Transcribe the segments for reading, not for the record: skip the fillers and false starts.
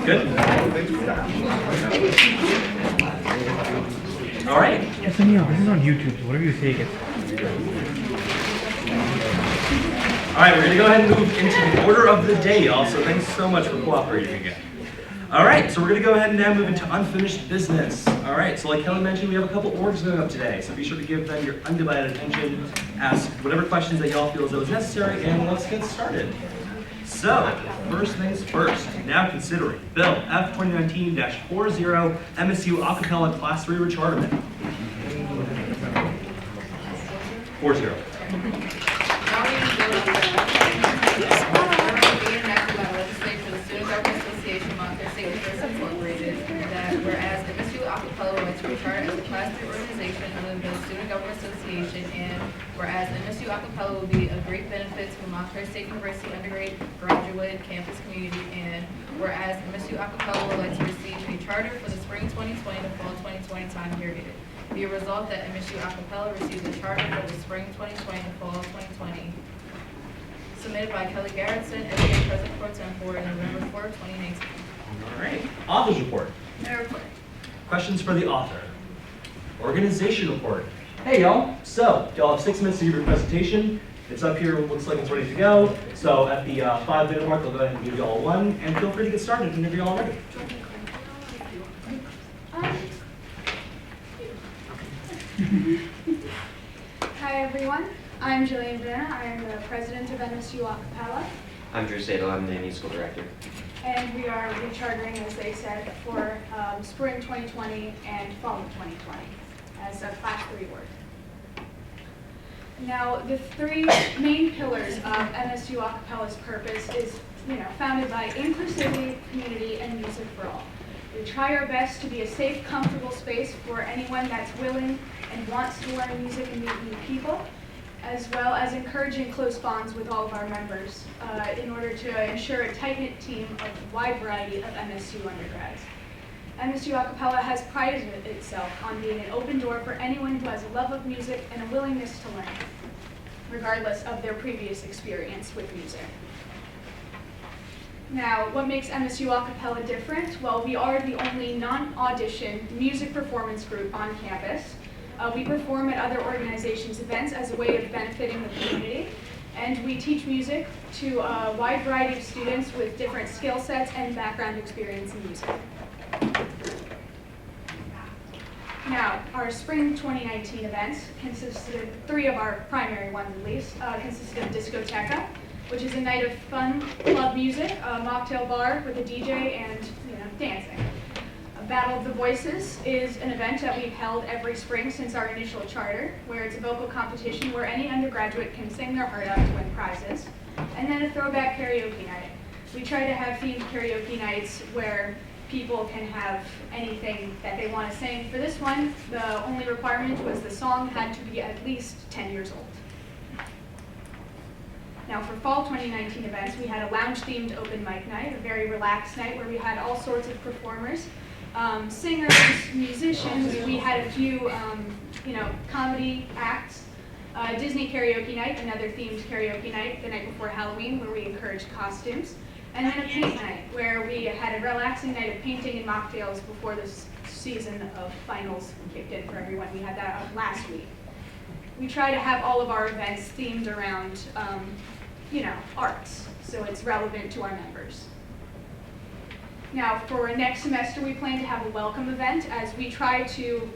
Good? All right. Yes, Neil, this is on YouTube, so whatever you say gets. All right, we're going to go ahead and move into the order of the day, y'all. So thanks so much for cooperating again. All right, so we're going to go ahead and now move into unfinished business. All right, so like Kelly mentioned, we have a couple orgs going up today. So be sure to give them your undivided attention, ask whatever questions that y'all feel as though is necessary, and let's get started. So, first things first, now considering Bill F 2019-40 MSU Acapella Class 3 re-charterment. 40. Whereas Msu Acapella would like to re-charter as a Class 3 organization under the Student Government Association, and whereas Msu Acapella will be of great benefit to the Montclair State University undergraduate campus community, and whereas Msu Acapella would like to receive a charter for the spring 2020 to fall 2020 time period. Be a result that Msu Acapella receives a charter for the spring 2020 to fall 2020. Submitted by Kelly Garrettson, SGA President Pro Tempore, November 4, 2019. All right, author's report. No report. Questions for the author. Organization report. Hey y'all, so y'all have 6 minutes to give your presentation. It's up here, looks like it's ready to go. So at the 5-minute mark, they'll go ahead and give you all one, and feel free to get started whenever you're all ready. Hi everyone, I'm Jillian Vanna. I am the president of Msu Acapella, I'm Drew Sadel, I'm the musical director. and we are rechartering, as they said, for spring 2020 and fall of 2020 as a Class 3 org. Now, the 3 main pillars of Msu Acapella's purpose is, founded by inclusivity, community, and music for all. We try our best to be a safe, comfortable space for anyone that's willing and wants to learn music and meet new people, as well as encouraging close bonds with all of our members in order to ensure a tight-knit team of a wide variety of MSU undergrads. Msu Acapella has prided itself on being an open door for anyone who has a love of music and a willingness to learn, regardless of their previous experience with music. Now, what makes Msu Acapella different? Well, we are the only non-audition music performance group on campus. We perform at other organizations' events as a way of benefiting the community, and we teach music to a wide variety of students with different skill sets and background experience in music. Now, our spring 2019 events consisted of 3 of our primary ones at least, consisted of Discoteca, which is a night of fun club music, a mocktail bar with a DJ and dancing. Battle of the Voices is an event that we've held every spring since our initial charter, where it's a vocal competition where any undergraduate can sing their heart out to win prizes. And then a throwback karaoke night. We try to have themed karaoke nights where people can have anything that they want to sing. For this one, the only requirement was the song had to be at least 10 years old. Now for fall 2019 events, we had a lounge-themed open mic night, a very relaxed night where we had all sorts of performers. Singers, musicians, we had a few, comedy acts, Disney karaoke night, another themed karaoke night the night before Halloween where we encouraged costumes, and then a paint night where we had a relaxing night of painting and mocktails before this season of finals kicked in for everyone. We had that last week. We try to have all of our events themed around, arts, so it's relevant to our members. Now, for next semester, we plan to have a welcome event as we try to,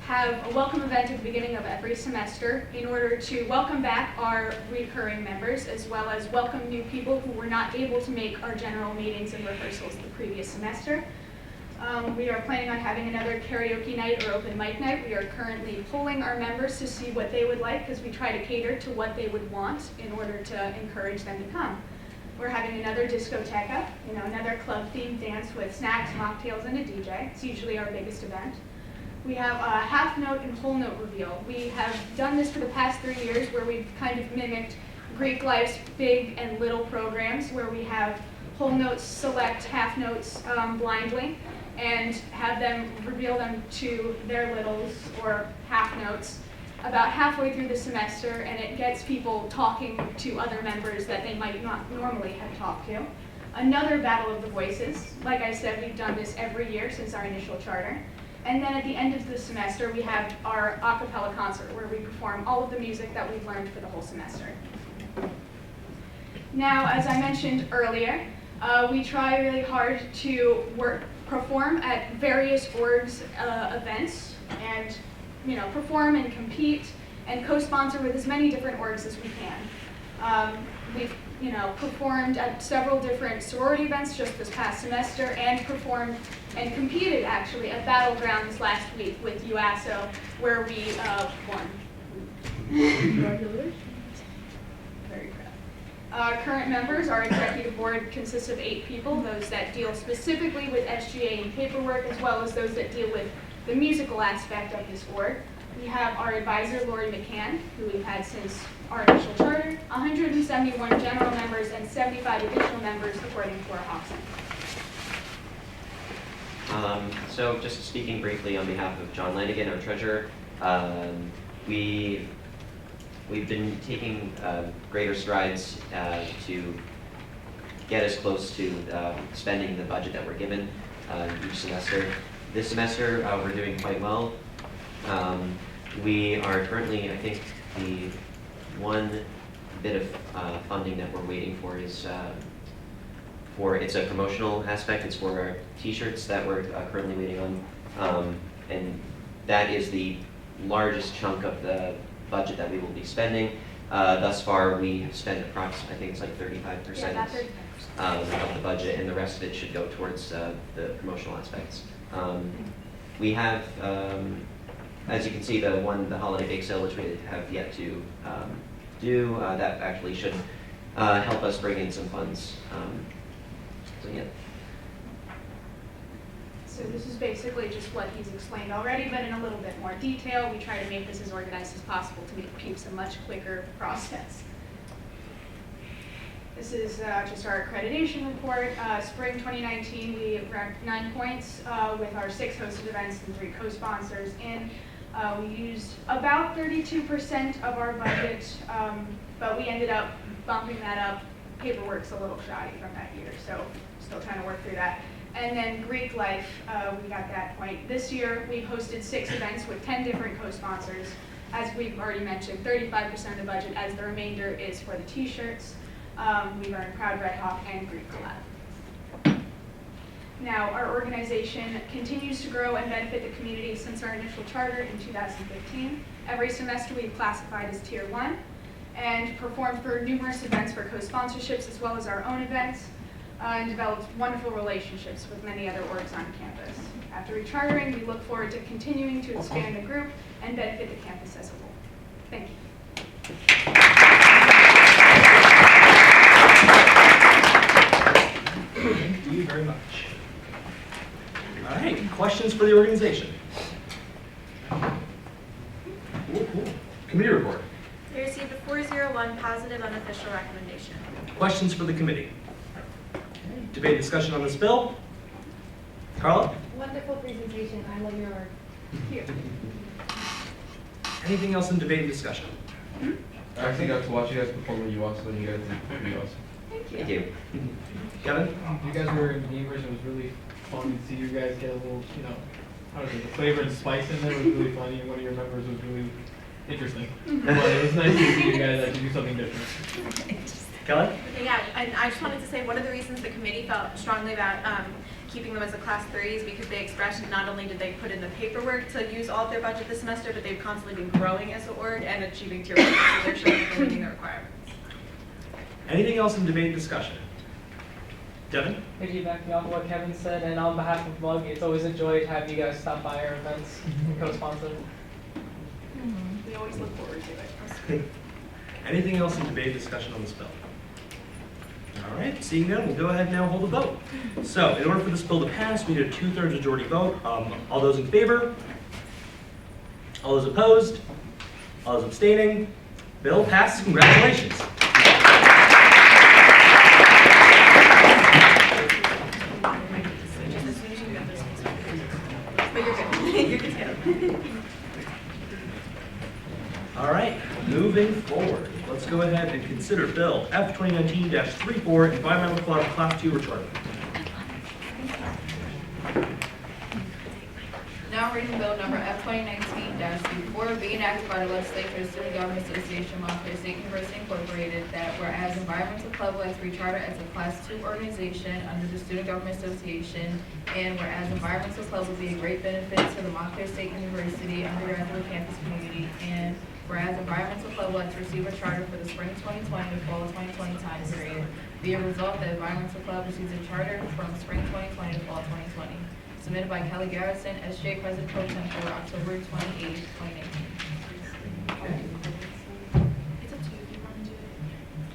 have a welcome event at the beginning of every semester in order to welcome back our recurring members as well as welcome new people who were not able to make our general meetings and rehearsals the previous semester. We are planning on having another karaoke night or open mic night. We are currently polling our members to see what they would like because we try to cater to what they would want in order to encourage them to come. We're having another discoteca, another club-themed dance with snacks, mocktails, and a DJ. It's usually our biggest event. We have a half note and whole note reveal. We have done this for the past 3 years where we've kind of mimicked Greek Life's big and little programs where we have whole notes select half notes blindly and have them reveal them to their littles or half notes about halfway through the semester, and it gets people talking to other members that they might not normally have talked to. another Battle of the Voices. Like I said, we've done this every year since our initial charter. And then at the end of the semester, we have our a cappella concert where we perform all of the music that we've learned for the whole semester. Now, as I mentioned earlier, we try really hard to perform at various orgs events and perform and compete and co-sponsor with as many different orgs as we can. We've performed at several different sorority events just this past semester and performed and competed actually at Battlegrounds last week with UASO where we won. Congratulations. Very proud. Current members, our executive board consists of 8 people, those that deal specifically with SGA and paperwork, as well as those that deal with the musical aspect of this org. We have our advisor, Lori McCann, who we've had since our initial charter, 171 general members, and 75 additional members according to our Hawkson. So just speaking briefly on behalf of John Lanigan, our treasurer, we've been taking greater strides to get us close to spending the budget that we're given each semester. This semester, we're doing quite well. We are currently, I think, the one bit of funding that we're waiting for is it's a promotional aspect. It's for our t-shirts that we're currently waiting on. And that is the largest chunk of the budget that we will be spending. Thus far, we have spent approximately, I think it's like 35% of the budget, and the rest of it should go towards the promotional aspects. We have, as you can see, the holiday bake sale, which we have yet to do, that actually should help us bring in some funds. So yeah. So this is basically just what he's explained already, but in a little bit more detail. We try to make this as organized as possible to make PEEPS a much quicker process. This is just our accreditation report. Spring 2019, we ranked 9 points with our 6 hosted events and 3 co-sponsors in. We used about 32% of our budget, but we ended up bumping that up. Paperwork's a little shoddy from that year, so still trying to work through that. And then Greek life, we got that point. This year, we've hosted 6 events with 10 different co-sponsors. As we've already mentioned, 35% of the budget, as the remainder is for the t-shirts. We've earned Proud Red Hawk and Greek Collab. Now, our organization continues to grow and benefit the community since our initial charter in 2015. Every semester, we've classified as Tier 1 and performed for numerous events for co-sponsorships as well as our own events. And developed wonderful relationships with many other orgs on campus. After rechartering, we look forward to continuing to expand the group and benefit the campus as a whole. Thank you. Thank you very much. All right, questions for the organization? Cool. Committee report. We received a 401 positive unofficial recommendation. Questions for the committee? Debate discussion on this bill. Carla? Wonderful presentation. I love your work. Here. Anything else in debate and discussion? I actually got to watch you guys perform when you watched when you guys did pretty awesome. Thank you. Kevin? You guys were in gamers. It was really fun to see you guys get a little, how is it, the flavor and spice in there was really funny, and one of your members was really interesting. But it was nice to see you guys actually do something different. Kelly? Yeah, and I just wanted to say one of the reasons the committee felt strongly about keeping them as a class 3 is because they expressed not only did they put in the paperwork to use all of their budget this semester, but they've constantly been growing as an org and achieving tier 1, so they're showing they're meeting the requirements. Anything else in debate and discussion? Devin? Piggybacking off what Kevin said, and on behalf of MUG, it's always a joy to have you guys stop by our events and co-sponsor. We always look forward to it. Anything else in debate and discussion on this bill? All right, seeing none, we'll go ahead and now hold a vote. So, in order for this bill to pass, we need a 2/3 majority vote. All those in favor? All those opposed? All those abstaining? Bill passes. Congratulations. But you're good. You're good to go. All right, moving forward, let's go ahead and consider consider Bill F 2019-34, Environmental Club Class 2 Recharter. Now reading bill number F 2019-34, be enacted by the legislature of the Student Government Association, Montclair State University Incorporated, that whereas Environmental Club would like to recharter as a Class 2 organization under the Student Government Association, and whereas Environmental Club will be a great benefit to the Montclair State University undergraduate campus community, and whereas Environmental Club would like to receive a charter for the spring 2020 and fall 2020 time period, be it resolved that Environmental Club receives a charter from spring 2020 to fall 2020. Submitted by Kelly Garrison, SGA President Pro Tem for October 28, 2019. It's up to you if you want to do it.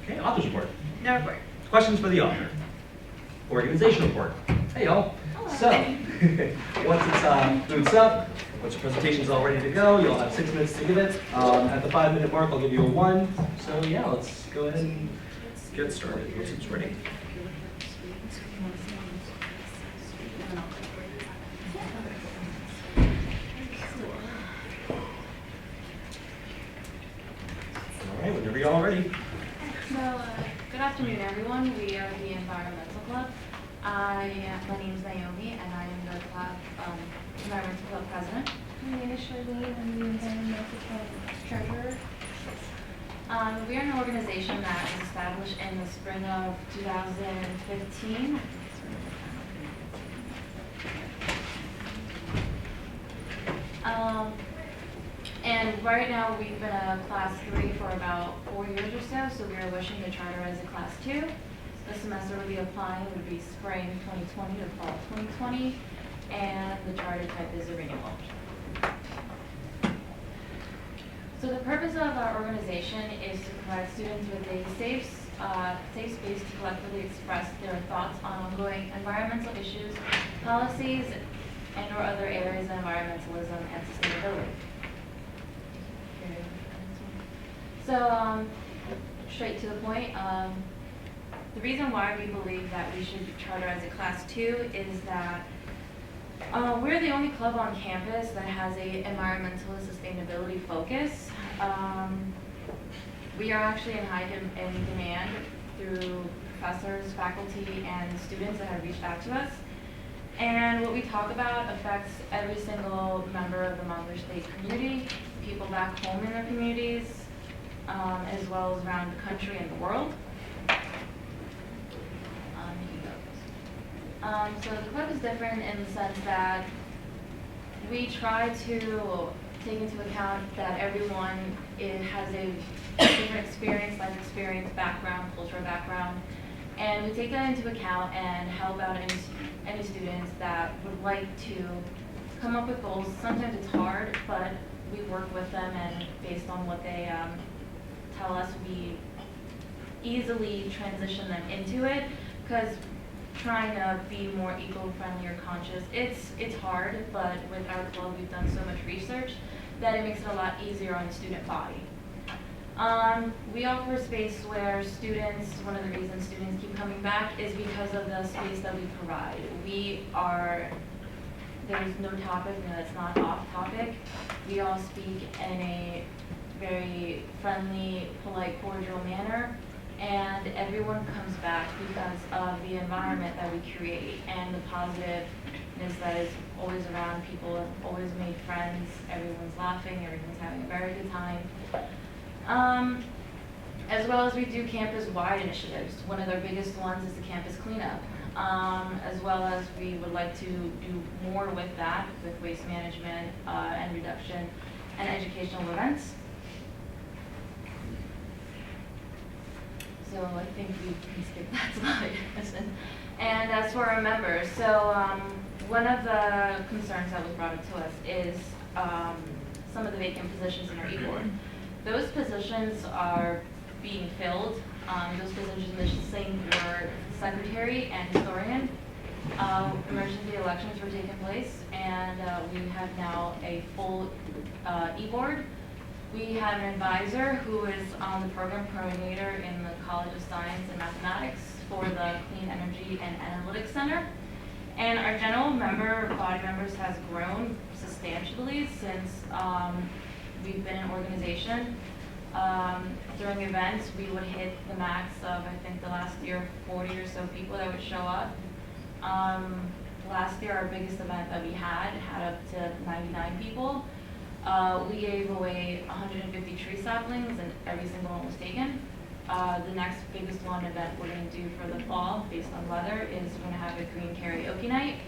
Okay, author's report. No report. Questions for the author? Organization report. Hey y'all. So, once it's boots up, once your presentation's all ready to go, you'll have 6 minutes to give it. At the 5-minute mark, I'll give you a 1. So yeah, let's go ahead and get started once it's ready. All right, whenever you're all ready. So, good afternoon, everyone. We are the Environmental Club. My name is Naomi, and I am the club Environmental Club president. My name is Charlene. I'm the Environmental Club treasurer. We are an organization that was established in the spring of 2015. And right now we've been a Class 3 for about 4 years or so we are wishing to charter as a Class 2. The semester we'll be applying would be spring 2020 to fall 2020, and the charter type is a renewal. So the purpose of our organization is to provide students with a safe space to collectively express their thoughts on ongoing environmental issues, policies, and or other areas of environmentalism and sustainability. So, straight to the point, the reason why we believe that we should charter as a Class 2 is that we're the only club on campus that has a environmental and sustainability focus. We are actually in high demand through professors, faculty, and students that have reached out to us. And what we talk about affects every single member of the Montclair State community, people back home in their communities, as well as around the country and the world. So the club is different in the sense that we try to take into account that everyone has a different experience, life experience, background, cultural background, and we take that into account and help out any students that would like to come up with goals. Sometimes it's hard, but we work with them, and based on what they tell us, we easily transition them into it, because trying to be more eco-friendly or conscious, it's hard, but with our club we've done so much research that it makes it a lot easier on the student body. We offer a space where students, one of the reasons students keep coming back is because of the space that we provide. There's no topic that's not off topic. We all speak in a very friendly, polite, cordial manner, and everyone comes back because of the environment that we create and the positiveness that is always around. People have always made friends, everyone's laughing, everyone's having a very good time. As well as we do campus-wide initiatives. One of their biggest ones is the campus cleanup. As well as we would like to do more with that, with waste management and reduction and educational events. So I think we can skip that slide. And as for our members, so one of the concerns that was brought up to us is some of the vacant positions in our e-board. Those positions are being filled. Those positions in the same were secretary and historian. Emergency elections were taking place, and we have now a full e-board. We have an advisor who is on the program coordinator in the College of Science and Mathematics for the Clean Energy and Analytics Center. And our general body members has grown substantially since we've been an organization. During events, we would hit the max of, I think the last year, 40 or so people that would show up. Last year, our biggest event that we had up to 99 people. We gave away 150 tree saplings and every single one was taken. The next biggest one event we're going to do for the fall, based on weather, is we're going to have a green karaoke night.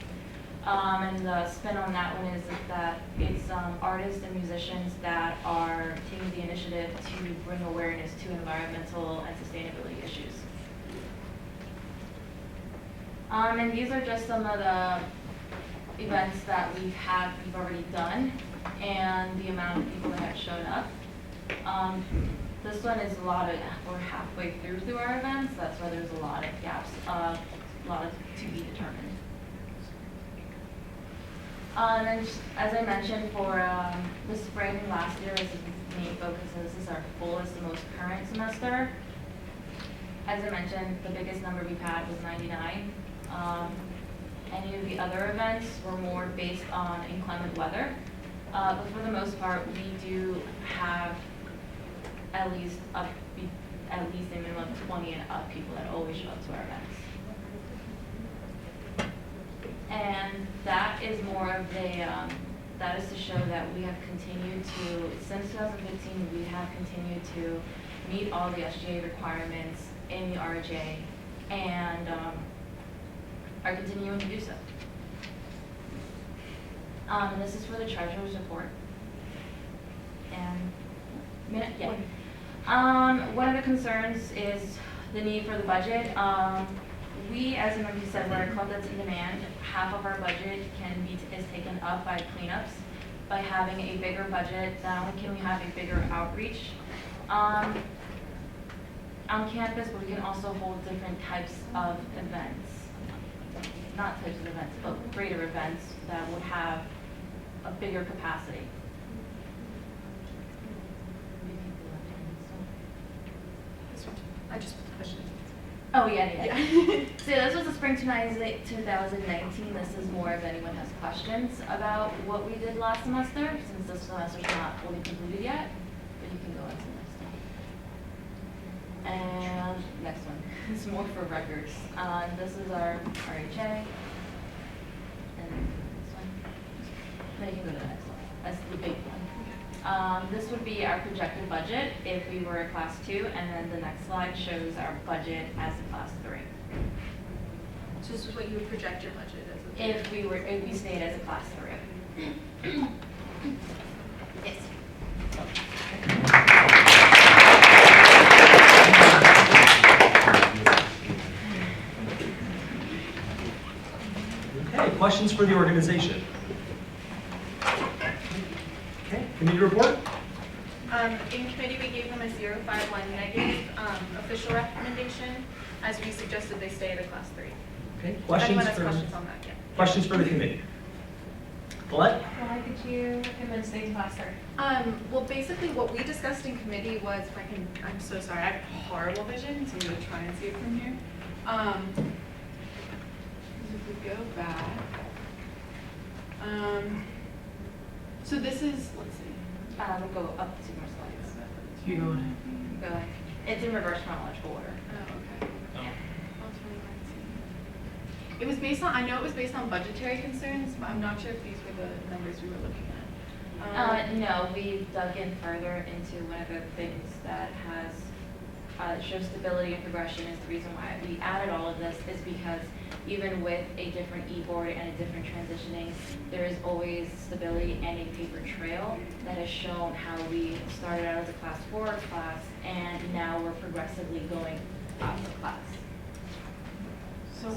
And the spin on that one is that it's artists and musicians that are taking the initiative to bring awareness to environmental and sustainability issues. And these are just some of the events that we've already done, and the amount of people that have shown up. This one is we're halfway through our events. That's why there's a lot of gaps, a lot of to be determined. And as I mentioned, for the spring last year was the main focus, and this is our fullest and most current semester. As I mentioned, the biggest number we've had was 99. Any of the other events were more based on inclement weather, but for the most part, we do have at least a minimum of 20 and up people that always show up to our events. And that is more of that is to show that we have continued to, since 2015, we have continued to meet all the SGA requirements in the RJ and are continuing to do so. And this is for the treasurer's report. And one of the concerns is the need for the budget. We, as Msu said, we're a club that's in demand. Half of our budget is taken up by cleanups. By having a bigger budget, not only can we have a bigger outreach on campus, but we can also hold different types of events. Not types of events, but greater events that would have a bigger capacity. I just pushed it. Oh, yeah. So this was the spring 2019. This is more if anyone has questions about what we did last semester, since this semester's not fully completed yet, but you can go into the next one. And next one, it's more for records. This is our RHA. And this one. Then you can go to the next one. That's the big one. This would be our projected budget if we were a class 2, and then the next slide shows our budget as a class 3. So this is what you would project your budget as? If we stayed as a class 3. Yes. Okay, questions for the organization? Okay, committee report? In committee, we gave them a 051 negative official recommendation, as we suggested they stay at a class 3. Okay, If questions anyone has for questions on that, yeah. questions for the committee? Colette? Why did you recommend staying class 3? Well, basically what we discussed in committee was, I'm so sorry, I have horrible vision, so I'm going to try and see it from here. If we go back, so this is, let's see. We'll go up 2 more slides. You go ahead. Go ahead. It's in reverse chronological order. Oh, okay. Oh. Well, 2019. It was based on, I know it was based on budgetary concerns, but I'm not sure if these were the numbers we were looking at. No, we dug in further into one of the things that shows stability and progression is the reason why we added all of this is because even with a different e-board and a different transitioning, there is always stability and a paper trail that has shown how we started out as a class 4 class and now we're progressively going up the class. So,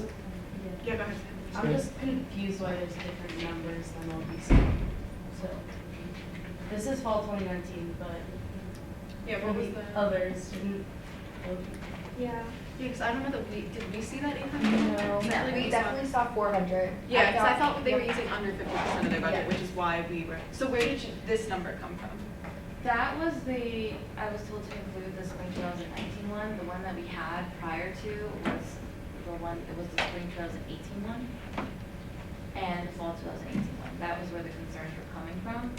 yeah, go ahead. I'm just confused why there's different numbers than OBC. So, this is fall 2019, but Yeah, what was the? others didn't. Yeah. Yeah, because I don't know that did we see that 800? No. We We definitely saw 400. Yeah, because I thought they were using under 50% of their budget, Yeah. which is why we were. So where did this number come from? That was I was told to include the spring 2019 one. The one that we had prior to was the spring 2018 one and the fall 2018 one. That was where the concerns were coming from.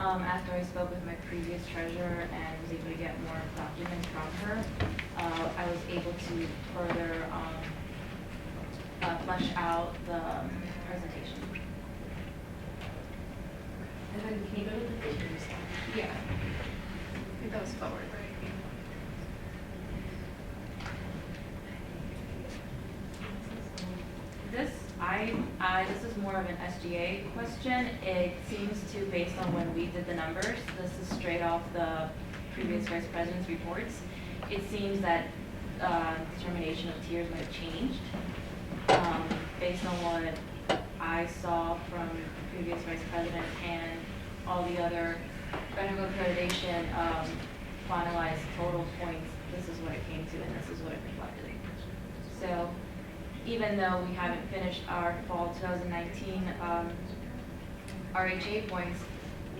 After I spoke with my previous treasurer and was able to get more documents from her, I was able to further flesh out the presentation. And then can you go to the pictures? Yeah. It goes forward, right? This is more of an SGA question. It seems to, based on when we did the numbers, this is straight off the previous vice president's reports. It seems that determination of tiers might have changed. Based on what I saw from the previous vice president and all the other federal accreditation finalized total points, this is what it came to and this is what it reflected. So even though we haven't finished our fall 2019 RHA points,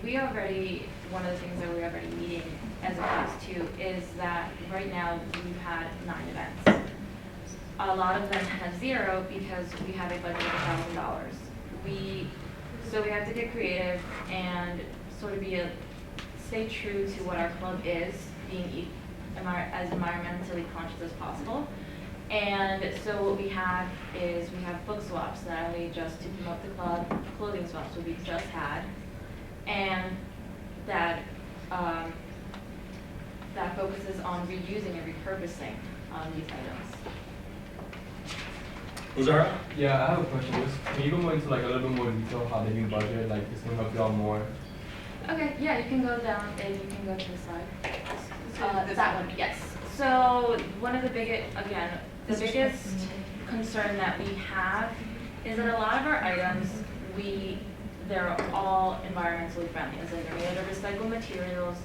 we already, one of the things that we're already meeting as a class 2 is that right now we've had 9 events. A lot of them have 0 because we have a budget of $1,000. So we have to get creative and sort of stay true to what our club is, being as environmentally conscious as possible. And so what we have is we have book swaps, not only just to promote the club, clothing swaps, what we just had, and that that focuses on reusing and repurposing these items. Lazara? Yeah, I have a question. Can you go into like a little bit more detail how the new budget, like it's gonna help you out more? Okay, yeah, you can go down and you can go to the slide. This That one, yes. So one of the biggest concern that we have is that a lot of our items, they're all environmentally friendly. As in, they're made out of recycled materials,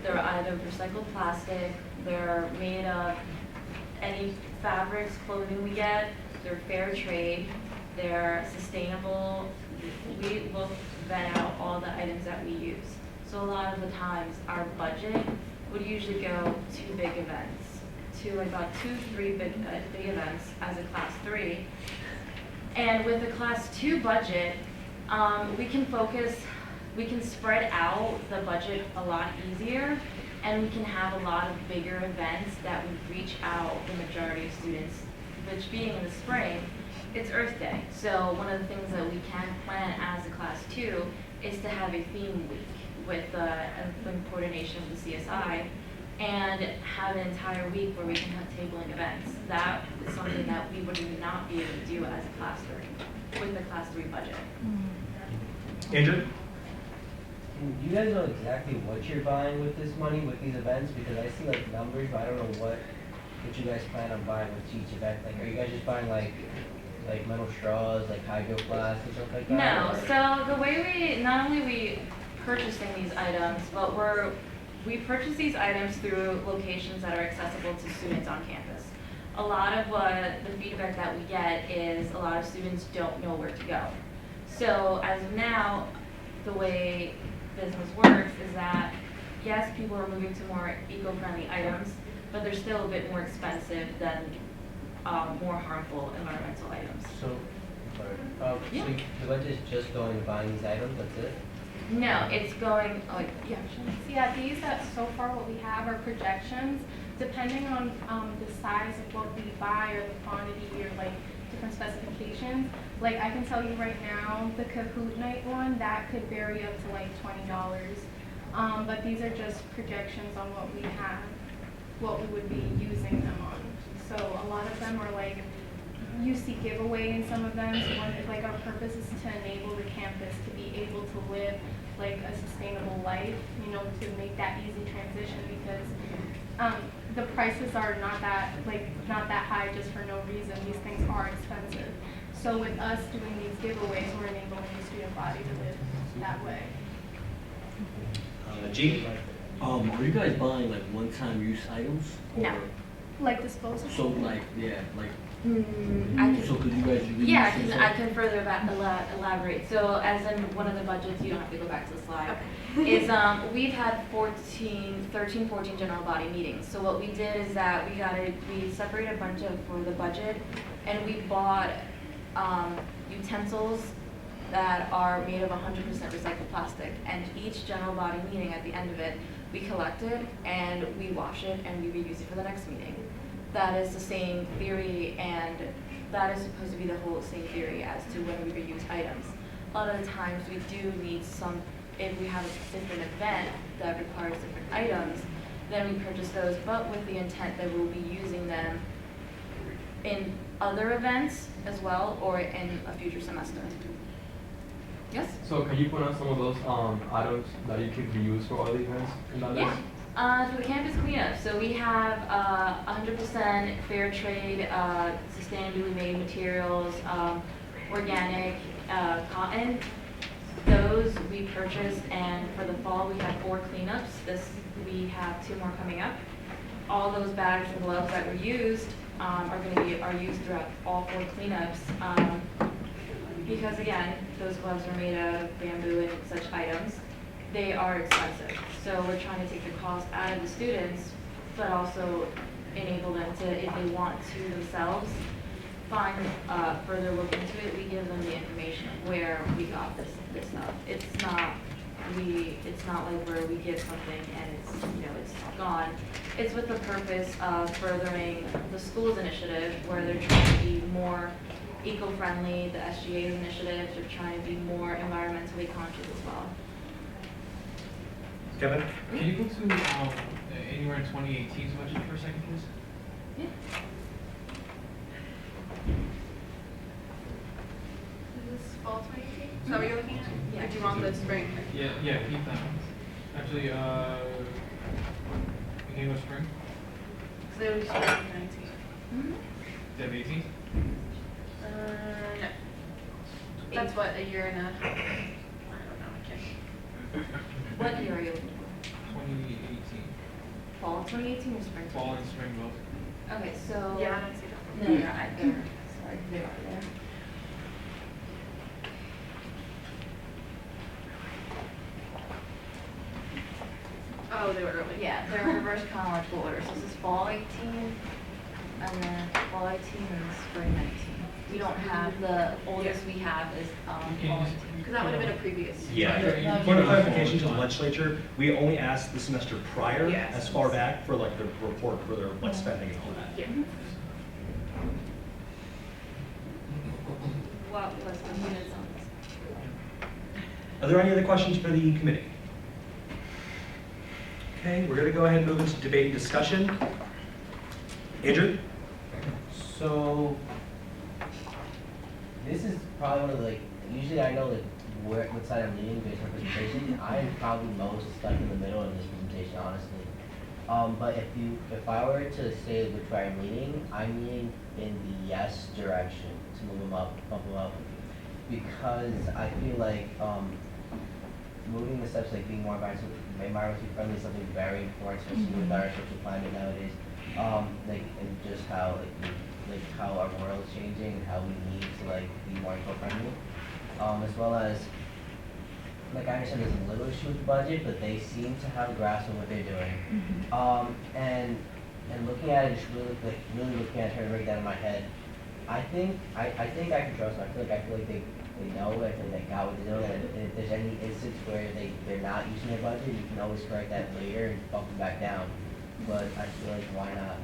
they're either recycled plastic, they're made of any fabrics, clothing we get, they're fair trade, they're sustainable. We look vet out all the items that we use. So a lot of the times, our budget would usually go to big events, to about 2-3 big events as a class 3. And with a class 2 budget, we can spread out the budget a lot easier, and we can have a lot of bigger events that would reach out the majority of students, which being in the spring, it's Earth Day. So one of the things that we can plan as a class 2 is to have a theme week with in coordination with the CSI, and have an entire week where we can have tabling events. That is something that we would not be able to do as a class 3 with the class 3 budget. Andrew? Do you guys know exactly what you're buying with this money, with these events? Because I see like numbers, but I don't know what you guys plan on buying with each event. Like, are you guys just buying like metal straws, like hydro flasks and stuff like that? No, or? so the way not only we purchasing these items, but we purchase these items through locations that are accessible to students on campus. A lot of what the feedback that we get is a lot of students don't know where to go. So as of now, the way business works is that, yes, people are moving to more eco-friendly items, but they're still a bit more expensive than more harmful environmental items. So Yeah. so the budget is just going to buying these items, that's it? No, it's going, yeah. Yeah, these, so far what we have are projections, depending on the size of what we buy or the quantity or like different specifications. Like I can tell you right now, the Kahoot night one, that could vary up to like $20. But these are just projections on what we have, what we would be using them on. So a lot of them are like, you see giveaway in some of them. So one, like our purpose is to enable the campus to be able to live like a sustainable life, you know, to make that easy transition, because the prices are not that high just for no reason. These things are expensive. So with us doing these giveaways, we're enabling the student body to live that way. G? Are you guys buying like one-time use items? No. Like disposable. So like, yeah, like, I can. so could you guys reuse Yeah, some I can further elaborate. So as in one of the budgets, you don't have to go back to the slide, is we've had 13, 14 general body meetings. So what we did is that we separated a bunch of for the budget, and we bought utensils that are made of 100% recycled plastic. And each general body meeting, at the end of it, we collect it and we wash it and we reuse it for the next meeting. That is the same theory, and that is supposed to be the whole same theory as to when we reuse items. A lot of the times we do need some, if we have a different event that requires different items, then we purchase those, but with the intent that we'll be using them in other events as well, or in a future semester. Yes? So can you put on some of those items that you could reuse for other events in that list? For the campus cleanup, so we have 100% fair trade, sustainably made materials, organic cotton. Those we purchased, and for the fall we have 4 cleanups. We have 2 more coming up. All those bags and gloves that were used are used throughout all 4 cleanups. Because again, those gloves are made out of bamboo and such items. They are expensive. So we're trying to take the cost out of the students, but also enable them to, if they want to themselves, further look into it. We give them the information where we got this stuff. It's not like where we give something and it's gone. It's with the purpose of furthering the school's initiative, where they're trying to be more eco-friendly. The SGA initiative, they're trying to be more environmentally conscious as well. Kevin? Can you go to anywhere in 2018's budget for a second, please? Yeah. Is this fall 2018? Is that what you're looking at? Yeah. Or do you want the spring? Yeah, keep that one. Actually, you can go spring. So they would spring 2019. Mm-hmm. Do you have 18? No. That's what, a year and a, I don't know, I can't. What year are you looking for? 2018. Fall 2018 or spring? Fall and spring both. Okay, so. Yeah, I don't see that. No, they're right there. Sorry, they are there. Oh, they were early. Yeah, they're in reverse chronological order. So this is fall 18, and then fall 18 and spring 19. We don't have, the oldest we have is fall 18. Because that would have been a previous. Yeah, point of clarification to the legislature, we only asked the semester prior, Yes. as far back, for like the report for their like spending and all that. Yeah. What was the units on this? Are there any other questions for the committee? Okay, we're gonna go ahead and move into debate and discussion. Andrew? So, this is probably one of the, usually I know what side I'm leaning based on presentation. I'm probably most stuck in the middle of this presentation, honestly. But if I were to say which way I'm leaning in the yes direction to move them up, bump them up. Because I feel like moving the steps like being more environmentally friendly is something very important, especially with our social climate nowadays. And just how how our world's changing, and how we need to be more eco-friendly, as well as I understand there's a little issue with the budget, but they seem to have a grasp of what they're doing. And looking at it, just really looking at it, trying to break that in my head. I think I can trust them. I feel like they know. I feel like they got what they know. And if there's any instance where they're not using their budget, you can always correct that later and bump them back down. But I feel like why not?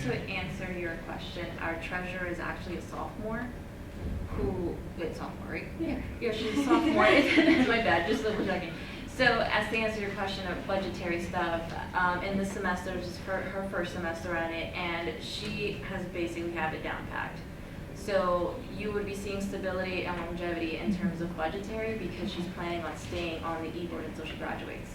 To answer your question, our treasurer is actually a sophomore sophomore, right? Yeah, she's a sophomore. My bad, just double checking. So as to answer your question of budgetary stuff, in this semester, which is her first semester on it, and she has basically have it down packed. So you would be seeing stability and longevity in terms of budgetary, because she's planning on staying on the e-board until she graduates.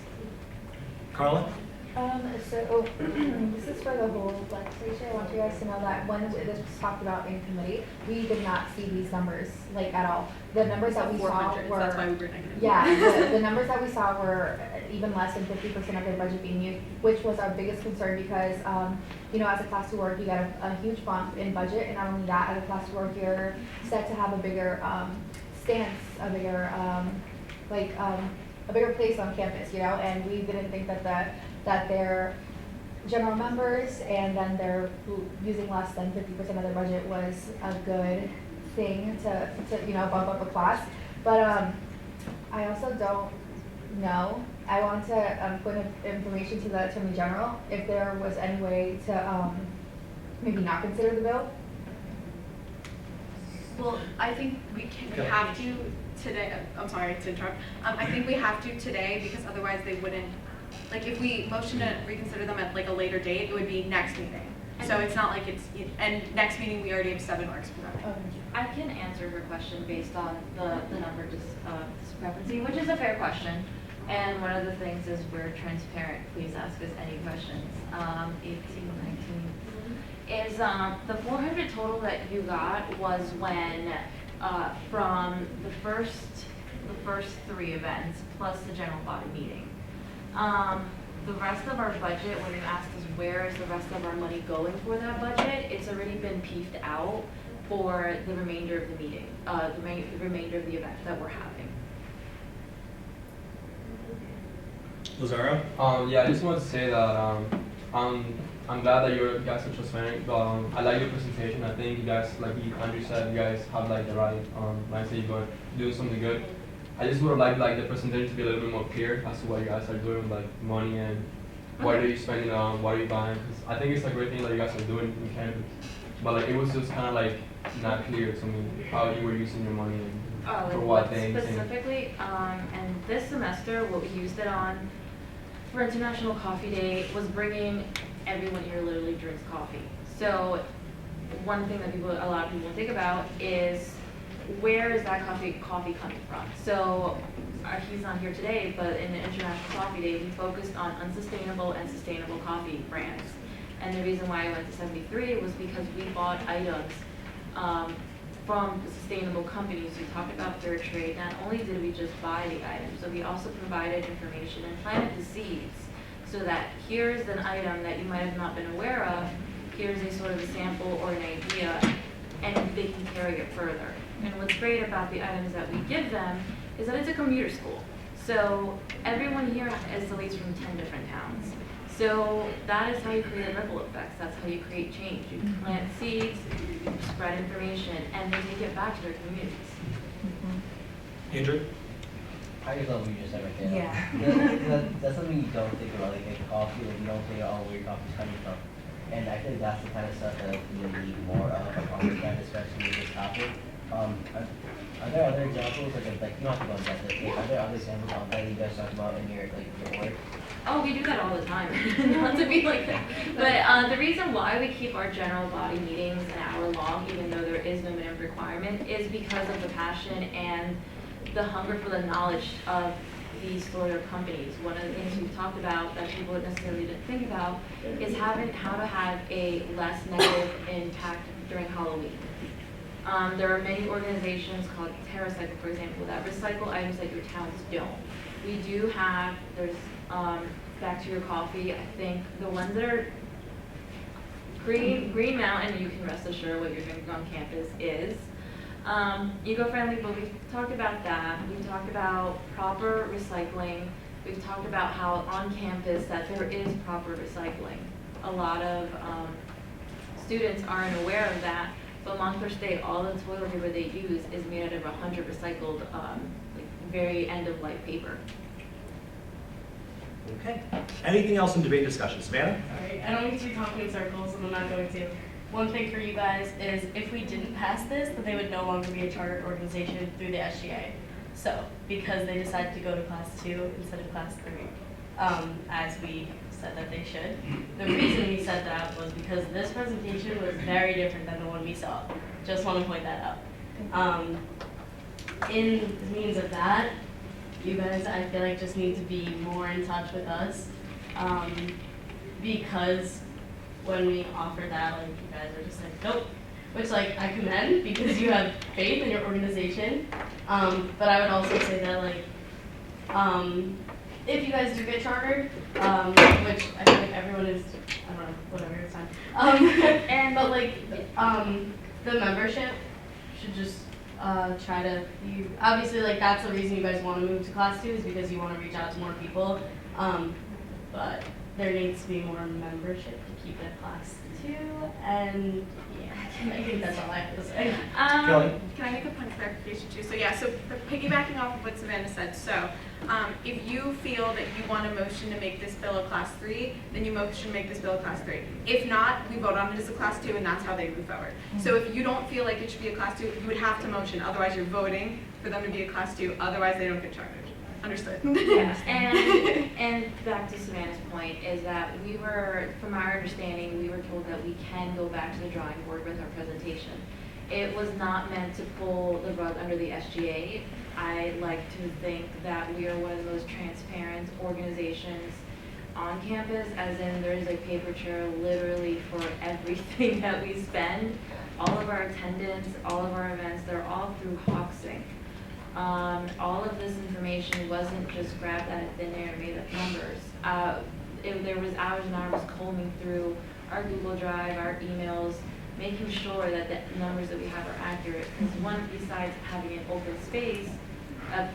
Carla? So this is for the whole legislature. I want you guys to know that when this was talked about in committee, we did not see these numbers at all. The numbers that we saw were, that's why we were negative. yeah, the numbers that we saw were even less than 50% of their budget being used, which was our biggest concern because, as a class to work, you got a huge bump in budget, and not only that, as a class to work, you're set to have a bigger stance, a bigger place on campus, and we didn't think that their general members and then they're using less than 50% of their budget was a good thing to bump up a class. But I also don't know. I want to put information to the Attorney General if there was any way to maybe not consider the bill. Well, I think we have to today, I'm sorry to interrupt. I think we have to today because otherwise they wouldn't, like if we motion to reconsider them at like a later date, it would be next meeting. So it's not like it's, and next meeting we already have 7 works for that. I can answer her question based on the number discrepancy, which is a fair question. And one of the things is we're transparent. Please ask us any questions. 18, 19 is the 400 total that you got was when from the first 3 events plus the general body meeting. The rest of our budget, when you asked us where is the rest of our money going for that budget, it's already been peeved out for the remainder of the meeting, the remainder of the event that we're having. Lazaro? Yeah, I just wanted to say that I'm glad that you guys are transparent. I like your presentation. I think you guys, like Andrew said, you guys have like the right mindset. You're doing something good. I just would have liked the presentation to be a little bit more clear as to what you guys are doing with like money and what are you spending on, what are you buying. 'Cause I think it's a great thing that you guys are doing in campus. But like it was just kind of like not clear to me how you were using your money and for what things. Specifically, and this semester, what we used it on for International Coffee Day was bringing everyone here literally drinks coffee. So one thing that a lot of people think about is where is that coffee coming from? So he's not here today, but in the International Coffee Day, we focused on unsustainable and sustainable coffee brands. And the reason why I went to 73 was because we bought items from sustainable companies. We talked about fair trade. Not only did we just buy the items, so we also provided information and planted the seeds so that here's an item that you might have not been aware of, here's a sort of a sample or an idea, and they can carry it further. And what's great about the items that we give them is that it's a commuter school. So everyone here is at least from 10 different towns. So that is how you create ripple effects. That's how you create change. You plant seeds, you spread information, and they take it back to their communities. Andrew? I just love what you just said right there. Yeah. That's something you don't think about, like coffee, like you don't think, oh, where your coffee's coming from. And I think that's the kind of stuff that we need more of on this end, especially with this topic. Are there other examples, like you don't have to go into that, are there other examples that you guys talk about in your work? Oh, we do that all the time. Not to be like that. But the reason why we keep our general body meetings an hour long, even though there is no minimum requirement, is because of the passion and the hunger for the knowledge of these sort of companies. One of the things we've talked about that people necessarily didn't think about is how to have a less negative impact during Halloween. There are many organizations called TerraCycle, for example, that recycle items that your towns don't. We do have, there's back to your coffee, I think the ones that are Green Mountain, you can rest assured what you're drinking on campus is. Eco-friendly, but we've talked about that. We've talked about proper recycling. We've talked about how on campus that there is proper recycling. A lot of students aren't aware of that, but Montclair State, all the toilet paper they use is made out of 100 recycled, like very end-of-life paper. Okay. Anything else in debate discussion? Savannah? Sorry, I don't need to be talking in circles, and I'm not going to. One thing for you guys is if we didn't pass this, that they would no longer be a chartered organization through the SGA. So, because they decided to go to class 2 instead of class 3, as we said that they should. The reason we said that was because this presentation was very different than the one we saw. Just want to point that out. In means of that, you guys, I feel like, just need to be more in touch with us, because when we offer that, like, you guys are just like, nope, which, like, I commend because you have faith in your organization, but I would also say that, like, if you guys do get chartered, which I feel like everyone is, I don't know, whatever, it's fine, but, like, the membership should just try to, obviously, like, that's the reason you guys want to move to class 2 is because you want to reach out to more people, but there needs to be more membership to keep it class 2, and yeah, I think that's all I have to say. Kelly? Can I make a point of clarification too? So yeah, so piggybacking off of what Savannah said, so if you feel that you want a motion to make this bill a class 3, then you motion to make this bill a class 3. If not, we vote on it as a class 2 and that's how they move forward. So if you don't feel like it should be a class 2, you would have to motion, otherwise you're voting for them to be a class 2, otherwise they don't get chartered. Understood? Yes, and back to Savannah's point is that we were, from our understanding, we were told that we can go back to the drawing board with our presentation. It was not meant to pull the rug under the SGA. I like to think that we are one of the most transparent organizations on campus, as in there's a paper trail literally for everything that we spend. All of our attendance, all of our events, they're all through HawkSync. All of this information wasn't just grabbed out of thin air and made up numbers. There was hours and hours combing through our Google Drive, our emails, making sure that the numbers that we have are accurate. Because one, besides having an open space, a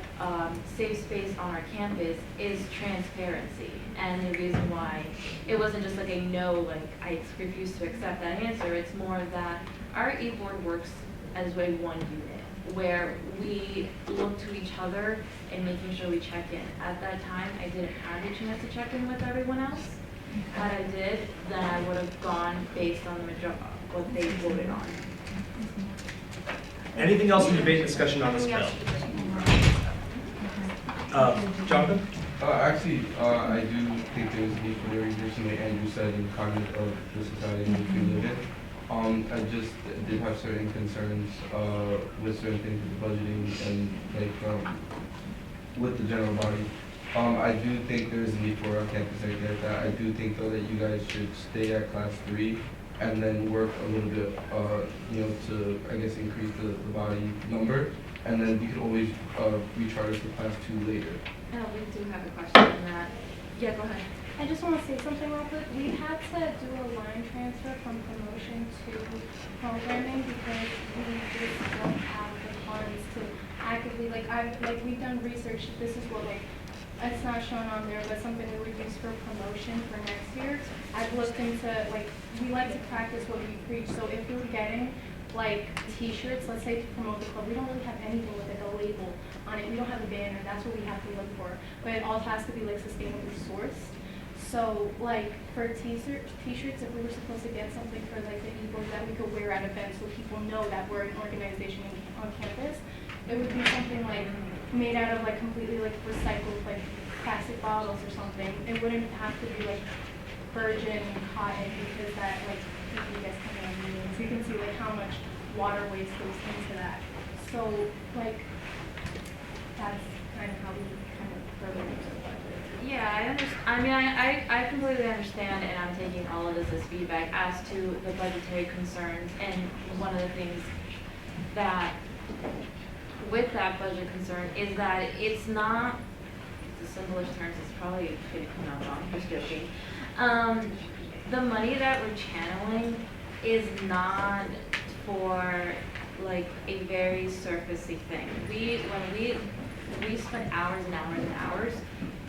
safe space on our campus is transparency. And the reason why it wasn't just like a no, like I refuse to accept that answer. It's more of that our e-board works as a one unit, where we look to each other and making sure we check in. At that time, I didn't have a chance to check in with everyone else. Had I did, then I would have gone based on the what they voted on. Anything else in debate and discussion on this bill? Jonathan? Actually, I do think there's a need for the regulation, like Andrew said, in the climate of the society in which we live in. I just did have certain concerns with certain things with the budgeting and like with the general body. I do think there is a need for a campus like that. I do think though that you guys should stay at class 3 and then work a little bit, to I guess increase the body number, and then we could always recharge for class 2 later. Oh, we do have a question on that. Yeah, go ahead. I just want to say something real quick. We had to do a line transfer from promotion to programming because we just don't have the funds to actively, we've done research. This is what, it's not shown on there, but something we would use for promotion for next year. I've looked into, we like to practice what we preach. So if we're getting, t-shirts, let's say to promote the club, we don't really have anything with a label on it. We don't have a banner. That's what we have to look for. But it all has to be, sustainably sourced. So, for t-shirts, if we were supposed to get something for, the e-board that we could wear at events so people know that we're an organization on campus, it would be something, made out of, completely, recycled, plastic bottles or something. It wouldn't have to be, virgin cotton because that, you guys come in on meetings. You can see, how much water waste goes into that. So, that's kind of how we kind of further into the budget. Yeah, I understand. I mean, I completely understand, and I'm taking all of this as feedback as to the budgetary concerns. And one of the things that, with that budget concern, is that it's not, the simplest terms, it's probably going to come out wrong, just joking. The money that we're channeling is not for, a very surfacey thing. When we spend hours and hours and hours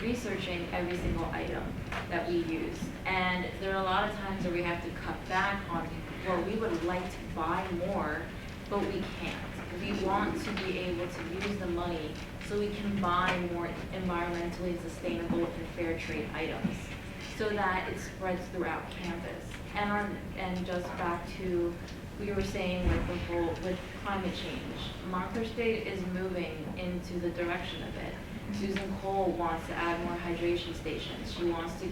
researching every single item that we use. And there are a lot of times where we have to cut back on where we would like to buy more, but we can't. We want to be able to use the money so we can buy more environmentally sustainable and fair trade items so that it spreads throughout campus. And just back to we were saying with climate change, Montclair State is moving into the direction of it. Susan Cole wants to add more hydration stations. She wants to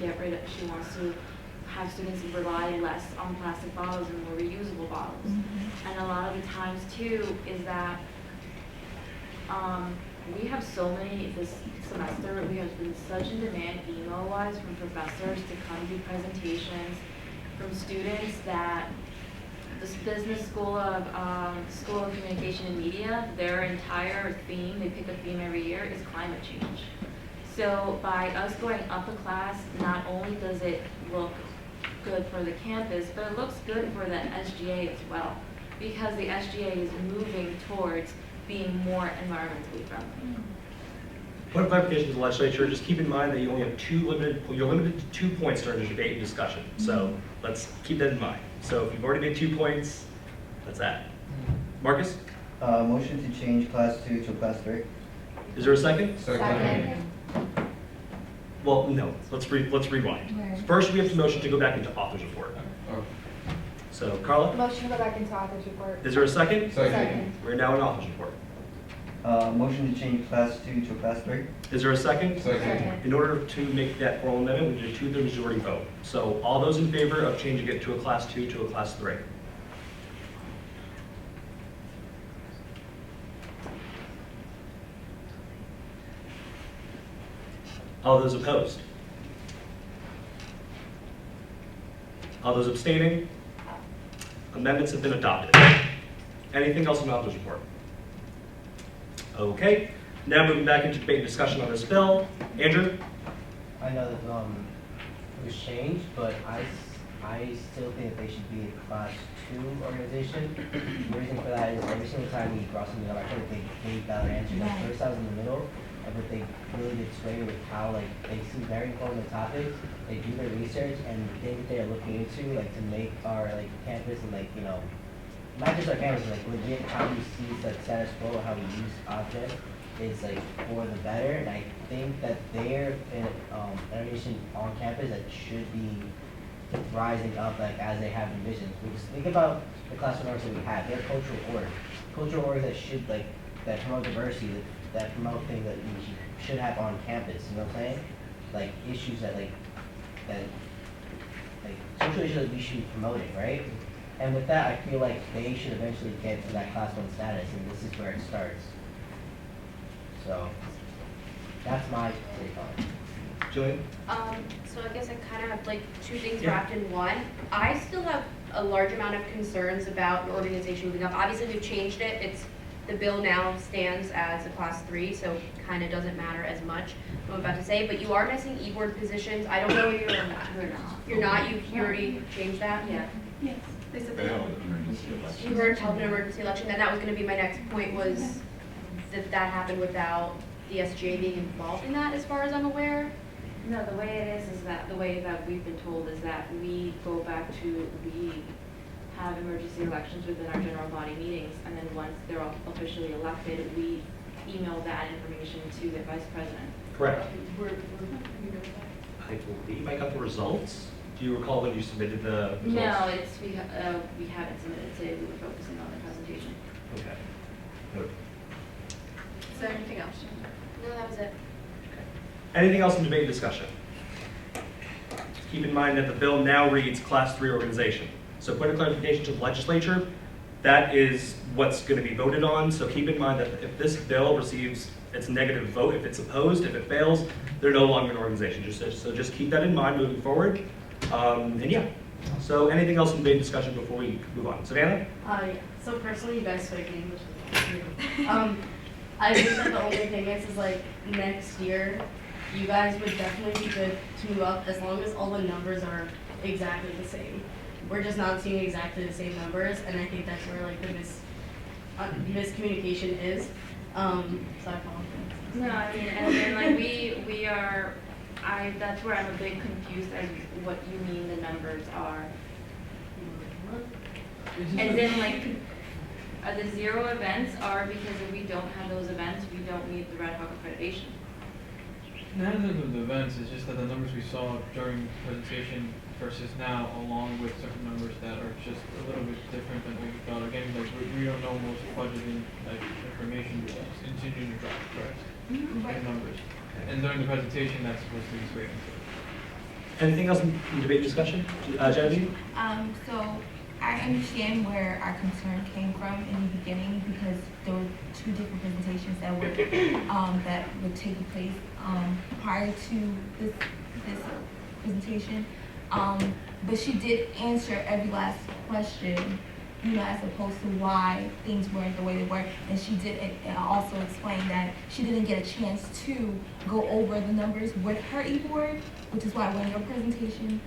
have students rely less on plastic bottles and more reusable bottles. And a lot of the times too is that we have so many this semester, we have been such in demand email-wise from professors to come do presentations, from students that this business school of communication and media, their entire theme, they pick a theme every year, is climate change. So by us going up a class, not only does it look good for the campus, but it looks good for the SGA as well, because the SGA is moving towards being more environmentally friendly. Point of clarification to the legislature, just keep in mind that you only have you're limited to 2 points during the debate and discussion. So let's keep that in mind. So if you've already made 2 points, that's that. Marcus, Motion to change class 2 to class 3. is there a second? Second. Well, no, let's rewind. First, we have to motion to go back into author's report. So Carla, Motion to go back into author's report. is there a second? Second. We're now in author's report. Motion to change class 2 to class 3. Is there a second? Second. In order to make that oral amendment, we need a 2/3 majority vote. So all those in favor of changing it to a class 2 to a class 3? All those opposed? All those abstaining? Amendments have been adopted. Anything else in the author's report? Okay, now moving back into debate and discussion on this bill. Andrew? I know that it was changed, but I still think that they should be a class 2 organization. The reason for that is every single time we brought something up, I feel like they gave valid answers. At first I was in the middle, but they really did sway with how they seem very informed on the topics. They do their research and the things that they're looking into, to make our campus and not just our campus, legit how we see status quo, how we use objects is for the better. And I think that they're an organization on campus that should be rising up as they have envisioned. Because think about the class 1 orgs that we have. They're cultural orgs that should that promote diversity, that promote things that we should have on campus. You know what I'm saying? Issues that social issues that we should be promoting, right? And with that, I feel like they should eventually get to that class 1 status, and this is where it starts. So that's my take on it. Julian? So I guess I kind of have 2 things wrapped in one. I still have a large amount of concerns about an organization moving up. Obviously, we've changed it. The bill now stands as a class 3, so kind of doesn't matter as much, what I'm about to say. But you are missing e-board positions. I don't know if you're not. You're not? You already changed that? Yeah. Yes. They said they You heard held an emergency election, and that was going to be my next point, was that happened without the SGA being involved in that, as far as I'm aware. No, the way it is that the way that we've been told is that we go back to, we have emergency elections within our general body meetings, and then once they're all officially elected, we email that information to the vice president. Correct. I believe I got the results. Do you recall when you submitted the results? No, we haven't submitted today. We were focusing on the presentation. Okay. Noted. Is there anything else? No, that was it. Anything else in debate and discussion? Keep in mind that the bill now reads class 3 organization. So point of clarification to the legislature, that is what's going to be voted on. So keep in mind that if this bill receives its negative vote, if it's opposed, if it fails, they're no longer an organization. So just keep that in mind moving forward. And yeah, so anything else in debate and discussion before we move on? Savannah? Yeah. So personally, you guys speak English. I think that the only thing is next year, you guys would definitely be good to move up as long as all the numbers are exactly the same. We're just not seeing exactly the same numbers, and I think that's where the miscommunication is. So I apologize. No, I mean, and then we are, that's where I'm a bit confused as what you mean the numbers are. And then the 0 events are because if we don't have those events, we don't meet the Red Hawk accreditation. None of the events, it's just that the numbers we saw during the presentation versus now, along with certain numbers that are just a little bit different than what we thought. Again, we don't know most budgeting information in junior drive, correct? Right. Numbers. And during the presentation, that's supposed to be straight into it. Anything else in debate discussion? Genevieve? So I understand where our concern came from in the beginning, because there were 2 different presentations that were taking place prior to this presentation. But she did answer every last question, as opposed to why things weren't the way they were. And she did also explain that she didn't get a chance to go over the numbers with her e-board, which is why when your presentation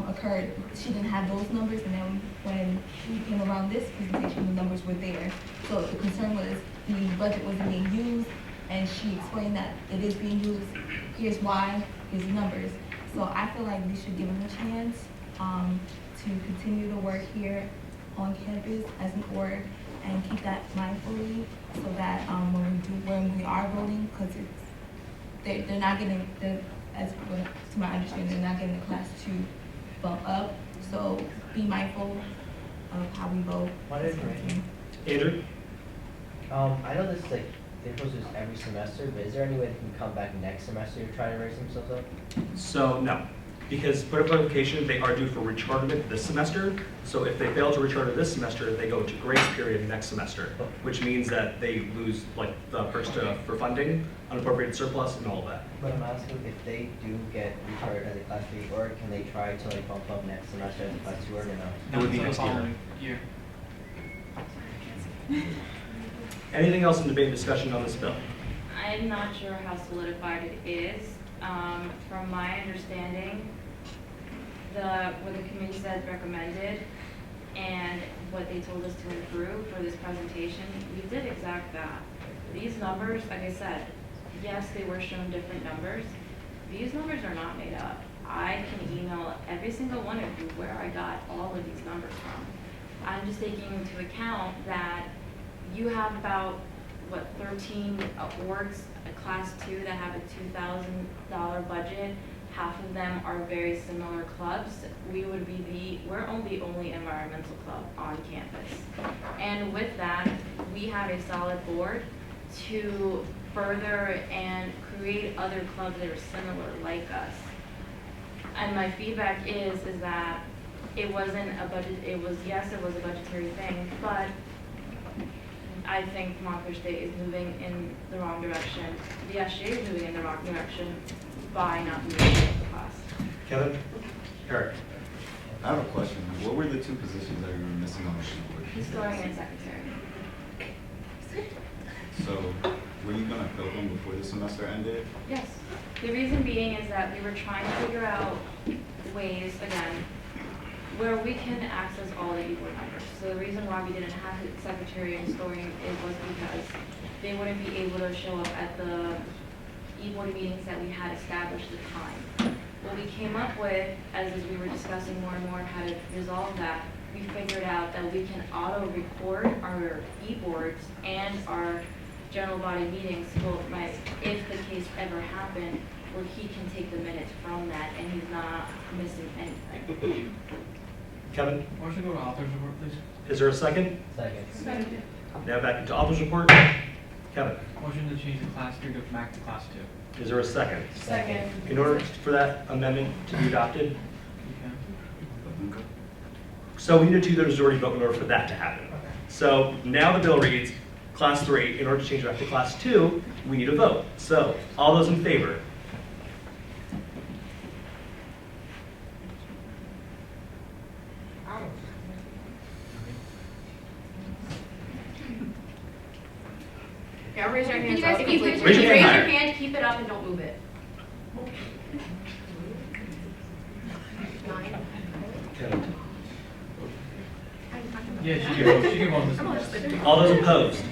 occurred, she didn't have those numbers, and then when she came around this presentation, the numbers were there. So the concern was the budget wasn't being used, and she explained that it is being used, here's why, here's the numbers. So I feel like we should give them a chance to continue to work here on campus as an org and keep that mindfully so that when we are voting, because they're not getting, as to my understanding, they're not getting the class 2 bump up. So be mindful of how we vote. Andrew? I know this is like, they're supposed to do this every semester, but is there any way they can come back next semester to try to raise themselves up? So, no. Because Board of Education, they are due for recharterment this semester. So if they fail to recharter this semester, they go into grace period next semester, which means that they lose like the perks for funding, unappropriated surplus, and all of that. But I'm asking if they do get rechartered as a class 3 org, can they try to like bump up next semester as a class 2 org or no? It would be next year. Anything else in debate and discussion on this bill? I'm not sure how solidified it is. From my understanding, what the committee said recommended and what they told us to improve for this presentation, we did exact that. These numbers, like I said, yes, they were shown different numbers. These numbers are not made up. I can email every single one of you where I got all of these numbers from. I'm just taking into account that you have about, 13 orgs, a class 2 that have a $2,000 budget. Half of them are very similar clubs. We're the only environmental club on campus. And with that, we have a solid board to further and create other clubs that are similar like us. And my feedback is that it wasn't a budget, yes, it was a budgetary thing, but I think Montclair State is moving in the wrong direction. The SGA is moving in the wrong direction by not moving the class. Kevin? Eric? I have a question. What were the 2 positions that you were missing on the board? Historian and secretary. So, were you going to fill them before the semester ended? Yes. The reason being is that we were trying to figure out ways, again, where we can access all the e-board members. So the reason why we didn't have the secretary and historian was because they wouldn't be able to show up at the e-board meetings that we had established at the time. What we came up with, as we were discussing more and more how to resolve that, we figured out that we can auto-record our e-boards and our general body meetings, if the case ever happened, where he can take the minutes from that and he's not missing anything. Kevin? Motion to go to author's report, please. Is there a second? Second. Now back into author's report. Kevin? Motion to change the class 3 to back to class 2. Is there a second? Second. In order for that amendment to be adopted, so we need a 2/3 majority vote in order for that to happen. So now the bill reads, class 3, in order to change it back to class 2, we need a vote. So all those in favor? Yeah, raise your hand. you guys If you please raise raise your your hand hand, keep it up and don't move it. 9. Kevin? Yeah, she can vote this one. All those opposed?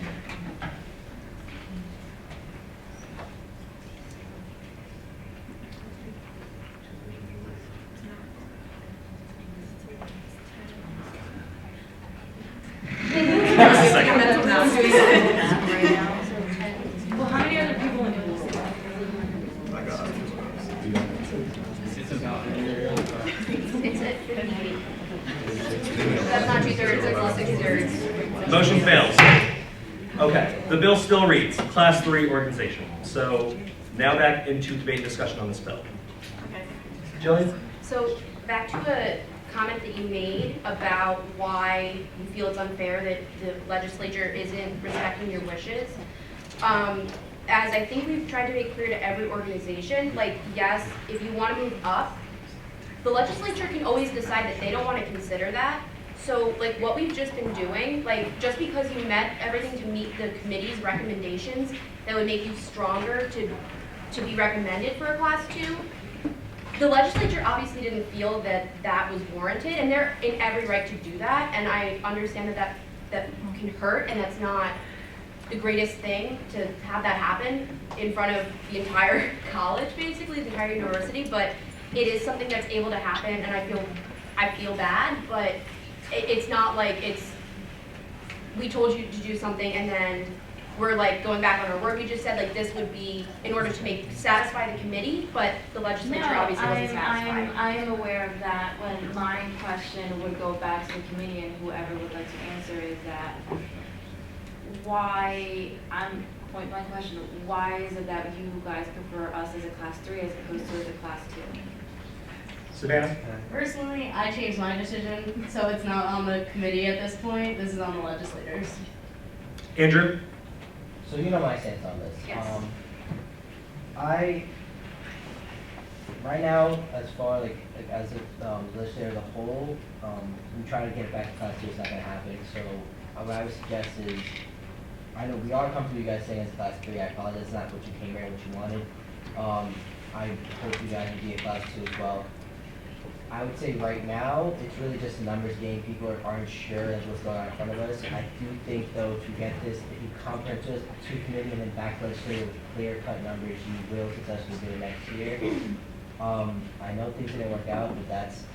Well, how many other people in the pool? It's about. It's at 58. That's not 2/3, that's 6/3. Motion fails. Okay, the bill still reads, class 3 organization. So now back into debate and discussion on this bill. Okay. Jillian? So back to a comment that you made about why you feel it's unfair that the legislature isn't respecting your wishes. As I think we've tried to make clear to every organization, like, yes, if you want to move up, the legislature can always decide that they don't want to consider that. So, like, what we've just been doing, like, just because you met everything to meet the committee's recommendations, that would make you stronger to be recommended for a class 2, the legislature obviously didn't feel that that was warranted, and they're in every right to do that, and I understand that can hurt, and the greatest thing to have that happen in front of the entire college, basically, the entire university, but it is something that's able to happen, and I feel bad, but it's not like we told you to do something and then we're like going back on our word we just said, like this would be in order to satisfy the committee, but the legislature obviously wasn't satisfied. I am aware of that. When my question would go back to the committee and whoever would like to answer is that point blank question, why is it that you guys prefer us as a class 3 as opposed to as a class 2? Savannah? Personally, I changed my decision, so it's not on the committee at this point. This is on the legislators. Andrew? So you know my stance on this. Yes. Right now, as far as a legislator as a whole, we try to get it back to class 2, it's not gonna happen. So what I would suggest is, I know we are comfortable with you guys saying it's class 3. I apologize, it's not what you came here, what you wanted. I hope you guys would be a class 2 as well. I would say right now, it's really just a numbers game. People aren't sure of what's going on in front of us. I do think though, if you get this, if you compare to committee and then back legislature with clear-cut numbers, you will successfully do it next year. I know things didn't work out, but that's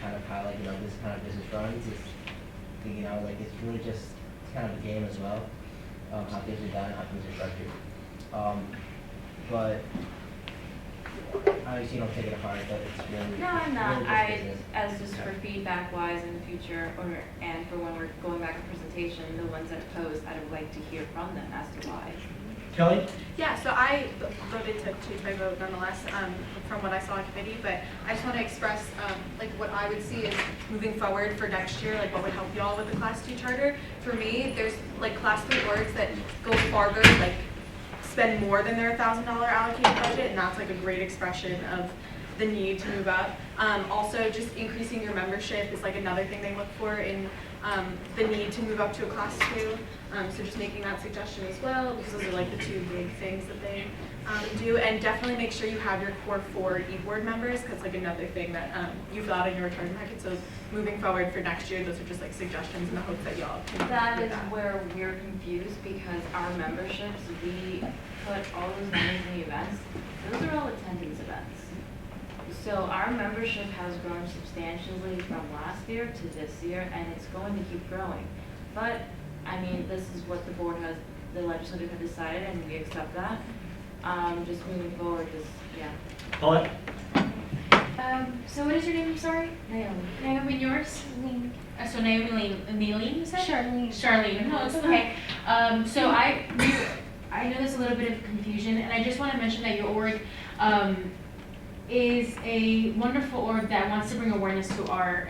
kind of how this kind of business runs. It's really just, it's kind of a game as well. How things are done, how things are structured. But obviously you don't take it apart, but it's really No, I'm not. really just business. As just for feedback wise in the future, and for when we're going back to presentation, the ones that opposed, I would like to hear from them as to why. Kelly? Yeah, so I voted to change my vote nonetheless from what I saw in committee, but I just want to express like what I would see is moving forward for next year, like what would help you all with the Class 2 charter. For me, there's like Class 3 orgs that go farther, like spend more than their $1,000 allocated budget, and that's like a great expression of the need to move up. Also, just increasing your membership is like another thing they look for in the need to move up to a Class 2. So just making that suggestion as well, because those are like the two big things that they do. And definitely make sure you have your core 4 e-board members, because like another thing that you fill out in your return packet. So moving forward for next year, those are just like suggestions in the hope that y'all can That do is where we're confused, because our memberships, we put all those numbers in the events. Those are all attendance events. So our membership has grown substantially from last year to this year, and it's going to keep growing. But I mean, this is what the legislature has decided, and we accept that. Just moving forward, yeah. Paulette? So what is your name, sorry? Naomi. Naomi, and yours? So Naomi Neeling, you said? Charlene. Charlene, no, it's okay. So I know there's a little bit of confusion, and I just want to mention that your org is a wonderful org that wants to bring awareness to our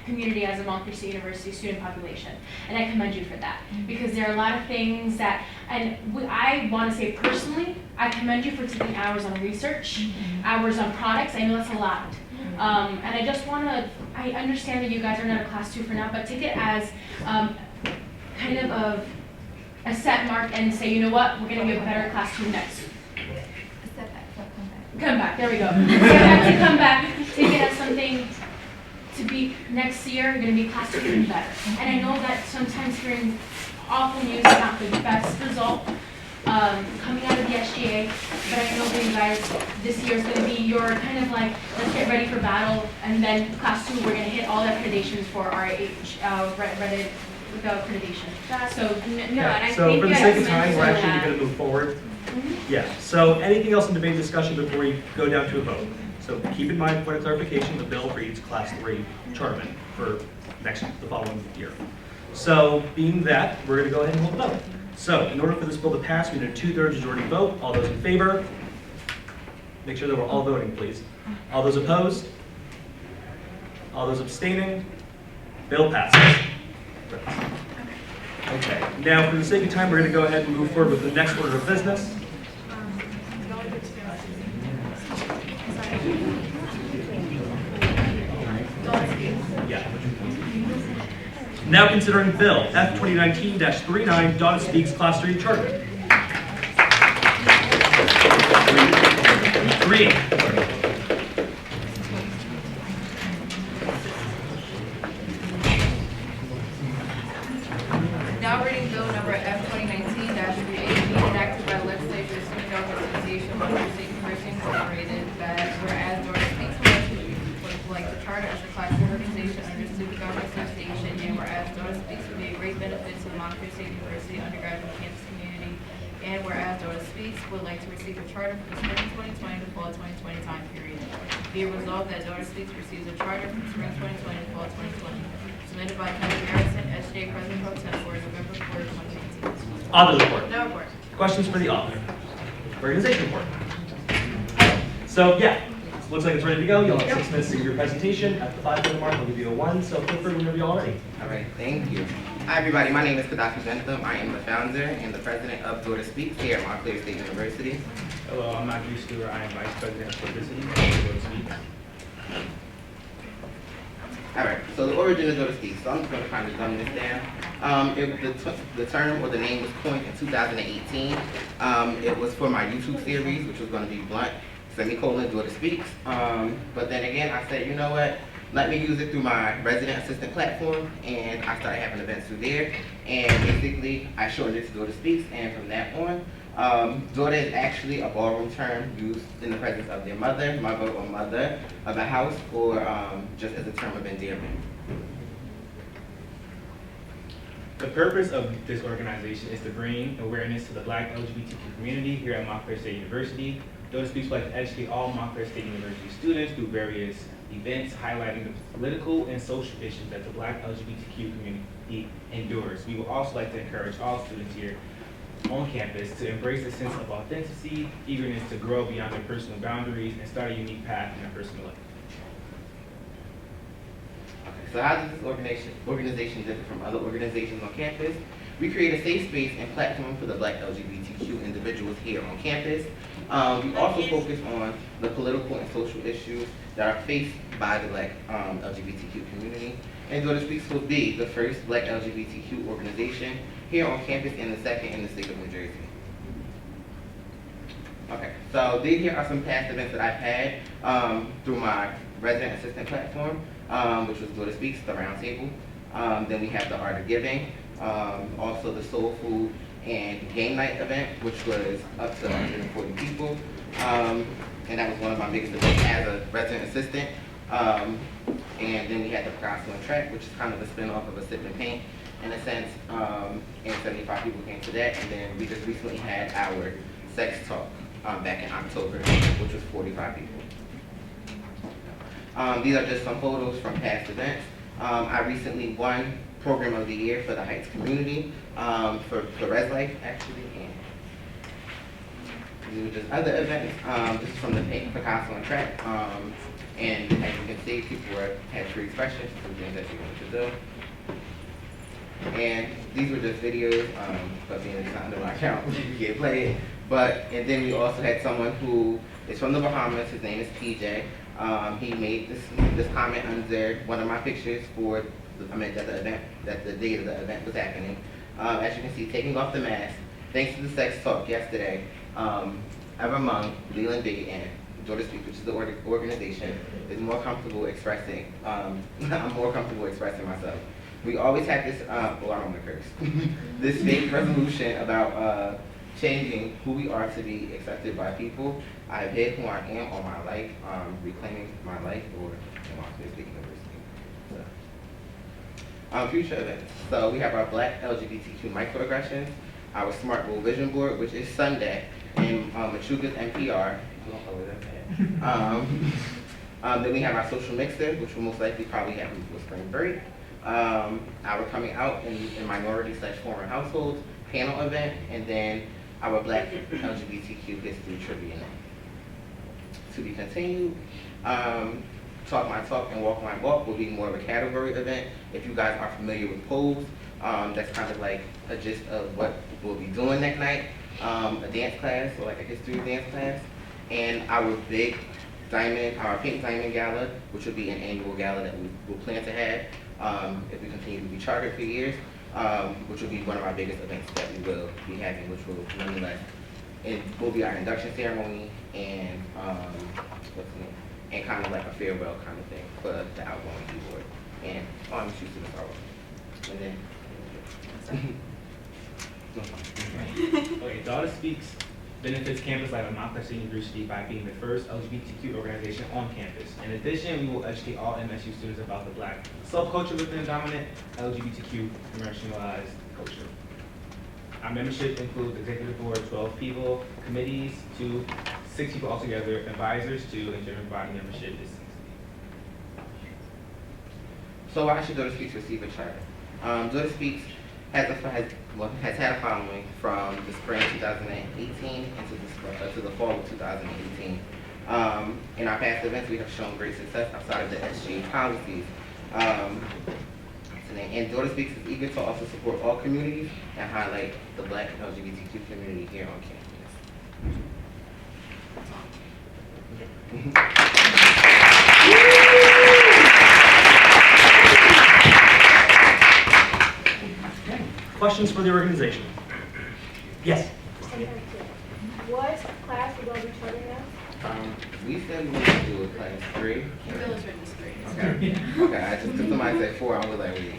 community as a Montclair State University student population. And I commend you for that, because there are a lot of things that, I want to say personally, I commend you for taking hours on research, hours on products. I know that's a lot. And I just want to, I understand that you guys are not a Class 2 for now, but take it as kind of a set mark and say, you know what, we're going to be a better Class 2 next. Come back, there we go. You have to come back, take it as something to be next year, you're going to be Class 2 even better. And I know that sometimes hearing awful news is not the best result coming out of the SGA, but I know that you guys, this year is going to be your kind of like, let's get ready for battle, and then Class 2, we're going to hit all the accreditations for our Reddit with the accreditation. So, no, and I So think for the you sake guys of time, we're mentioned actually that. going to move forward. Yeah, so anything else in debate and discussion before we go down to a vote? So keep in mind, point of clarification, the bill reads Class 3 charterment for the following year. So being that, we're going to go ahead and hold the vote. So in order for this bill to pass, we need a 2/3 majority vote. All those in favor? Make sure that we're all voting, please. All those opposed? All those abstaining? Bill passes. Okay, now for the sake of time, we're going to go ahead and move forward with the next order of business. Yeah. Now considering Bill F 2019-39, Donna Speaks Class 3 Charter. Now reading bill number F 2019-39, whereas Daughter Speaks would like to receive a charter for the spring 2020 to fall 2020 time period. Be it resolved that Daughter Speaks receives a charter for the spring 2020 to fall 2020, submitted by Kevin Harrison, SGA President Pro Tem for November 4, 2018. Author report. No report. Questions for the author? Organization report. So yeah, looks like it's ready to go. You'll have 6 minutes to give your presentation. At the 5-minute mark, I'll give you a 1, so feel free whenever you're all ready. All right, thank you. Hi, everybody. My name is Kadafi Bentham. I am the founder and the president of Daughter Speaks here at Montclair State University. Hello, I'm Matthew Stewart. I am vice president of publicity at Daughter Speaks. All right, so the origin of Daughter Speaks. So I'm just going to kind of dumb this down. The term or the name was coined in 2018. It was for my YouTube series, which was going to be Blunt, semicolon, Daughter Speaks. But then again, I said, you know what? Let me use it through my resident assistant platform, and I started having events through there. And basically, I shortened it to Daughter Speaks, and from that on, daughter is actually a ballroom term used in the presence of their mother or mother of a house, or just as a term of endearment. The purpose of this organization is to bring awareness to the Black LGBTQ community here at Montclair State University. Daughter Speaks would like to educate all Montclair State University students through various events highlighting the political and social issues that the Black LGBTQ community endures. We would also like to encourage all students here on campus to embrace a sense of authenticity, eagerness to grow beyond their personal boundaries, and start a unique path in their personal life. Okay, so how does this organization differ from other organizations on campus? We create a safe space and platform for the Black LGBTQ individuals here on campus. We also focus on the political and social issues that are faced by the Black LGBTQ community. And Daughter Speaks will be the first Black LGBTQ organization here on campus and the second in the state of New Jersey. Okay, so here are some past events that I've had through my resident assistant platform, which was Daughter Speaks, the round table. Then we have the Art of Giving, also the Soul Food and Game Night event, which was up to 140 people. And that was one of my biggest events as a resident assistant. And then we had the Picasso and Track, which is kind of a spin-off of a Sip and Paint in a sense. And 75 people came to that. And then we just recently had our Sex Talk back in October, which was 45 people. These are just some photos from past events. I recently won Program of the Year for the Heights community, for Res Life, actually. And these were just other events. This is from the Picasso and Track. And as you can see, people had free expressions, some things that you wanted to do. And these were just videos, but being it's not under my account, you can't play it. And then we also had someone who is from the Bahamas. His name is PJ. He made this comment under one of my pictures for that the date of the event was happening. As you can see, taking off the mask, thanks to the Sex Talk yesterday, Evermong, Leland B, and Daughter Speaks, which is the organization, is more comfortable expressing, I'm more comfortable expressing myself. We always had this, I don't want to curse, this fake resolution about changing who we are to be accepted by people. I've hid who I am all my life, reclaiming my life, or in Montclair State University. So, future events. So we have our Black LGBTQ microaggressions, our Smart Rule Vision Board, which is Sunday, in Machuga's NPR. Then we have our social mixer, which will most likely probably happen before spring break. Our coming out in minority/foreign households panel event, and then our Black LGBTQ history trivia night. To be continued. Talk My Talk and Walk My Walk will be more of a category event. If you guys are familiar with polls, that's kind of like a gist of what we'll be doing that night. A dance class, or like a history dance class. And our big diamond, our Pink Diamond Gala, which will be an annual gala that we will plan to have if we continue to be chartered for years, which will be one of our biggest events that we will be having, which will nonetheless, it will be our induction ceremony and and kind of like a farewell kind of thing for the outgoing keyboard. And I'm just used to the power. And then Okay, Daughter Speaks benefits campus life at Montclair State University by being the first LGBTQ organization on campus. In addition, we will educate all MSU students about the Black subculture within dominant LGBTQ commercialized culture. Our membership includes executive board, 12 people, committees, 6 people altogether, advisors, 2, and general body membership is 60. So why should Daughter Speaks receive a charter? Daughter Speaks has had a following from the spring 2018 into the fall of 2018. In our past events, we have shown great success outside of the SGA policies. And Daughter Speaks is eager to also support all communities and highlight the Black LGBTQ community here on campus. Questions for the organization? Yes? What class will we be charting now? We said we wanted to do a class 3. Your bill is written as 3. Okay. Okay, I just, because somebody said 4, I was like, wait.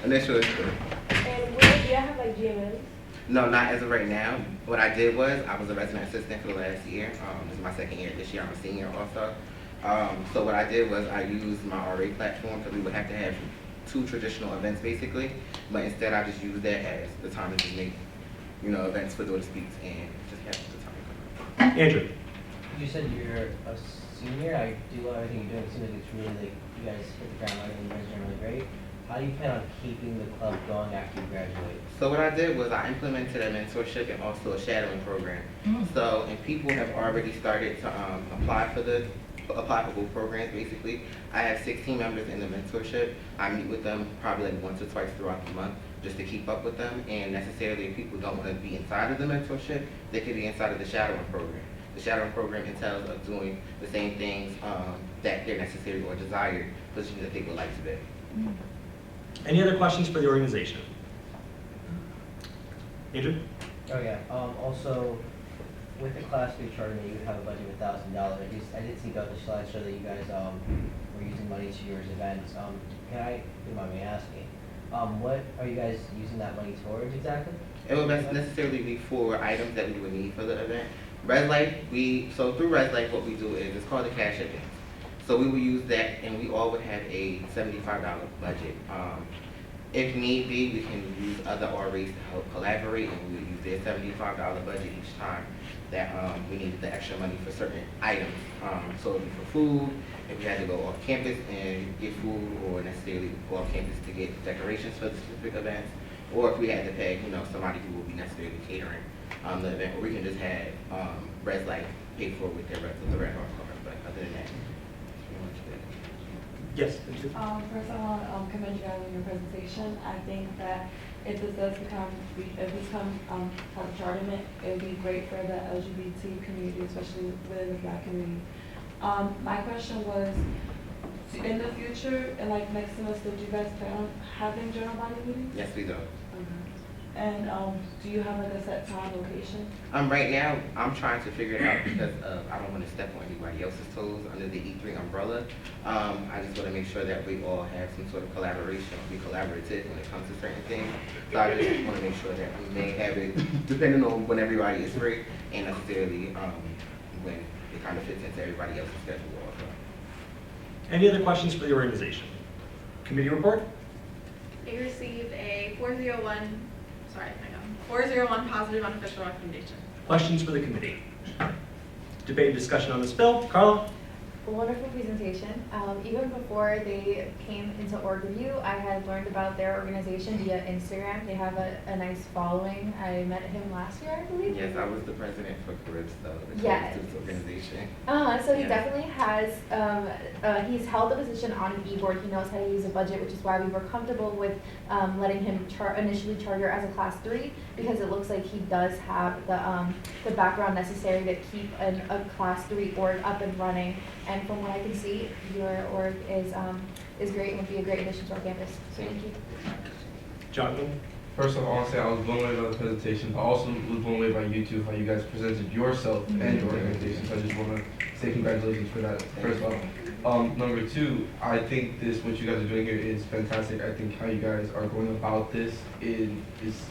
Initial is 3. And where do you have like GMMs? No, not as of right now. What I did was, I was a resident assistant for the last year. This is my second year this year. I'm a senior also. So what I did was I used my RA platform because we would have to have 2 traditional events basically. But instead I just used that as the time to just make, events for Daughter Speaks and just have the time. Andrew? You said you're a senior. I do love everything you're doing. It seems like it's really like you guys hit the ground running and you guys are doing really great. How do you plan on keeping the club going after you graduate? So what I did was I implemented a mentorship and also a shadowing program. So, and people have already started to apply for both programs basically. I have 16 members in the mentorship. I meet with them probably like once or twice throughout the month just to keep up with them. And necessarily if people don't want to be inside of the mentorship, they could be inside of the shadowing program. The shadowing program entails of doing the same things that they're necessary or desired positions that they would like to be. Any other questions for the organization? Andrew? Oh yeah. Also, with the class 3 charter, you would have a budget of $1,000. I did see about the slide show that you guys were using money to your events. Can I, you mind me asking, what are you guys using that money towards exactly? It would necessarily be for items that we would need for the event. Res Life, so through Res Life, what we do is it's called the cash advance. So we will use that, and we all would have a $75 budget. If need be, we can use other RAs to help collaborate, and we would use their $75 budget each time that we needed the extra money for certain items. So it would be for food, if we had to go off campus and get food, or necessarily go off campus to get decorations for the specific events, or if we had to pay, somebody who will be necessarily catering the event, or we can just have Res Life pay for it with the Red Heart card. But other than that, yes. First, I want to commend you guys on your presentation. I think that if this does become, have a charterment, it would be great for the LGBT community, especially within the Black community. My question was, in the future, and like next semester, do you guys plan on having general body meetings? yes, we do. Okay. And do you have like a set time, location? Right now, I'm trying to figure it out because I don't want to step on anybody else's toes under the E3 umbrella. I just want to make sure that we all have some sort of collaboration, be collaborative when it comes to certain things. So I just want to make sure that we may have it depending on when everybody is free and necessarily when it kind of fits into everybody else's schedule also. Any other questions for the organization? Committee report? They received a 401 positive unofficial recommendation. Questions for the committee? Debate and discussion on this bill. Carla? Wonderful presentation. Even before they came into org review, I had learned about their organization via Instagram. They have a nice following. I met him last year, I believe. Yes, I was the president for Caribs, though, the Yes. Students Organization. So he Yes. definitely has, he's held the position on an e-board. He knows how to use a budget, which is why we were comfortable with letting him initially charter as a class 3, because it looks like he does have the background necessary to keep a class 3 org up and running. And from what I can see, your org is great and would be a great addition to our campus. So thank you. Jonathan? First of all, I want to say I was blown away by the presentation, but also was blown away by you two, how you guys presented yourself and your organization. So I just want to say congratulations for that, first of all. Number 2, I think what you guys are doing here is fantastic. I think how you guys are going about this is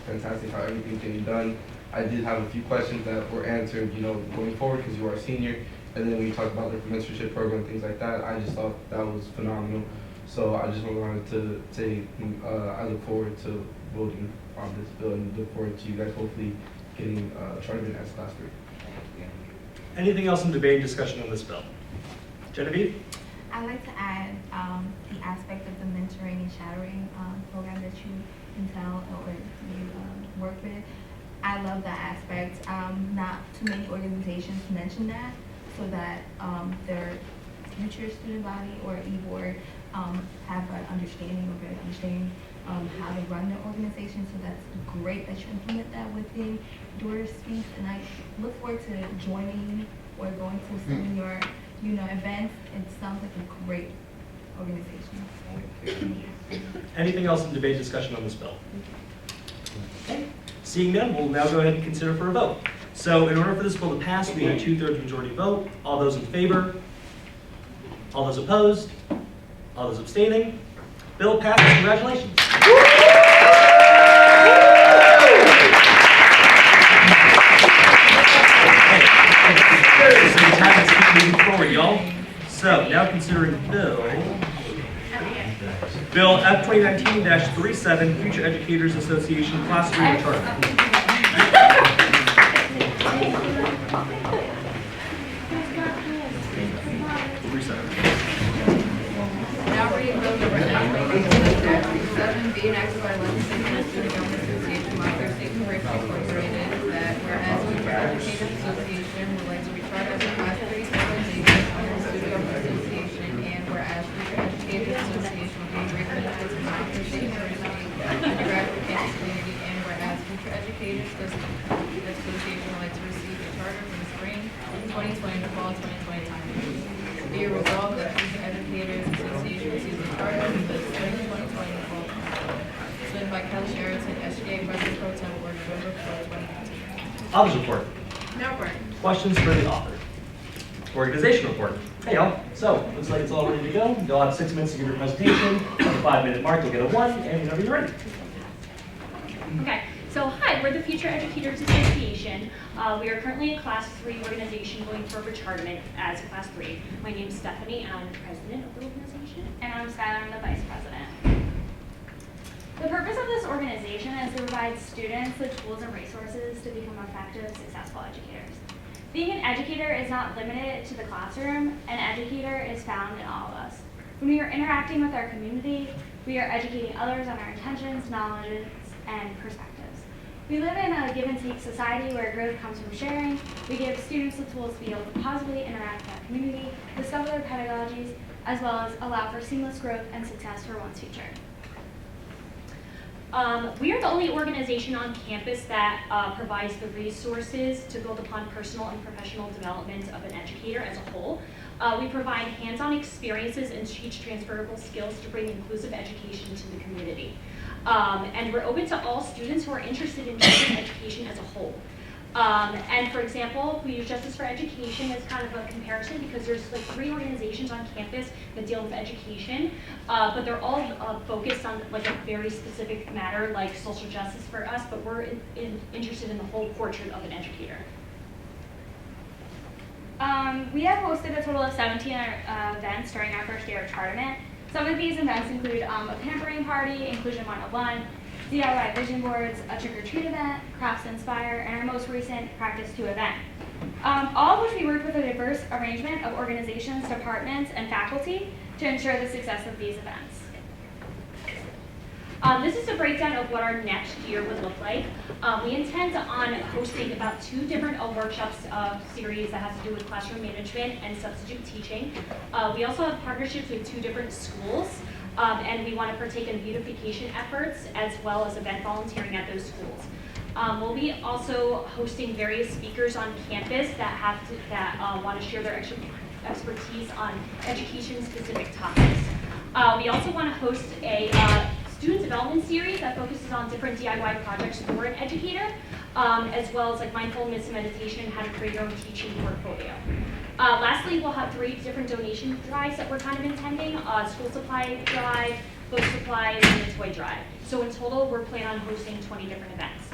fantastic, how everything's getting done. I did have a few questions that were answered, going forward because you are a senior. And then when you talked about the mentorship program, things like that, I just thought that was phenomenal. So I just wanted to say I look forward to voting on this bill and look forward to you guys hopefully getting chartered as class 3. Anything else in debate and discussion on this bill? Genevieve? I'd like to add the aspect of the mentoring and shadowing program that you can tell or you work with. I love that aspect. Not too many organizations mention that, so that their future student body or e-board have an understanding or better understanding how to run their organization. So that's great that you implement that within your speech, and I look forward to joining or going to some of your events. It sounds like a great organization. Anything else in debate discussion on this bill? Okay. Seeing none, we'll now go ahead and consider for a vote. So in order for this bill to pass, we need a 2/3 majority vote. All those in favor? All those opposed? All those abstaining? Bill passes. Congratulations. So the time is moving forward, y'all. So now considering Bill F 2019-37, Future Educators Association Class 3 Charter. Now reading bill number F 2019-37, be enacted by legislature of the Student Government Association, Montclair State University Incorporated, that whereas Future Educators Association would like to re-charter as a Class 3 organization under the Student Government Association, and whereas Future Educators Association will gain great benefits from Montclair State University undergraduate campus community, and whereas Future Educators Association would like to receive a charter for the spring 2020 to fall 2020 time period. Be it resolved that Future Educators Association receives a charter for the spring 2020 to fall time period. Submitted by Kelly Sheraton, SGA President Pro Tem, Board November 4, 2019. Author's report. No report. Questions for the author? Organization report. Hey y'all. So looks like it's all ready to go. You'll have 6 minutes to give your presentation. At the 5-minute mark, you'll get a 1, and whenever you're ready. Okay, so hi, we're the Future Educators Association. We are currently a Class 3 organization going for re-charterment as Class 3. My name's Stephanie, and I'm the president of the organization. And I'm Skylar, I'm the vice president. The purpose of this organization is to provide students the tools and resources to become effective, successful educators. Being an educator is not limited to the classroom. An educator is found in all of us. When we are interacting with our community, we are educating others on our intentions, knowledge, and perspectives. We live in a give and take society where growth comes from sharing. We give students the tools to be able to positively interact with our community, discover their pedagogies, as well as allow for seamless growth and success for one's future. We are the only organization on campus that provides the resources to build upon personal and professional development of an educator as a whole. We provide hands-on experiences and teach transferable skills to bring inclusive education to the community. And we're open to all students who are interested in teaching education as a whole. And for example, we use Justice for Education as kind of a comparison because there's like 3 organizations on campus that deal with education, but they're all focused on like a very specific matter like social justice for us, but we're interested in the whole portrait of an educator. We have hosted a total of 17 events during our first year of charterment. Some of these events include a pampering party, Inclusion 101, DIY vision boards, a trick-or-treat event, Crafts Inspire, and our most recent Practice 2 event. All of which we work with a diverse arrangement of organizations, departments, and faculty to ensure the success of these events. This is a breakdown of what our next year would look like. We intend on hosting about 2 different workshops series that has to do with classroom management and substitute teaching. We also have partnerships with 2 different schools, and we want to partake in beautification efforts as well as event volunteering at those schools. We'll be also hosting various speakers on campus that want to share their expertise on education-specific topics. We also want to host a student development series that focuses on different DIY projects for an educator, as well as like mindfulness and meditation and how to create your own teaching portfolio. Lastly, we'll have 3 different donation drives that we're kind of intending, school supply drive, book supplies, and a toy drive. So in total, we're planning on hosting 20 different events.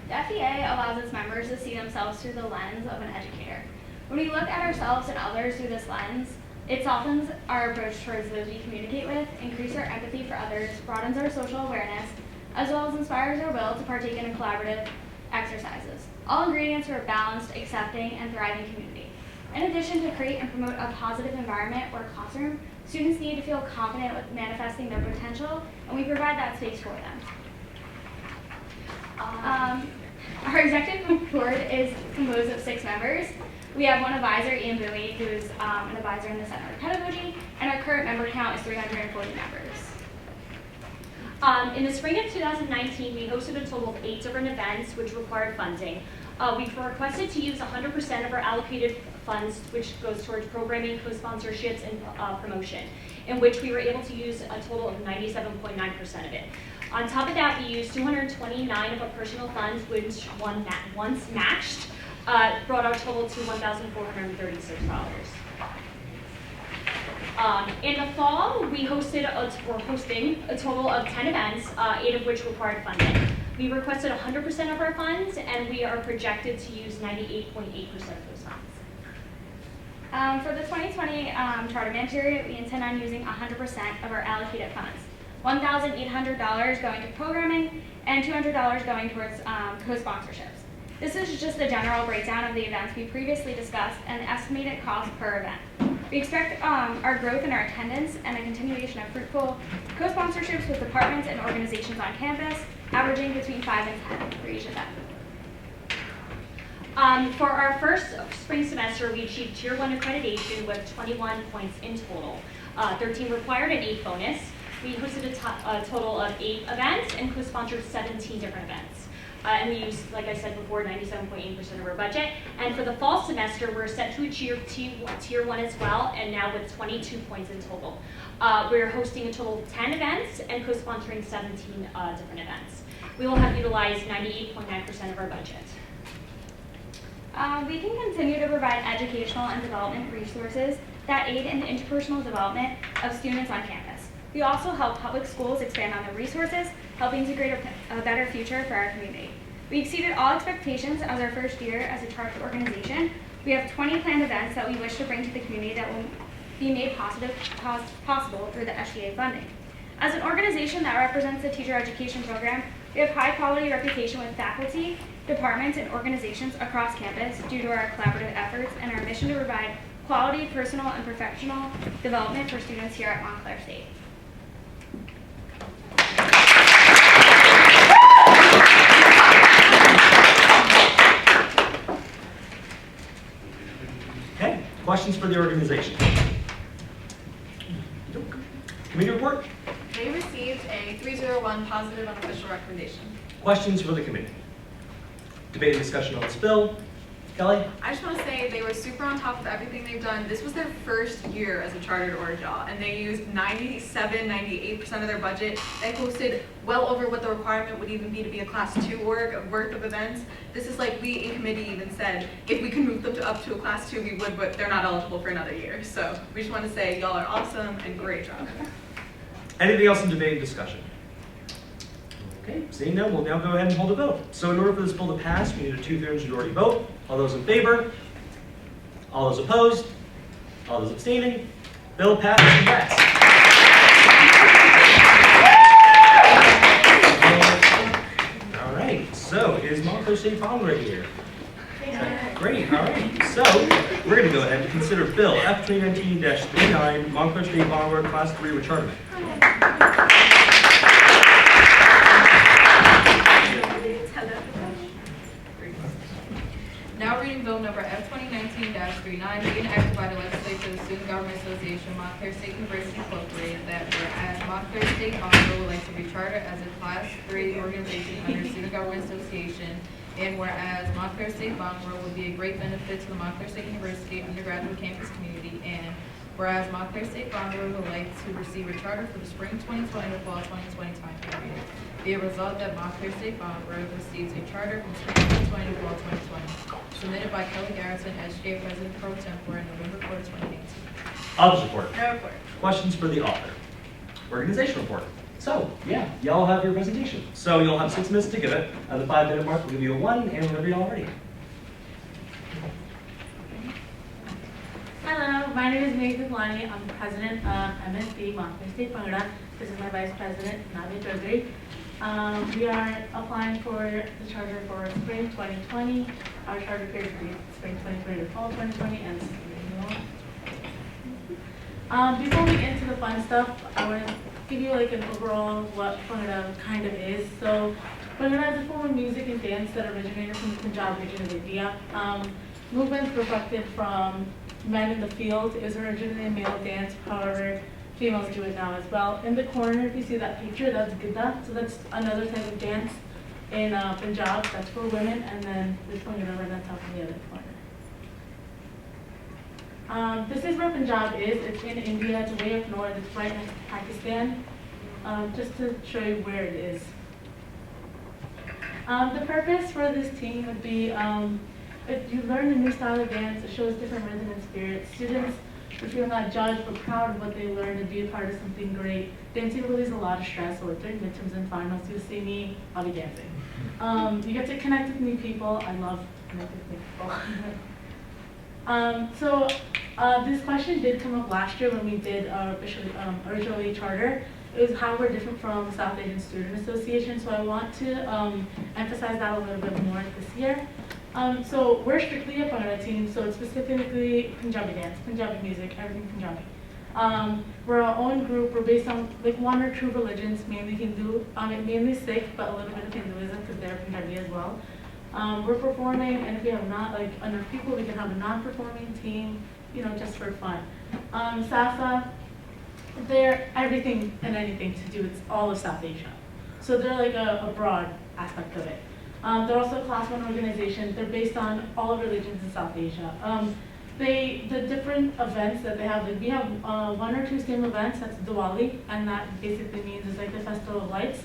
The FEA allows its members to see themselves through the lens of an educator. When we look at ourselves and others through this lens, it softens our approach towards those we communicate with, increases our empathy for others, broadens our social awareness, as well as inspires our will to partake in collaborative exercises. All ingredients are a balanced, accepting, and thriving community. In addition to create and promote a positive environment or classroom, students need to feel confident with manifesting their potential, and we provide that space for them. Our executive board is composed of 6 members. We have one advisor, Ian Bowie, who is an advisor in the Center of Pedagogy, and our current member count is 340 members. In the spring of 2019, we hosted a total of 8 different events which required funding. We were requested to use 100% of our allocated funds, which goes towards programming, co-sponsorships, and promotion, in which we were able to use a total of 97.9% of it. On top of that, we used 229 of our personal funds, which once matched, brought our total to $1,436. In the fall, we're hosting a total of 10 events, 8 of which required funding. We requested 100% of our funds, and we are projected to use 98.8% of those funds. For the 2020 charterment period, we intend on using 100% of our allocated funds. $1,800 going to programming and $200 going towards co-sponsorships. This is just a general breakdown of the events we previously discussed and the estimated cost per event. We expect our growth in our attendance and a continuation of fruitful co-sponsorships with departments and organizations on campus, averaging between 5 and 10 for each event. For our first spring semester, we achieved Tier 1 accreditation with 21 points in total, 13 required and 8 bonus. We hosted a total of 8 events and co-sponsored 17 different events. And we used, like I said before, 97.8% of our budget. And for the fall semester, we're set to achieve Tier 1 as well, and now with 22 points in total. We're hosting a total of 10 events and co-sponsoring 17 different events. We will have utilized 98.9% of our budget. We can continue to provide educational and development resources that aid in the interpersonal development of students on campus. We also help public schools expand on their resources, helping to create a better future for our community. We exceeded all expectations as our first year as a chartered organization. We have 20 planned events that we wish to bring to the community that will be made possible through the SGA funding. As an organization that represents the teacher education program, we have high quality reputation with faculty, departments, and organizations across campus due to our collaborative efforts and our mission to provide quality, personal, and professional development for students here at Montclair State. Okay, questions for the organization? Committee report? They received a 301 positive unofficial recommendation. Questions for the committee? Debate and discussion on this bill. Kelly? I just want to say they were super on top of everything they've done. This was their first year as a chartered org, y'all, and they used 98% of their budget. They hosted well over what the requirement would even be to be a Class 2 org worth of events. This is like we in committee even said, if we can move them up to a Class 2, we would, but they're not eligible for another year. So we just want to say y'all are awesome and great job. Anything else in debate and discussion? Okay, seeing none, we'll now go ahead and hold a vote. So in order for this bill to pass, we need a 2/3 majority vote. All those in favor? All those opposed? All those abstaining? Bill passes. Congrats. All right, so is Montclair State Bond ready here? Great, all right. So we're going to go ahead and consider Bill F-2019-39, Montclair State Bond Class 3 re-charterment. Now reading bill number F-2019-39, being enacted by the legislature of the Student Government Association, Montclair State University Incorporated, that whereas Montclair State Bond would like to be chartered as a Class 3 organization under Student Government Association, and whereas Montclair State Bond would be a great benefit to the Montclair State University undergraduate campus community, and whereas Montclair State Bond would like to receive a charter for the spring 2020 to fall 2020 time period. Be a result that Montclair State Bond receives a charter from spring 2020 to fall 2020. Submitted by Kelly Garrison, SGA President Pro Tempore, in November 4, 2018. Author's report. No report. Questions for the author? Organization report. So, yeah, y'all have your presentation. So you'll have 6 minutes to give it. At the 5-minute mark, we'll give you a 1, and whenever y'all ready. Hello, my name is Megha Kuklani. I'm the president of MSP, Montclair State Bangla. This is my vice president, Navi Chaudhary. We are applying for the charter for spring 2020. Our charter period will be spring 2020 to fall 2020, and this is the before we get into the fun stuff, I want to give you like an overall what Bhangra kind of is. So Bhangra is a form of music and dance that originated from the Punjab region of India. Movements reflected from men in the field. It was originally a male dance, however, females do it now as well. In the corner, if you see that picture, that's Gidda. So that's another type of dance in Punjab. That's for women, and then this Bhangra right on top of the other corner. This is where Punjab is. It's in India. It's way up north. It's right next to Pakistan. Just to show you where it is. The purpose for this team would be if you learn a new style of dance, it shows different rhythm and spirit. Students would feel not judged but proud of what they learned and be a part of something great. Dancing relieves a lot of stress, so during midterms and finals, you'll see me, I'll be dancing. You get to connect with new people. I love connecting with new people. This question did come up last year when we did our originally charter. It was how we're different from South Asian Student Association, so I want to emphasize that a little bit more this year. So we're strictly a Bhangra team, so it's specifically Punjabi dance, Punjabi music, everything Punjabi. We're our own group. We're based on like one or two religions, mainly Hindu, mainly Sikh, but a little bit of Hinduism because they're Punjabi as well. We're performing, and if we have not like enough people, we can have a non-performing team, you know, just for fun. Salsa, they're everything and anything to do. It's all of South Asia, so they're like a broad aspect of it. They're also a class 1 organization. They're based on all religions in South Asia. The different events that they have, like we have 1 or 2 same events. That's Diwali, and that basically means it's like the Festival of Lights.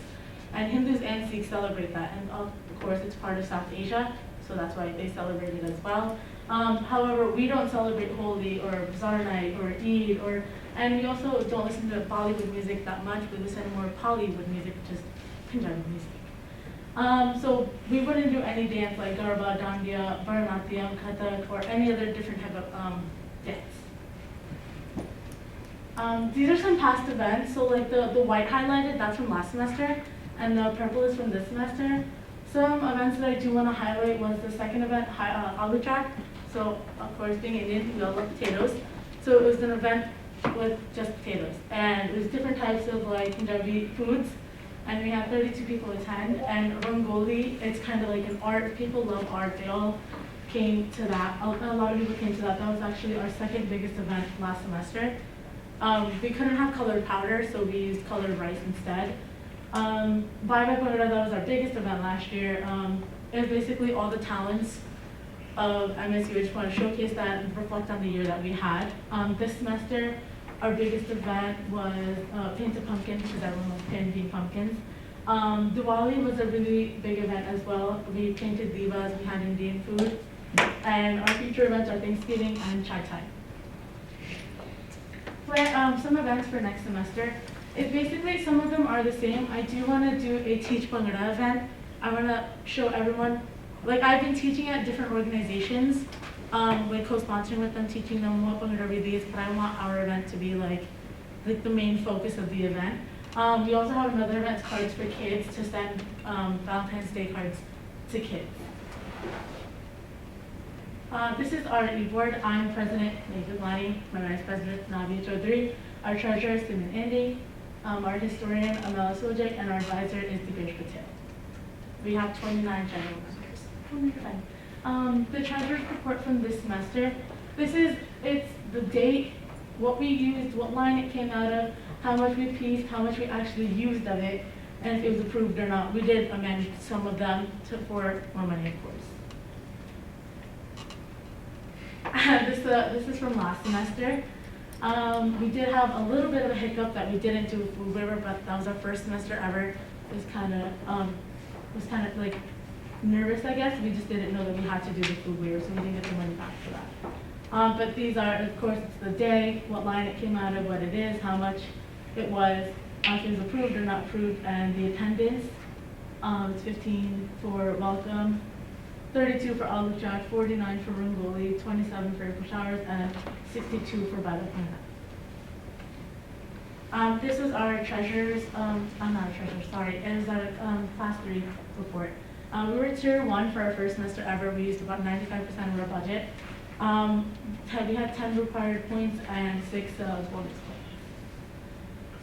And Hindus and Sikhs celebrate that, and of course it's part of South Asia, so that's why they celebrate it as well. However, we don't celebrate Holi or Bazaar Night or Eid, and we also don't listen to Bollywood music that much. We listen to more Bollywood music, which is Punjabi music. So we wouldn't do any dance like Garba, Dandiya, Bharatanatyam, Kathak, or any other different type of dance. These are some past events. So like the white highlighted, that's from last semester, and the purple is from this semester. Some events that I do want to highlight was the second event, Aloo Chaat. So of course, being Indian, we all love potatoes. So it was an event with just potatoes, and it was different types of like Punjabi foods. And we had 32 people attend, and Rangoli, it's kind of like an art. People love art. They all came to that. A lot of people came to that. That was actually our second biggest event last semester. We couldn't have colored powder, so we used colored rice instead. Bye Bye Bhangra, that was our biggest event last year. It was basically all the talents of MSU. I just want to showcase that and reflect on the year that we had. This semester, our biggest event was Painted Pumpkins, because everyone was painting pumpkins. Diwali was a really big event as well. We painted divas, we had Indian food, and our future events are Thanksgiving and Chai Time. Some events for next semester. It's basically, some of them are the same. I do want to do a Teach Bhangra event. I want to show everyone, like I've been teaching at different organizations, like co-sponsoring with them, teaching them what Bhangra really is, but I want our event to be like the main focus of the event. We also have another event, cards for kids, to send Valentine's Day cards to kids. This is our e-board. I'm President Meghna, my Vice President Navi Chaudhary, our Treasurer Siman Andy, our Historian Amela Sojek, and our Advisor is Dipesh Patel. We have 29 general members. The Treasurer's report from this semester. It's the date, what we used, what line it came out of, how much we pieced, how much we actually used of it, and if it was approved or not. We did amend some of them for more money, of course. This is from last semester. We did have a little bit of a hiccup that we didn't do a food waiver, but that was our first semester ever. It was kind of like nervous, I guess. We just didn't know that we had to do the food waiver, so we didn't get the money back for that. But these are, of course, it's the day, what line it came out of, what it is, how much it was, if it was approved or not approved, and the attendance. It's 15 for welcome, 32 for Aloo Chaat, 49 for Rangoli, 27 for April showers, and 62 for Bye Bye This is our treasurer's, I'm not a treasurer, sorry, it is our class 3 report. We were tier 1 for our first semester ever. We used about 95% of our budget. We had 10 required points and 6 bonus points.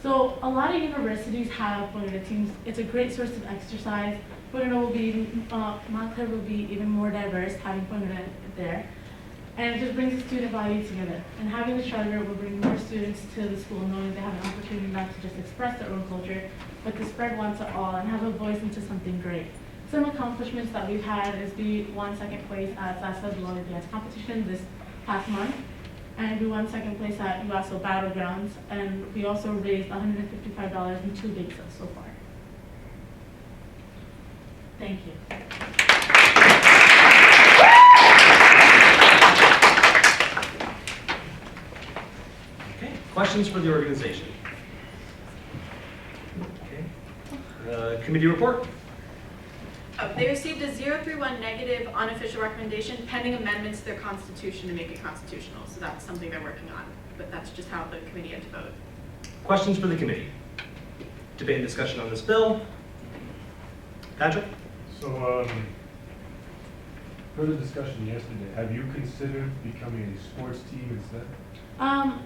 So a lot of universities have Pointer teams. It's a great source of exercise. Pointer will be, Montclair will be even more diverse having Pointer there. And it just brings the student body together. And having the charter will bring more students to the school, knowing they have an opportunity not to just express their own culture, but to spread one to all and have a voice into something great. Some accomplishments that we've had is we won second place at SASA's Lawyer Dance Competition this past month. And we won second place at UASO Battlegrounds. And we also raised $155 in 2 big sales so far. Thank you. Questions for the organization? Okay. Committee report? They received a 031 negative unofficial recommendation pending amendments to their constitution to make it constitutional. So that's something they're working on, but that's just how the committee had to vote. Questions for the committee? Debate and discussion on this bill. Patrick? So, further discussion yesterday, have you considered becoming a sports team instead?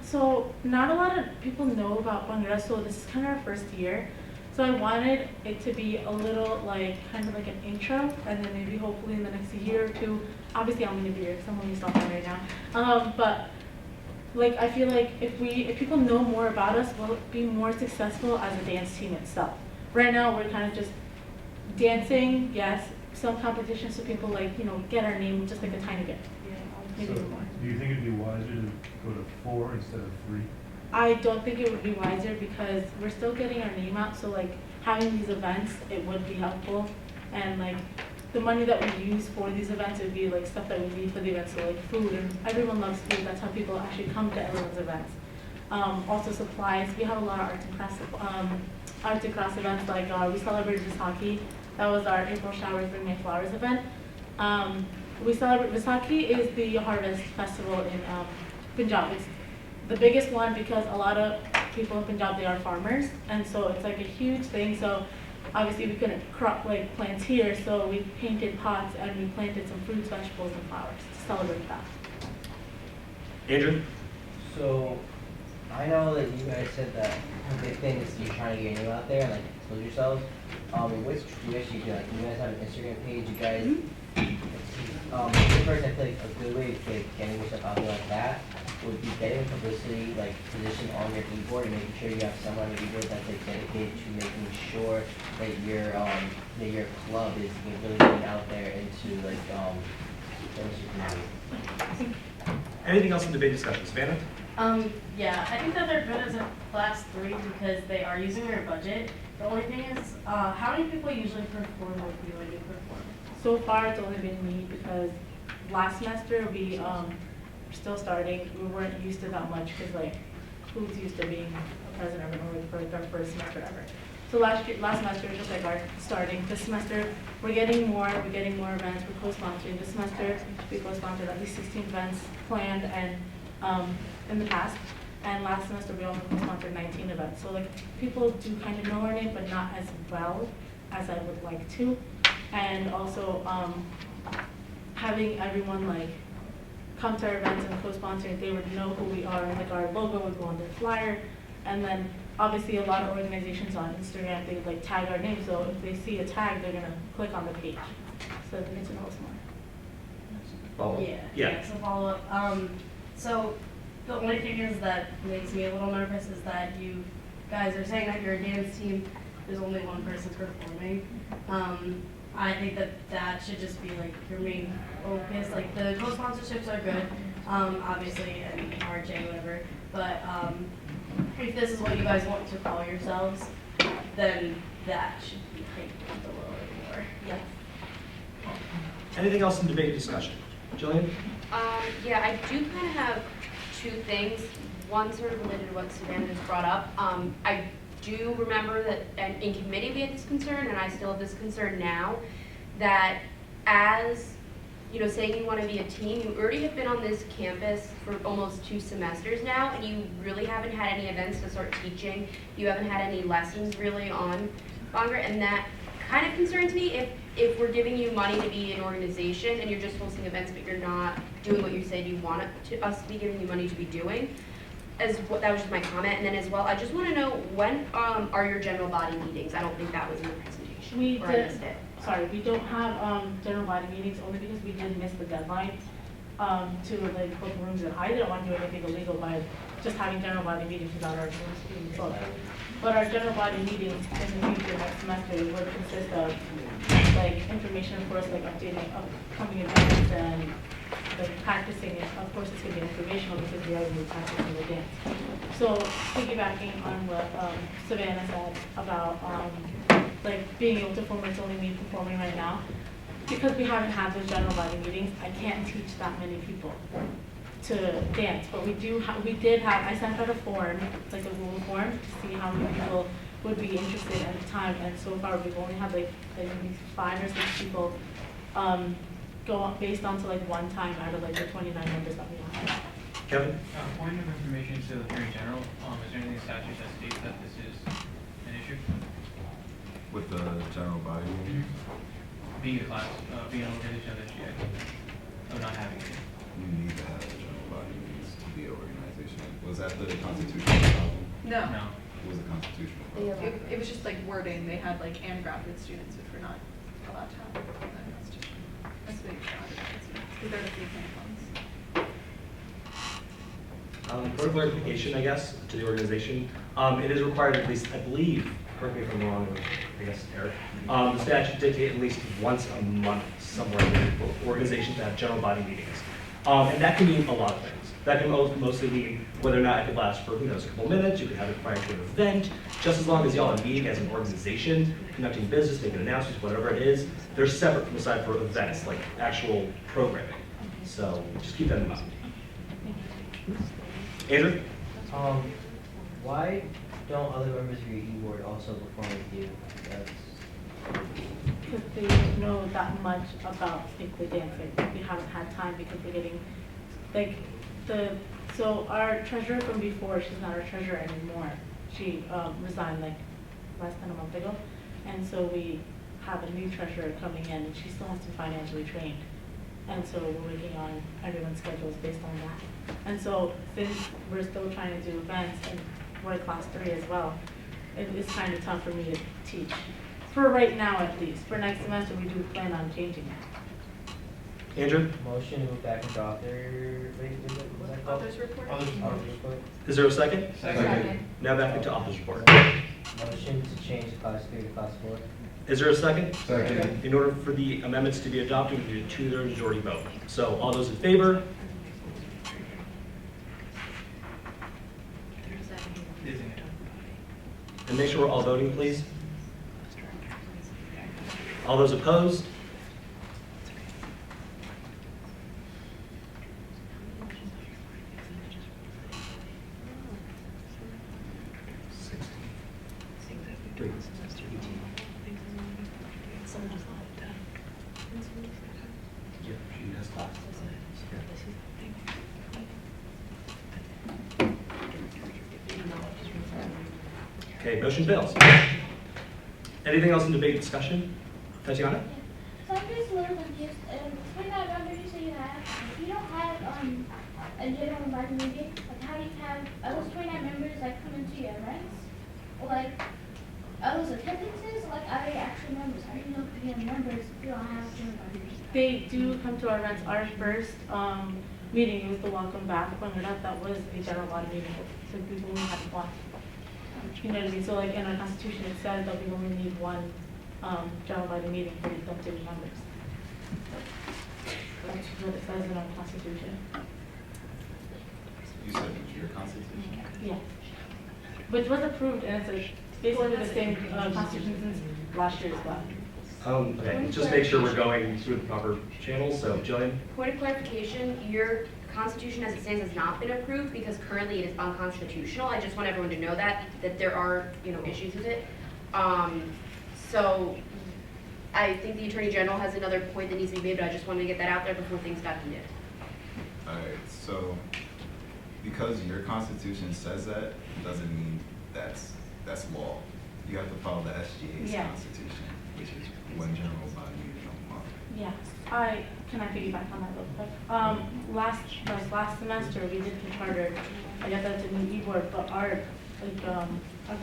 So not a lot of people know about Bangladesh, so this is kind of our first year. So I wanted it to be a little like, kind of like an intro, and then maybe hopefully in the next year or two, obviously I'm gonna be here because I'm only sophomore right now. But like, I feel like if people know more about us, we'll be more successful as a dance team itself. Right now, we're kind of just dancing, yes, some competitions so people like, get our name just like a tiny bit. Maybe So, more. do you think it'd be wiser to go to 4 instead of 3? I don't think it would be wiser because we're still getting our name out, so like having these events, it would be helpful. And like the money that we use for these events, it would be like stuff that we need for the events, so like food, and everyone loves food. That's how people actually come to everyone's events. Also supplies. We have a lot of arts and crafts events, like we celebrated Vaisakhi. That was our April Showers Bring Me Flowers event. We celebrate Vaisakhi is the harvest festival in Punjab. It's the biggest one because a lot of people in Punjab, they are farmers, and so it's like a huge thing. So obviously we couldn't plant here, so we painted pots and we planted some fruits, vegetables, and flowers to celebrate that. Andrew? So, I know that you guys said that the big thing is you're trying to get your name out there and like expose yourselves. Which you guys do? Like, you guys have an Instagram page. You guys, first, I feel like a good way to getting yourself out there like that would be getting publicity, like positioned on your e-board and making sure you have someone on your e-board that's like dedicated to making sure that your club is really getting out there into like the community. Anything else in debate discussion? Savannah? Yeah, I think that they're good as a class 3 because they are using their budget. The only thing is, how many people usually perform with you when you perform? So far, it's only been me because last semester we still starting. We weren't used to that much because like who's used to being a president for like our first semester ever. So last semester was just like our starting. This semester we're getting more events. We're co-sponsoring. This semester we co-sponsored at least 16 events planned and in the past. And last semester we only co-sponsored 19 events. So like people do kind of know our name, but not as well as I would like to. And also having everyone like come to our events and co-sponsoring, they would know who we are, and like our logo would go on their flyer. And then obviously a lot of organizations on Instagram, they would like tag our name, so if they see a tag, they're gonna click on the page. So they get to know us more. Follow-up? Yeah, so follow up. So the only thing is that makes me a little nervous is that you guys are saying that you're a dance team, there's only one person performing. I think that should just be like your main focus. Like the co-sponsorships are good, obviously, and RJ, whatever. But if this is what you guys want to call yourselves, then that should be taken a little bit more. Yes. Anything else in debate discussion? Jillian? Yeah, I do kind of have 2 things. One sort of related to what Savannah just brought up. I do remember that in committee we had this concern, and I still have this concern now, that as saying you want to be a team. You already have been on this campus for almost 2 semesters now, and you really haven't had any events to start teaching. You haven't had any lessons really on Bhangra, and that kind of concerns me if we're giving you money to be an organization and you're just hosting events, but you're not doing what you said you want us to be giving you money to be doing. That was just my comment. And then as well, I just want to know, when are your general body meetings? I don't think that was in the presentation. We or I missed it. Sorry, we don't have general body meetings only because we did miss the deadline to like book rooms, and I didn't want to do anything illegal by just having general body meetings without our rooms being booked. But our general body meetings in the future next semester would consist of like information, of course, like updating upcoming events and like practicing it. Of course, it's going to be informational because we already practicing the dance. So piggybacking on what Savannah said about like being able to perform, it's only me performing right now. Because we haven't had those general body meetings, I can't teach that many people to dance. But we did have, I sent out a form, like a Google form, to see how many people would be interested at the time. And so far, we've only had like maybe 5 or 6 people go up based on to like one time out of like the 29 members that we have. Kevin? Point of information to the Attorney General, is there anything in statute that states that this is an issue? With the general body meeting? Being a class, being an organization of the SGA, of not having it. You need to have general body meetings to be an organization. Was that the constitutional problem? No. No. What was the constitutional problem? It was just like wording, they had like and graduate students, which we're not allowed to have in the Constitution. That's the big challenge, because they're the free paying ones. For clarification, I guess, to the organization, it is required at least, I believe, correct me if I'm wrong, I guess, Eric, the statute dictates at least once a month somewhere for organizations to have general body meetings. And that can mean a lot of things. That can mostly mean whether or not it could last for, who knows, a couple minutes, you could have it prior to an event, just as long as y'all are meeting as an organization, conducting business, making announcements, whatever it is, they're separate from the side for events, like actual programming. So just keep that in mind. Andrew? Why don't other members of your E-board also perform with you? Because they don't know that much about like, the dancing. We haven't had time because we're getting, like, so our treasurer from before, she's not our treasurer anymore. She resigned like less than a month ago. And so we have a new treasurer coming in, and she still has to be financially trained. And so we're working on everyone's schedules based on that. And so since we're still trying to do events, and we're class 3 as well, it's kind of tough for me to teach. For right now, at least. For next semester, we do plan on changing it. Andrew? Motion to move back into Authors report? Authors report. Is there a second? Second. Now back into author's report. Motion to change class 3 to class 4. Is there a second? Second. In order for the amendments to be adopted, we need a 2/3 majority vote. So all those in favor? And make sure we're all voting, please. All those opposed? Yeah, she has classes. Okay, motion fails. Anything else in debate discussion? Tatiana? So I'm just a little confused. 29 members you say you have, if you don't have a general body meeting, like how do you have those 29 members like come into your events? Or like are those attendances? Like are they actual members? How do you know if you have members if you don't have a general body meeting? They do come to our events. Our first meeting was the welcome back Bhangra. That was a general body meeting. So we only had one. You know what I mean? So like in our constitution, it says that we only need one general body meeting for the to be members. That's what it says in our constitution. You said your constitution? Yeah. Which was approved, and it's basically the same constitution since last year as well. Okay, just make sure we're going through the proper channels. So, Jillian? Point of clarification, your constitution as it stands has not been approved because currently it is unconstitutional. I just want everyone to know that there are, issues with it. So I think the Attorney General has another point that needs to be made, but I just wanted to get that out there before things got heated. Alright, so because your constitution says that, doesn't mean that's law. You have to follow the SGA's Yeah. constitution, which is one general body of law. Yeah, can I piggyback on that real quick? Last semester, we did the charter, I got that to new e-board, but our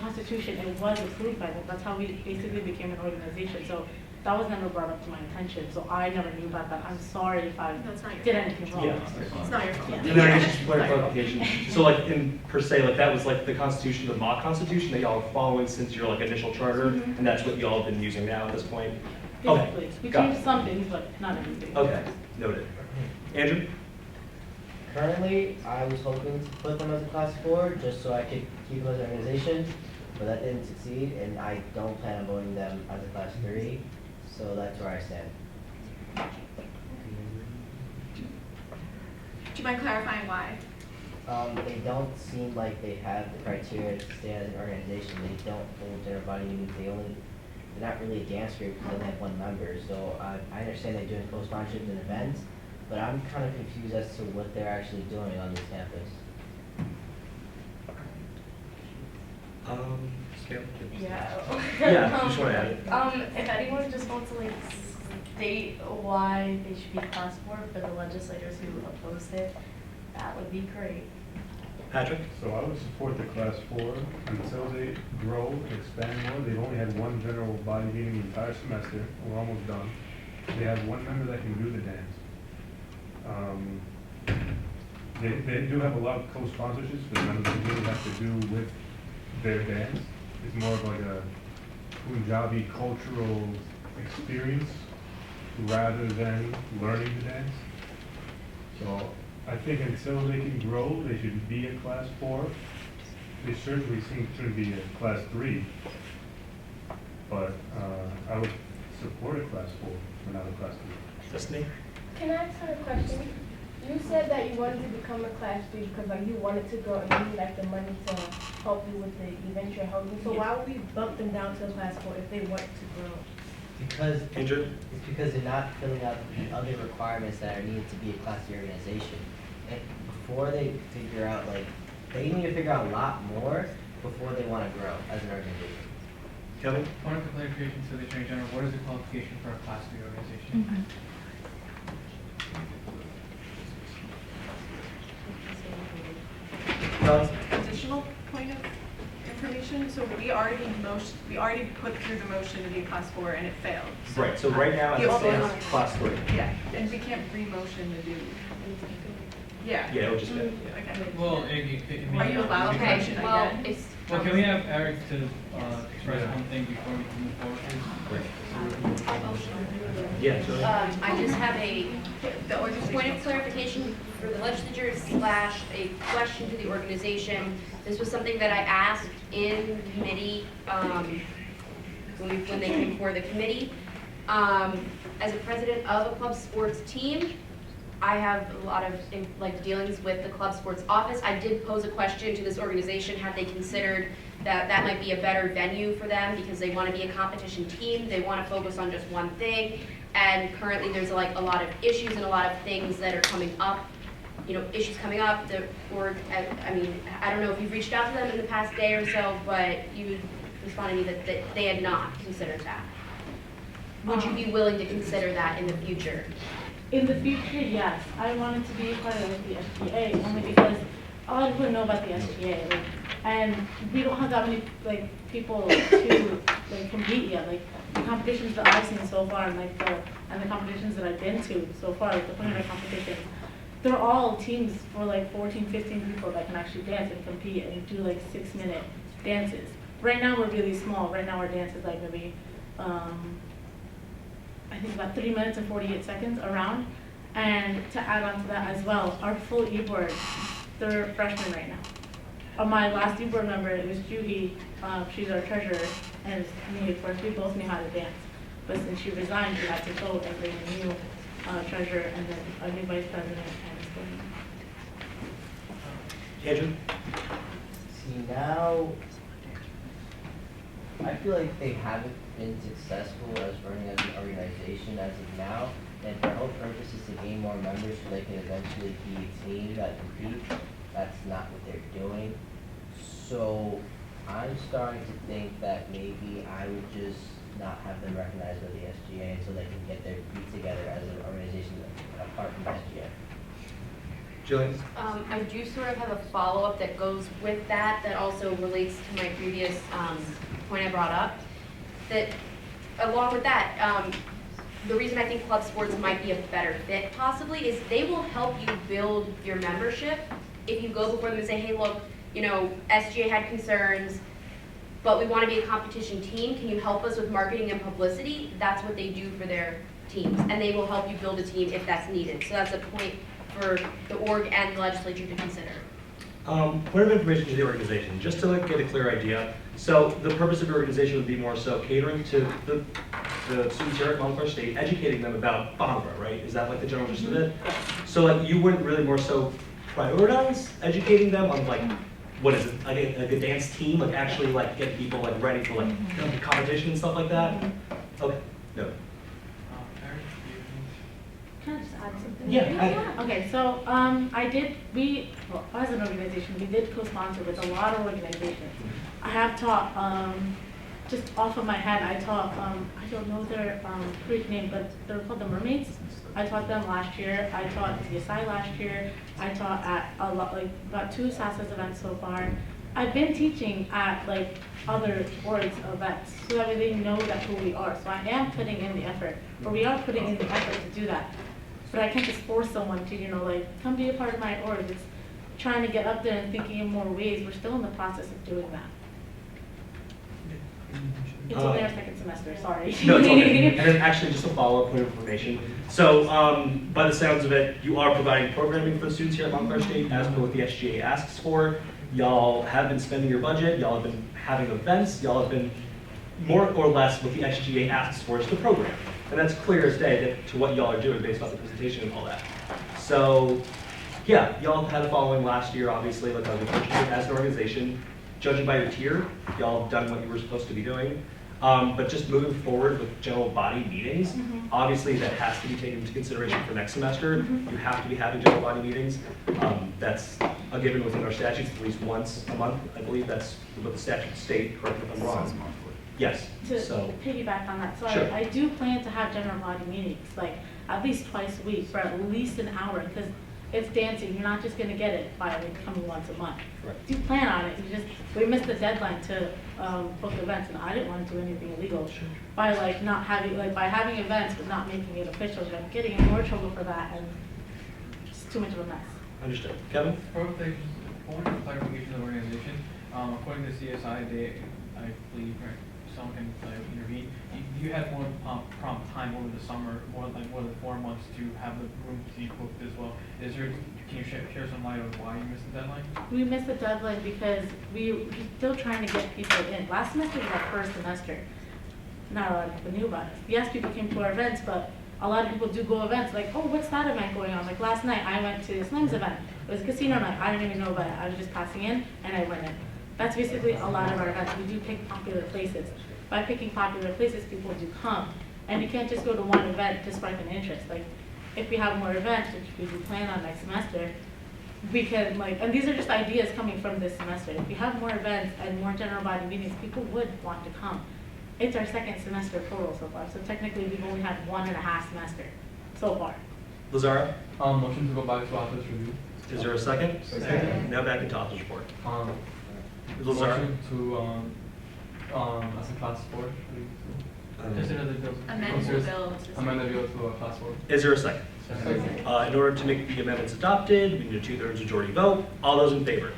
constitution, it was approved by them, that's how we basically became an organization, so that was never brought up to my attention, so I never knew about that. I'm sorry if I No, it's not your did fault. anything wrong. Yeah. It's not your fault. Yeah. And then I just want clarification. So like in per se, like that was like the constitution, the mock constitution that y'all are following since your like initial charter, and that's what y'all have been using now at this point? Basically, Okay, we got changed it. some things, but not everything. Okay, noted. Andrew? Currently, I was hoping to put them as a class 4, just so I could keep them as an organization, but that didn't succeed, and I don't plan on voting them as a class 3, so that's where I stand. Do you mind clarifying why? They don't seem like they have the criteria to stay as an organization. They don't hold general body meetings. They're not really a dance group because they only have one member. So I understand they're doing co-sponsorships and events, but I'm kind of confused as to what they're actually doing on this campus. Scale? Yeah. Yeah, just want to add it. If anyone just wants to like state why they should be class 4 for the legislators who opposed it, that would be great. Patrick? So I would support the class 4 until they grow and expand more. They've only had one general body meeting the entire semester. We're almost done. They have one member that can do the dance. They do have a lot of co-sponsorships, but none of them really have to do with their dance. It's more of like a Punjabi cultural experience rather than learning the dance. So I think until they can grow, they should be a class 4. They certainly shouldn't be a class 3. But I would support a class 4, but not a class 3. Destiny? Can I ask her a question? You said that you wanted to become a class 3 because like you wanted to grow and you need like the money to help you with the event you're holding. So why would we bump them down to a class 4 if they want to grow? Because Andrew? it's because they're not filling out the other requirements that are needed to be a class 3 organization. And before they figure out, like, they need to figure out a lot more before they want to grow as an organization. Kevin? Point of clarification to the Attorney General, what is the qualification for a class 3 organization? Additional point of information, so we already put through the motion to be class 4 and it failed. Right, so right now, as it stands, class 3. Yeah, and we can't re-motion to do. Yeah. Yeah, it'll just be, Okay. Well, Are you allowed to Okay, motion well, again? it's, Well, can we have Eric to express one thing before we can move forward, please? Yeah, so. I just have the point of clarification for the legislature / a question to the organization. This was something that I asked in committee, when they came before the committee. As a president of a club sports team, I have a lot of like dealings with the club sports office. I did pose a question to this organization, had they considered that might be a better venue for them because they want to be a competition team, they want to focus on just one thing, and currently there's like a lot of issues and a lot of things that are coming up, issues coming up, I mean, I don't know if you've reached out to them in the past day or so, but you responded to me that they had not considered that. Would you be willing to consider that in the future? In the future, yes. I wanted to be part of the SGA only because a lot of people know about the SGA, and we don't have that many people to compete yet. Like the competitions that I've seen so far, and the competitions that I've been to so far, like the preliminary competitions, they're all teams for 14, 15 people that can actually dance and compete and do 6-minute dances. Right now we're really small. Right now our dance is maybe I think about 3 minutes and 48 seconds around. And to add on to that as well, our full e-board, they're freshmen right now. My last e-board member, it was Juhi, she's our treasurer, and me, of course, we both knew how to dance. But since she resigned, we had to go and bring a new treasurer and then a new vice president and so on. Andrew? See, now, I feel like they haven't been successful as running as an organization as of now. And their whole purpose is to gain more members so they can eventually be a team that competes. That's not what they're doing. So I'm starting to think that maybe I would just not have them recognized by the SGA until they can get their feet together as an organization apart from the SGA. Jillian? I do sort of have a follow-up that goes with that, that also relates to my previous point I brought up. That along with that, the reason I think club sports might be a better fit possibly is they will help you build your membership if you go before them and say, hey, look, you know, SGA had concerns, but we want to be a competition team. Can you help us with marketing and publicity? That's what they do for their teams, and they will help you build a team if that's needed. So that's a point for the org and the legislature to consider. Point of information to the organization, just to get a clear idea. So the purpose of your organization would be more so catering to the students here at Montclair State, educating them about Bhangra, right? Is that like the general gist of it? So like you wouldn't really more so prioritize educating them on like, what is it, like a dance team, like actually like get people like ready for like the competition and stuff like that? Okay, no. Can I just add something? Yeah. Okay, so well, as an organization, we did co-sponsor with a lot of organizations. I have taught, just off of my head, I taught, I don't know their Greek name, but they're called the Mermaids. I taught them last year. I taught CSI last year. I taught at a lot, like about 2 SASA's events so far. I've been teaching at like other boards events so that way they know that who we are. So I am putting in the effort, or we are putting in the effort to do that. But I can't just force someone to, you know, like, come be a part of my org. It's trying to get up there and thinking in more ways. We're still in the process of doing that. It's only our second semester, sorry. No, it's okay. And then actually just a follow-up point of information. So by the sounds of it, you are providing programming for the students here at Montclair State as per what the SGA asks for. Y'all have been spending your budget. Y'all have been having events. Y'all have been more or less what the SGA asks for is the program. And that's clear as day to what y'all are doing based off the presentation and all that. So yeah, y'all had a following last year, obviously, like I was mentioning, as an organization. Judging by your tier, y'all have done what you were supposed to be doing. But just moving forward with general body meetings, obviously that has to be taken into consideration for next semester. You have to be having general body meetings. That's a given within our statutes, at least once a month. I believe that's what the statutes state, correct me if I'm wrong. Yes, To so. piggyback on that, so Sure. I do plan to have general body meetings, like at least twice a week for at least an hour, because it's dancing. You're not just gonna get it by like coming once a month. Correct. You plan on it. We missed the deadline to book events, and I didn't want to do anything illegal by like not having by having events but not making it official. I'm getting in more trouble for that, and it's too much of a mess. Understood. Kevin? For clarification of the organization, according to CSI, I believe, someone can intervene. You had more prompt time over the summer, more than 4 months to have the room to be booked as well. Can you share some light on why you missed the deadline? We missed the deadline because we're still trying to get people in. Last semester was our first semester. Not a lot of people knew about it. Yes, people came to our events, but a lot of people do go events like, oh, what's that event going on? Like last night, I went to the Slims event. It was a casino night. I didn't even know about it. I was just passing in, and I went in. That's basically a lot of our events. We do pick popular places. By picking popular places, people do come. And you can't just go to one event to spark an interest. Like, if we have more events, which we do plan on next semester, we can and these are just ideas coming from this semester. If we have more events and more general body meetings, people would want to come. It's our second semester total so far, so technically we've only had 1.5 semester so far. Lazara? Motion to go back to office review. Is there a second? Second. Now back into office report. Lazara? Motion to, as a class 4. Just another bill. Amend the bill. Amend the bill to a class 4. Is there a second? Second. In order to make the amendments adopted, we need a 2/3 majority vote. All those in favor?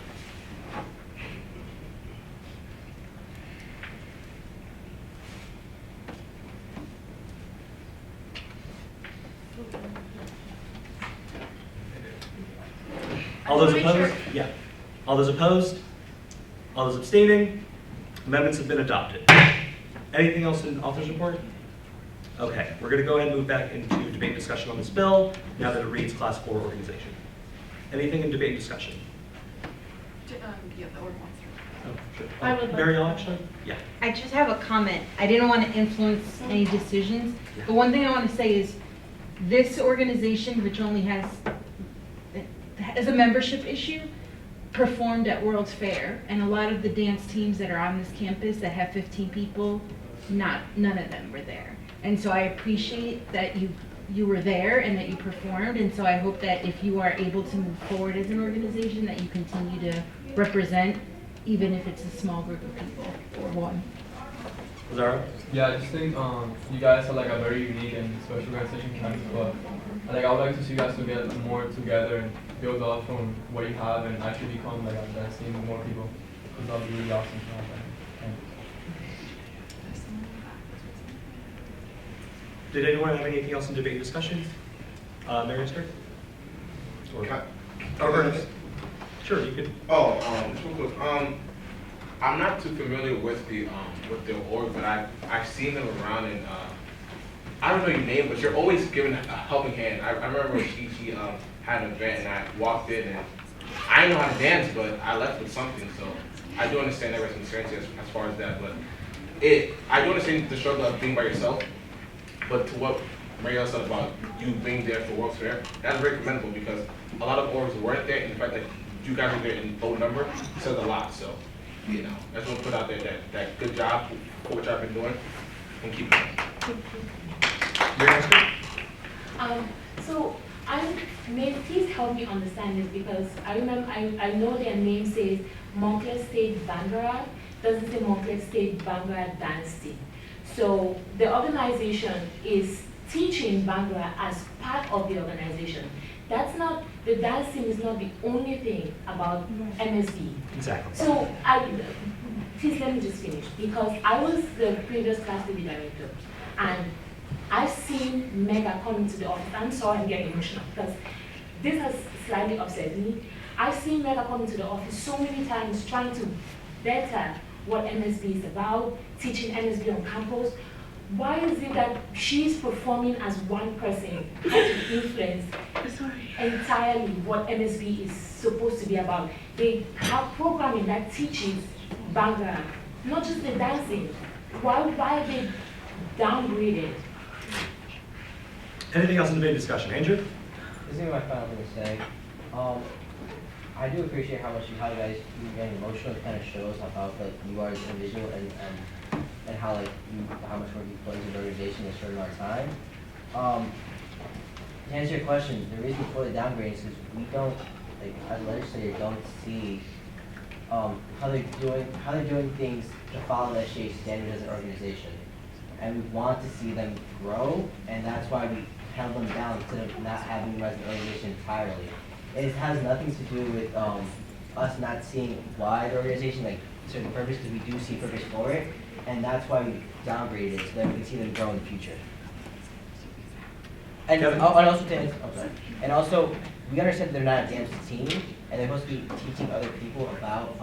All those opposed? Yeah. All those opposed? All those abstaining? Amendments have been adopted. Anything else in author's report? Okay, we're going to go ahead and move back into debate and discussion on this bill now that it reads Class 4 organization. Anything in debate and discussion? Yeah, the order wants I would like Mariel, to- actually? Yeah. I just have a comment. I didn't want to influence any decisions, but one thing I want to say is this organization, which only has a membership issue, performed at World's Fair, and a lot of the dance teams that are on this campus that have 15 people, none of them were there. And so I appreciate that you were there and that you performed, and so I hope that if you are able to move forward as an organization, that you continue to represent, even if it's a small group of people or one. Zara? Yeah, I just think you guys are like a very unique and special organization campus, but like I would like to see you guys to get more together and build off from what you have and actually become like a dance team with more people. Because that would be really awesome to have that. Did anyone have anything else in debate and discussion? Mary Esther? Or Ernest? Sure, you could. Just real quick. I'm not too familiar with the org, but I've seen them around, and I don't know your name, but you're always giving a helping hand. I remember she had an event, and I walked in, and I didn't know how to dance, but I left with something. So I do understand everyone's concerns as far as that, but I do understand the struggle of being by yourself. But to what Mariel said about you being there for World's Fair, that's very commendable because a lot of orgs weren't there, and the fact that you guys were there in low number says a lot. So, you know, I just want to put out there that good job for what y'all been doing, and keep it. So please help me understand this because I remember I know their name says Montclair State Vanguard, doesn't say Montclair State Vanguard Dance Team. So the organization is teaching Vanguard as part of the organization. The dance team is not the only thing about MSB. Exactly. So please let me just finish because I was the previous class TV director and I've seen Mega come into the office. I'm sorry I'm getting emotional because this has slightly upset me. I've seen Mega come into the office so many times trying to better what MSB is about, teaching MSB on campus. Why is it that she's performing as one person how to influence entirely what MSB is supposed to be about? They have programming that teaches Vanguard, not just the dancing. Why are they downgraded? Anything else in the debate discussion? Andrew? This is my final thing to say. I do appreciate how you guys are getting emotional. It kind of shows how like you are as an individual and how like how much work you put into the organization in a certain amount of time. To answer your question, the reason for the downgrade is because we don't, like as a legislator, don't see how they're doing things to follow the SGA standards as an organization, and we want to see them grow, and that's why we held them down instead of not having them as an organization entirely. It has nothing to do with us not seeing why the organization, like certain purpose, because we do see purpose for it, and that's why we downgraded it, so that we can see them grow in the future. And also, we understand they're not a dance team, and they're supposed to be teaching other people about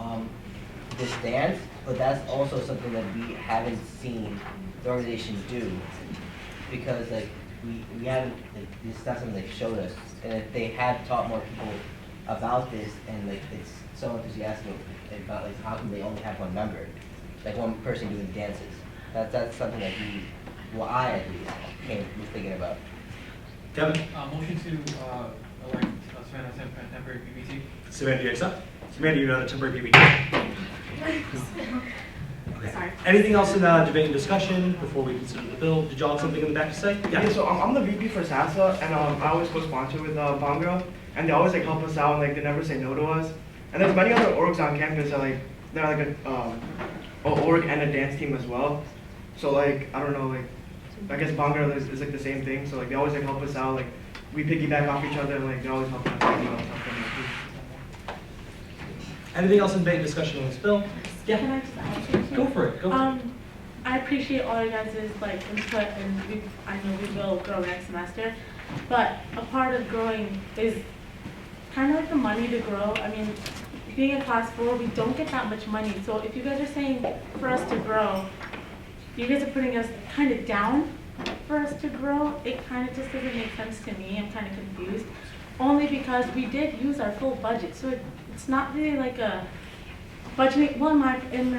this dance, but that's also something that we haven't seen the organization do, because like we haven't, like, this is not something they showed us, and if they had taught more people about this, and like it's so enthusiastic about like how come they only have one member, like one person doing dances. That's something that I at least was thinking about. Kevin? Motion to elect Savannah as temporary PPT. Savannah, do you accept? Savannah, you're not a temporary PPT. Okay. Sorry. Anything else in debate and discussion before we consider the bill? Did y'all have something in the back to say? Yeah, so I'm the VP for SASA, and I always co-sponsor with Bongo, and they always like help us out, and like they never say no to us. And there's many other orgs on campus that like they're like a org and a dance team as well. So like I don't know, like I guess Bongo is like the same thing. So like they always like help us out, like we piggyback off each other, and like they always help us out. Anything else in debate and discussion on this bill? Yeah. Can I just add something? Go for it. Go for it. I appreciate all you guys' like input, and I know we will grow next semester. But a part of growing is kind of like the money to grow. I mean, being in class 4, we don't get that much money. So if you guys are saying for us to grow, you guys are putting us kind of down for us to grow. It kind of just doesn't make sense to me. I'm kind of confused. Only because we did use our full budget. So it's not really like budgeting, well, in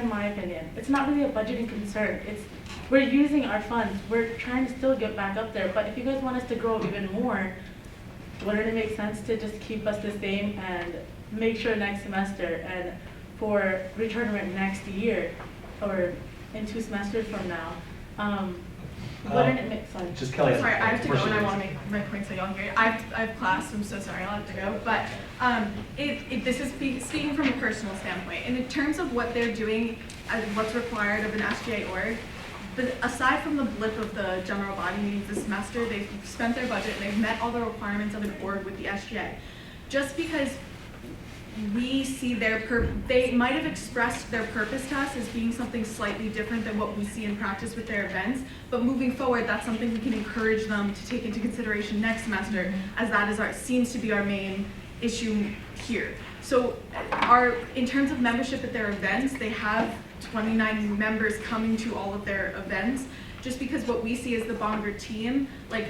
my opinion, it's not really a budgeting concern. It's, we're using our funds. We're trying to still get back up there. But if you guys want us to grow even more, wouldn't it make sense to just keep us the same and make sure next semester and for re-charterment next year or in 2 semesters from now, wouldn't it make sense? Just Kelly. Sorry, I have to go and I want to make my point so y'all hear it. I have class, I'm so sorry, I'll have to go. But this is speaking from a personal standpoint. And in terms of what they're doing, what's required of an SGA org, but aside from the blip of the general body meetings this semester, they've spent their budget and they've met all the requirements of an org with the SGA. Just because we see they might have expressed their purpose to us as being something slightly different than what we see in practice with their events, but moving forward, that's something we can encourage them to take into consideration next semester, as that is seems to be our main issue here. So in terms of membership at their events, they have 29 members coming to all of their events, just because what we see as the Bonger team, like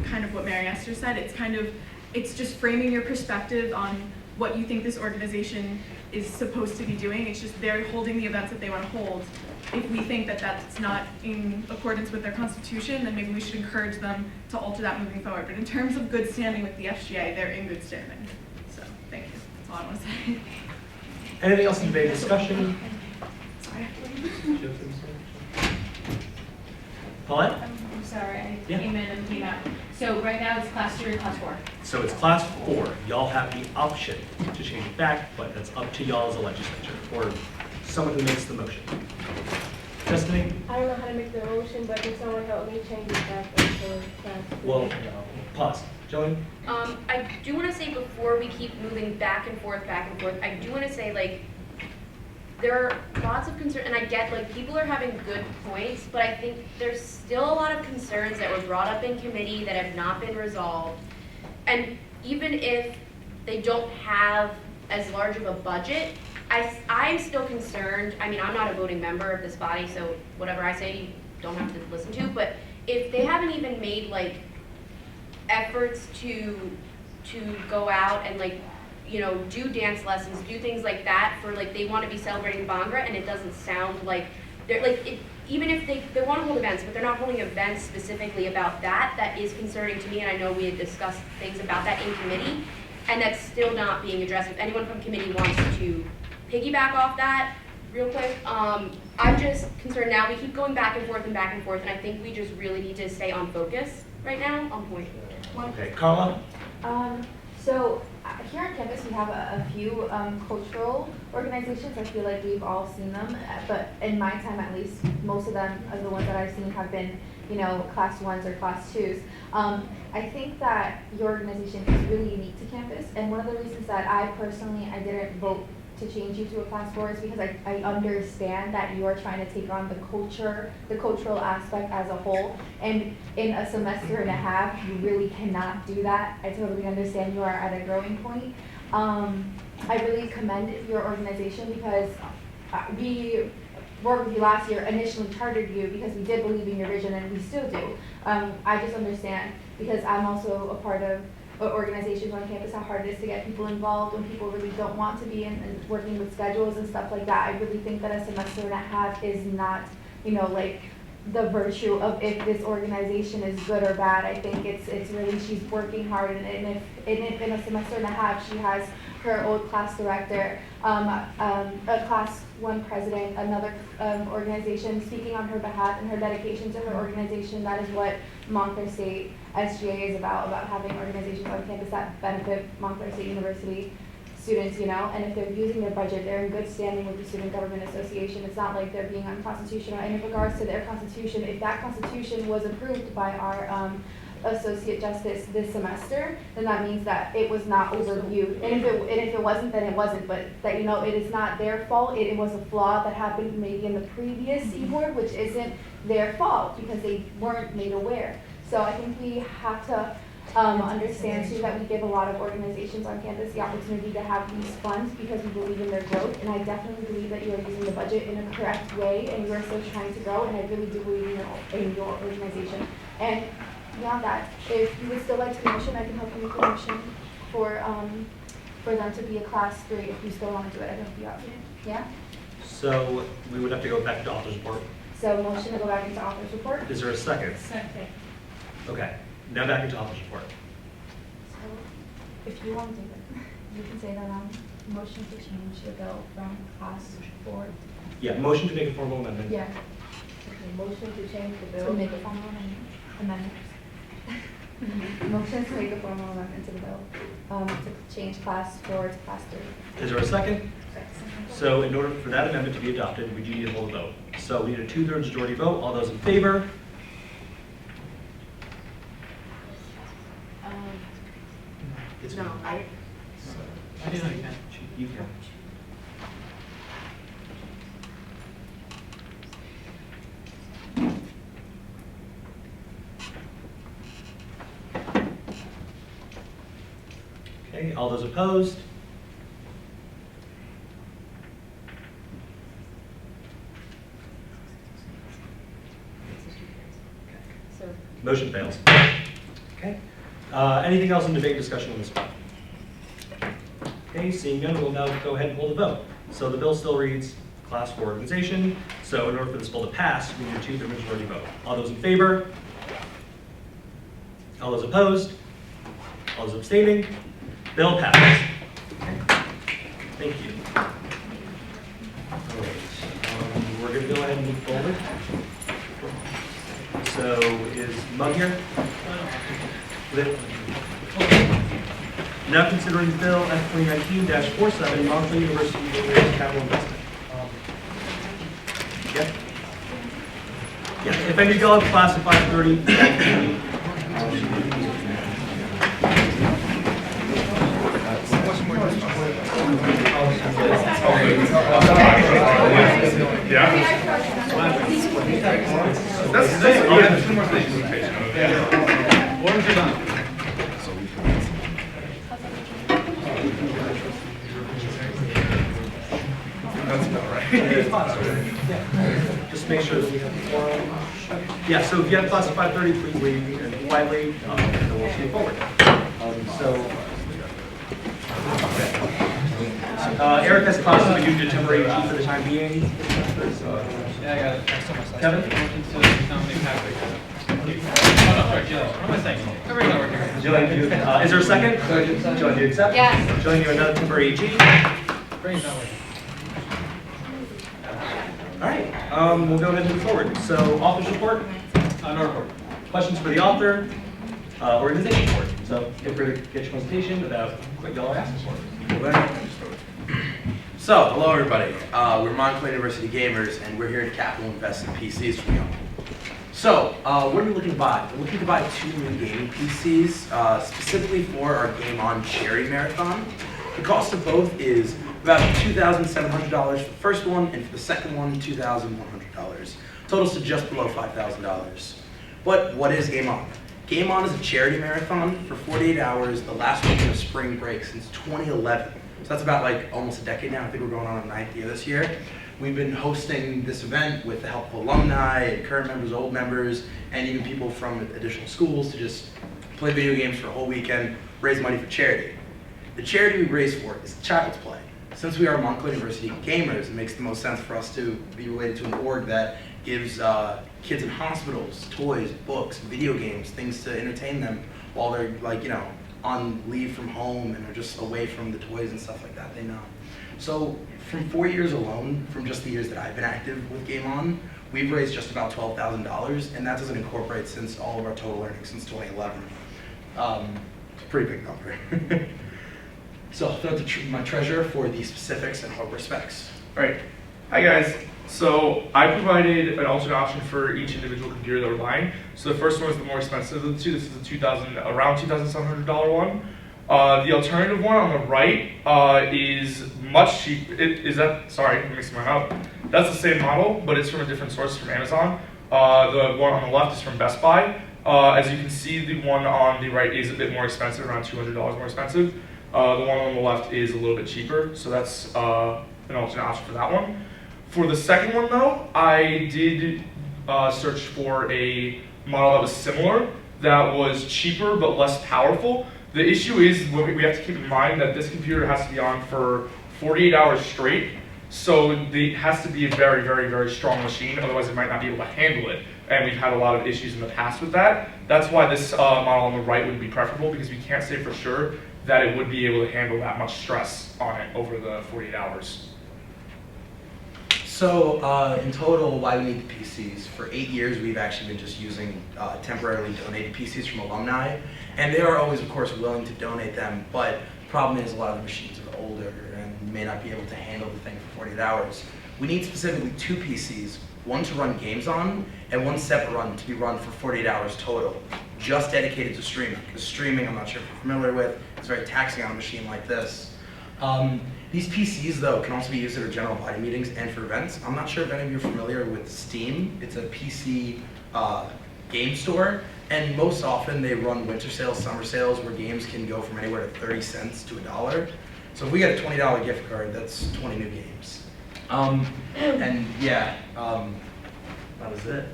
kind of what Mary Esther said, it's just framing your perspective on what you think this organization is supposed to be doing. It's just they're holding the events that they want to hold. If we think that that's not in accordance with their constitution, then maybe we should encourage them to alter that moving forward. But in terms of good standing with the SGA, they're in good standing. So thank you. That's all I want to say. Anything else in debate discussion? Sorry. Paulette? I'm sorry, I Yeah. came in and came out. So right now it's class 3 or class 4? So it's class 4. Y'all have the option to change it back, but that's up to y'all as a legislature or someone who makes the motion. Destiny? I don't know how to make the motion, but can someone help me change it back up to class 3? Well, pause. Jillian? I do want to say before we keep moving back and forth, I do want to say, like, there are lots of concerns, and I get, like, people are having good points, but I think there's still a lot of concerns that were brought up in committee that have not been resolved. And even if they don't have as large of a budget, I'm still concerned. I mean, I'm not a voting member of this body, so whatever I say, you don't have to listen to, but if they haven't even made, like, efforts to go out and, like, you know, do dance lessons, do things like that for, like, they want to be celebrating Bhangra, and it doesn't sound like they're, like, even if they want to hold events, but they're not holding events specifically about that, that is concerning to me, and I know we had discussed things about that in committee, and that's still not being addressed. If anyone from committee wants to piggyback off that real quick, I'm just concerned now. We keep going back and forth, and I think we just really need to stay on focus right now, on point. Okay, Carla? So here on campus we have a few cultural organizations. I feel like we've all seen them, but in my time at least, most of them, of the ones that I've seen, have been, you know, class 1s or class 2s. I think that your organization is really unique to campus, and one of the reasons that I didn't vote to change you to a class 4 is because I understand that you are trying to take on the cultural aspect as a whole, and in a semester and a half you really cannot do that. I totally understand you are at a growing point. I really commend your organization because we worked with you last year, initially chartered you because we did believe in your vision, and we still do. I just understand, because I'm also a part of organizations on campus, how hard it is to get people involved when people really don't want to be in and working with schedules and stuff like that. I really think that a semester and a half is not, you know, like the virtue of if this organization is good or bad. I think it's really, she's working hard, and if in a semester and a half she has her old class director, a class 1 president, another organization speaking on her behalf, and her dedication to her organization. That is what Montclair State SGA is about having organizations on campus that benefit Montclair State University students, you know, and if they're using their budget, they're in good standing with the Student Government Association. It's not like they're being unconstitutional. And in regards to their constitution, if that constitution was approved by our Associate Justice this semester, then that means that it was not overviewed. And if it wasn't, then it wasn't. But that, you know, it is not their fault. It was a flaw that happened maybe in the previous C-Board, which isn't their fault because they weren't made aware. So I think we have to understand too that we give a lot of organizations on campus the opportunity to have these funds because we believe in their growth, and I definitely believe that you are using the budget in a correct way and you are still trying to grow, and I really do believe in your organization. And beyond that, if you would still like to motion, I can help you make a motion for for them to be a class 3 if we still want to do it. I don't know if you have, yeah? So we would have to go back to author's report. So motion to go back into author's report? Is there a second? Second. Okay, now back into author's report. So if you want to do it, you can say that motion to change the bill from class 4. Yeah, motion to make a formal amendment. Yeah. Okay, motion to change the bill. To make a formal amendment. Motion to make a formal amendment to the bill, to change class 4 to class 3. Is there a second? So in order for that amendment to be adopted, we do need to hold a vote. So we need a 2/3 majority vote. All those in favor? It's No, I didn't know you can. You can. Okay, all those opposed? Motion fails. Okay. Anything else in debate discussion on this one? Okay, seeing none, we'll now go ahead and hold the vote. So the bill still reads class 4 organization. So in order for this bill to pass, we need a 2/3 majority vote. All those in favor? All those opposed? All those abstaining? Bill passes. Okay. Thank you. All right. We're going to go ahead and move forward. So is Mug here? Now considering Bill F 2019-47, Montclair University Capital Investment. Yep. Yeah, if any of y'all have classified 30, That's two more stations. Orange is on. That's about right. Just make sure that we have the forum. Yeah, so if you have classified 30, please leave and quietly, and we'll move forward. Eric has classes we do to temporary chief for the time being. Yeah, I got it. Thanks so much. Kevin? Motion to nominate Patrick. Oh, no, sorry, Jill. What am I saying? Everybody's not working. Jill, is there a second? Jill, do you accept? Yes. Jill, you another temporary AG? Brain's not working. All right, we'll go ahead and move forward. So, author's report? No report. Questions for the author? Organization report. So, feel free to get your presentation about what y'all are asking for. So, hello everybody. We're Montclair University Gamers, and we're here to capital invest in PCs from y'all. So, what are we looking to buy? We're looking to buy 2 new gaming PCs, specifically for our Game On Charity Marathon. The cost of both is about $2,700 for the first one, and for the second one, $2,100. Totals to just below $5,000. But what is Game On? Game On is a charity marathon for 48 hours, the last weekend of spring break since 2011. So that's about like almost a decade now. I think we're going on our 9th year this year. We've been hosting this event with the help of alumni, and current members, old members, and even people from additional schools to just play video games for a whole weekend, raise money for charity. The charity we raise for is Child's Play. Since we are Montclair University Gamers, it makes the most sense for us to be related to an org that gives kids in hospitals toys, books, video games, things to entertain them while they're on leave from home and are just away from the toys and stuff like that they know. So from 4 years alone, from just the years that I've been active with Game On, we've raised just about $12,000, and that doesn't incorporate since all of our total earnings since 2011. It's a pretty big number. So I'll throw to my treasurer for the specifics and hardware specs. All right. Hi guys. So I provided an alternate option for each individual computer that we're buying. So the first one is the more expensive of the two. This is a around $2,700 one. The alternative one on the right is much cheaper. Sorry, I'm mixing mine up. That's the same model, but it's from a different source, from Amazon. The one on the left is from Best Buy. As you can see, the one on the right is a bit more expensive, around $200 more expensive. The one on the left is a little bit cheaper, so that's an alternate option for that one. For the second one though, I did search for a model that was similar, that was cheaper but less powerful. The issue is we have to keep in mind that this computer has to be on for 48 hours straight. So it has to be a very, very, very strong machine, otherwise it might not be able to handle it. And we've had a lot of issues in the past with that. That's why this model on the right would be preferable, because we can't say for sure that it would be able to handle that much stress on it over the 48 hours. So in total, why we need the PCs? For 8 years, we've actually been just using temporarily donated PCs from alumni. And they are always, of course, willing to donate them, but the problem is a lot of the machines are older and may not be able to handle the thing for 48 hours. We need specifically 2 PCs, one to run games on, and one separate run to be run for 48 hours total, just dedicated to streaming. Because streaming, I'm not sure if you're familiar with, it's very taxing on a machine like this. These PCs, though, can also be used at our general body meetings and for events. I'm not sure if any of you are familiar with Steam. It's a PC game store, and most often they run winter sales, summer sales, where games can go from anywhere to 30 cents to $1. So if we get a $20 gift card, that's 20 new games. And yeah, that was it.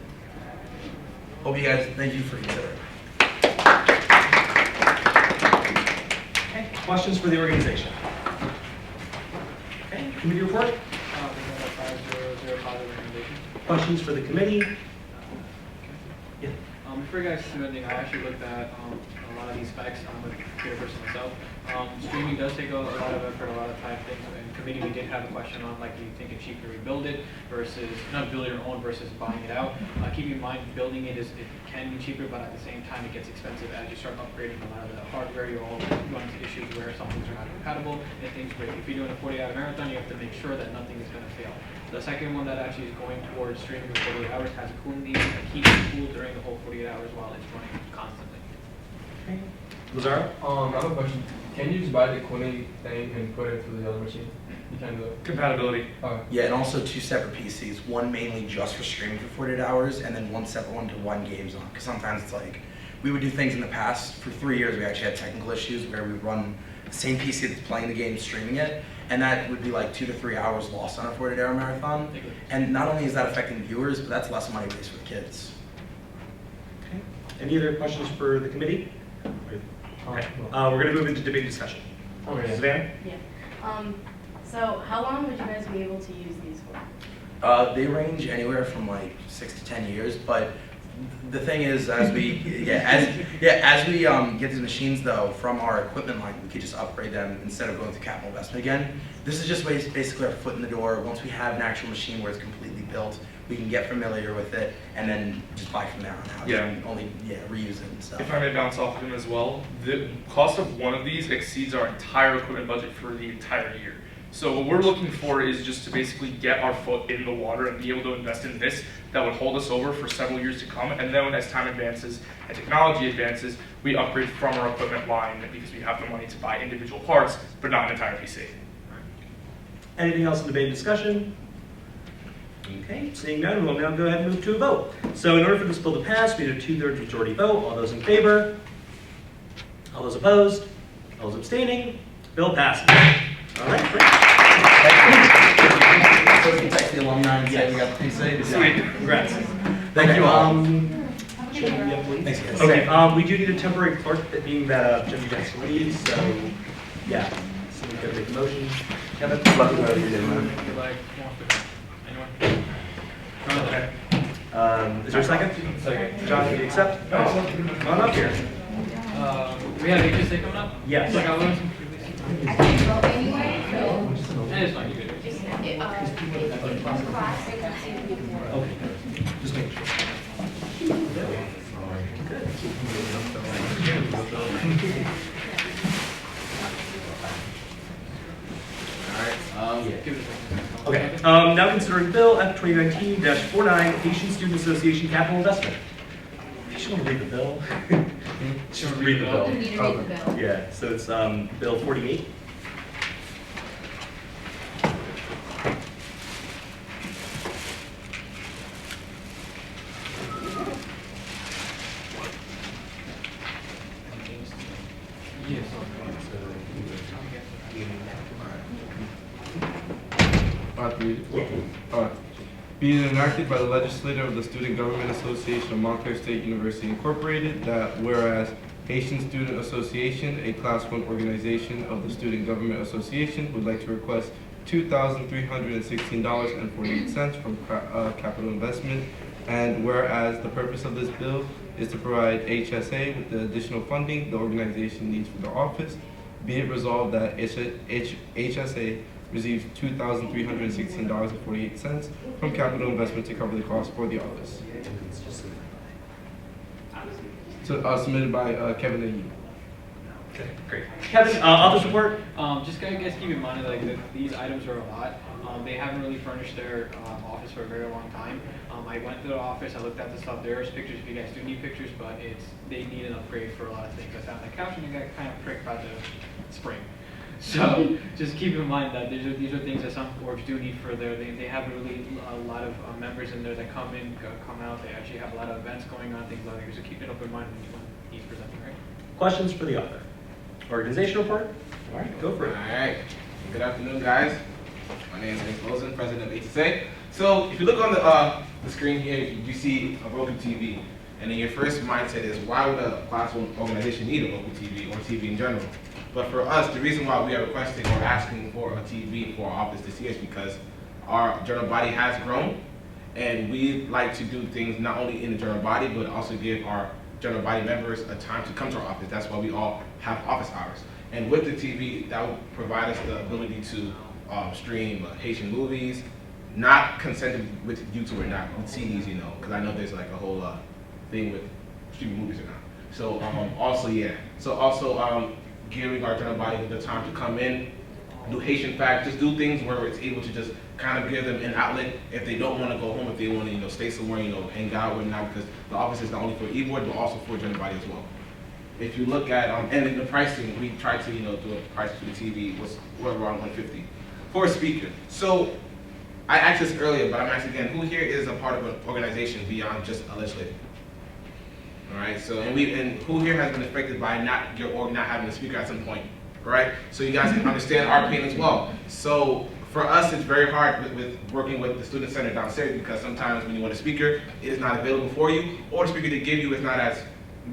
Hope you guys, thank you for considering. Okay, questions for the organization? Okay, committee report? Questions for the committee? Yeah. Before you guys do anything, I actually looked at a lot of these specs. I'm a computer person myself. Streaming does take a lot of effort, a lot of time. Things in committee we did have a question on, like, do you think it's cheaper to rebuild it versus not build your own versus buying it out? Keep in mind, building it can be cheaper, but at the same time, it gets expensive as you start upgrading a lot of the hardware. You all run into issues where some things are not compatible and things break. If you're doing a 40-hour marathon, you have to make sure that nothing is going to fail. The second one that actually is going towards streaming for 48 hours has a cooling needs that keeps it cool during the whole 48 hours while it's running constantly. Okay. Lazaro? I have a question. Can you just buy the cooling thing and put it through the other machine? You can do it. Compatibility. Okay. Yeah, and also 2 separate PCs, one mainly just for streaming for 48 hours, and then one separate one to run games on. Because sometimes it's like, we would do things in the past. For 3 years, we actually had technical issues where we would run the same PC that's playing the game, streaming it, and that would be like 2 to 3 hours lost on a 48-hour marathon. And not only is that affecting viewers, but that's less money raised for the kids. Okay. Any other questions for the committee? Okay. We're going to move into debate discussion. Okay. Savannah? Yeah. So how long would you guys be able to use these for? They range anywhere from like 6 to 10 years, but the thing is, as we get these machines though from our equipment line, we could just upgrade them instead of going through capital investment again. This is just basically our foot in the door. Once we have an actual machine where it's completely built, we can get familiar with it and then just buy from there on out. Yeah. And only reuse it and stuff. If I may bounce off of him as well, the cost of one of these exceeds our entire equipment budget for the entire year. So what we're looking for is just to basically get our foot in the water and be able to invest in this that would hold us over for several years to come. And then as time advances and technology advances, we upgrade from our equipment line because we have the money to buy individual parts, but not an entire PC. Anything else in debate and discussion? Okay, seeing none, we'll now go ahead and move to a vote. So in order for this bill to pass, we need a 2/3 majority vote. All those in favor? All those opposed? All those abstaining? Bill passes. All right, great. So we can text the alumni and say we got the PC. Sweet, congrats. Thank you all. Thanks, guys. Okay, we do need a temporary clerk, that being that Jim gets to leave, so yeah. So we can make a motion. Kevin? Okay. Is there a second? Second. John, can you accept? Come on up here. We have HSA coming up? Yes. Like I learned. I can't vote anyway, so. It's fine, you good. Okay, just make sure. Okay, now considering Bill F 2019-49, Haitian Student Association Capital Investment. You should read the bill. Just read the bill. You need to read the bill. Yeah, so it's Bill 48. Being enacted by the legislature of the Student Government Association of Montclair State University Incorporated, that whereas Haitian Student Association, a Class 1 organization of the Student Government Association, would like to request $2,316.48 from capital investment. And whereas the purpose of this bill is to provide HSA with the additional funding the organization needs for the office, be it resolved that HSA receives $2,316.48 from capital investment to cover the cost for the office. Submitted by Kevin and you. Okay, great. Kevin, other support? Just guys keep in mind like these items are a lot. They haven't really furnished their office for a very long time. I went to the office, I looked at the stuff. There's pictures if you guys do need pictures, but they need an upgrade for a lot of things. I found the couch and I got kind of pricked by the spring. So just keep in mind that these are things that some orgs do need for their. They have really a lot of members in there that come in, come out. They actually have a lot of events going on, things like that. So keep it open mind when he's presenting, right? Questions for the author? Organization report? All right, go for it. All right. Good afternoon, guys. My name is Nick Wilson, president of HSA. So if you look on the screen here, you see a Roku TV. And then your first mindset is, why would a Class 1 organization need a Roku TV or TV in general? But for us, the reason why we are requesting or asking for a TV for our office this year is because our general body has grown. And we like to do things not only in the general body, but also give our general body members a time to come to our office. That's why we all have office hours. And with the TV, that will provide us the ability to stream Haitian movies, not consented with YouTube or not, with CDs, you know, because I know there's like a whole thing with streaming movies or not. So also giving our general body the time to come in, do Haitian facts, just do things where it's able to just kind of give them an outlet if they don't want to go home, if they want to, stay somewhere, hang out with now, because the office is not only for e-board, but also for general body as well. If you look at, and in the pricing, we tried to, do a price for the TV was around $150 for a speaker. So I asked this earlier, but I'm asking again, who here is a part of an organization beyond just a legislative? All right, so, and who here has been affected by your org not having a speaker at some point, right? So you guys can understand our pain as well. So for us, it's very hard with working with the student center downstairs, because sometimes when you want a speaker, it is not available for you, or the speaker they give you is not as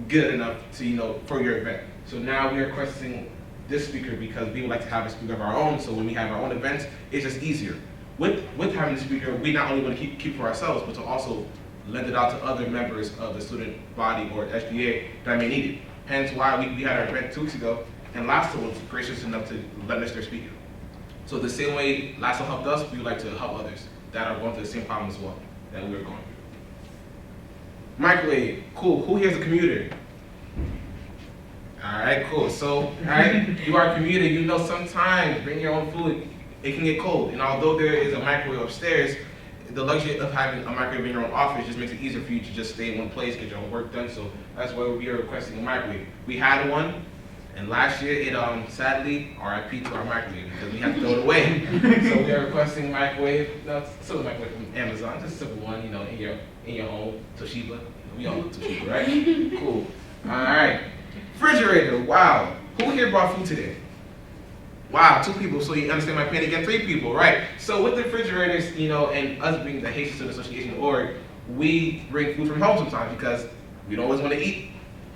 good enough to, for your event. So now we are requesting this speaker because we would like to have a speaker of our own, so when we have our own events, it's just easier. With having the speaker, we not only want to keep for ourselves, but to also lend it out to other members of the student body or SGA that may need it. Hence why we had our event 2 weeks ago, and LASTA was gracious enough to lend us their speaker. So the same way LASTA helped us, we would like to help others that are going through the same problem as well that we are going through. Microwave, cool. Who here is a commuter? All right, cool. So, all right, you are a commuter. You know sometimes bring your own food, it can get cold. And although there is a microwave upstairs, the luxury of having a microwave in your own office just makes it easier for you to just stay in one place, get your own work done. So that's why we are requesting a microwave. We had one, and last year it sadly RIP to our microwave because we had to throw it away. So we are requesting a microwave. No, it's still a microwave from Amazon, just a simple one, in your home. Toshiba, we all love Toshiba, right? Cool. All right, refrigerator. Wow, who here brought food today? Wow, 2 people, so you understand my pain again, 3 people, right? So with the refrigerators, and us being the Haitian Student Association org, we bring food from home sometimes because we don't always want to eat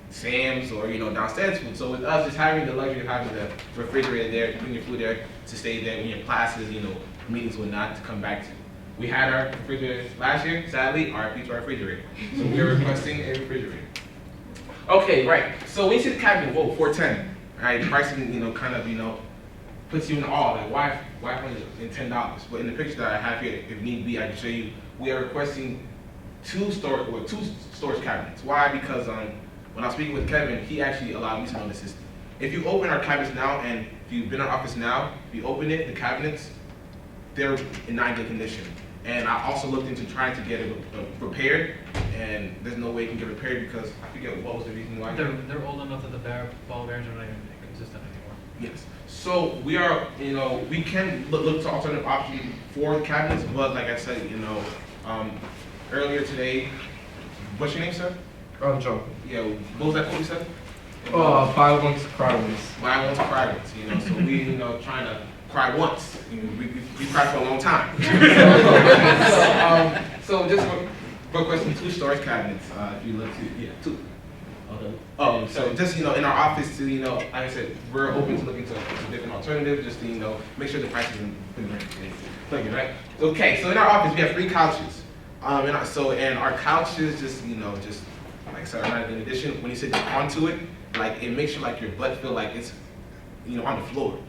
Sam's or, downstairs food. So with us, just having the luxury of having the refrigerator there, to bring your food there, to stay there when your classes, meetings or not, to come back to. We had our refrigerator last year, sadly, RIP to our refrigerator. So we are requesting a refrigerator. Okay, right, so when you see the cabinet, whoa, $410, right? Pricing, puts you in awe, like why $110? But in the picture that I have here, if need be, I can show you. We are requesting 2 storage cabinets. Why? Because when I was speaking with Kevin, he actually allowed me to know the system. If you open our cabinets now, and if you've been in our office now, if you open it, the cabinets, they're in not good condition. And I also looked into trying to get it repaired, and there's no way it can get repaired because I forget what was the reason why. They're old enough that the ball bearings are not even consistent anymore. Yes. So we are, we can look to alternative options for the cabinets, but like I said, earlier today, what's your name, sir? John. Yeah, what was that quote you said? Buy once, cry once. Buy once, cry once, so we, trying to cry once. We cried for a long time. So just requesting 2 storage cabinets, if you look to, 2. So just, in our office to, like I said, we're open to look into different alternatives, just to, make sure the price is in right? Okay, so in our office, we have 3 couches. And our couches just, just, like I said, in addition, when you sit onto it, like, it makes you, like, your butt feel like it's, on the floor,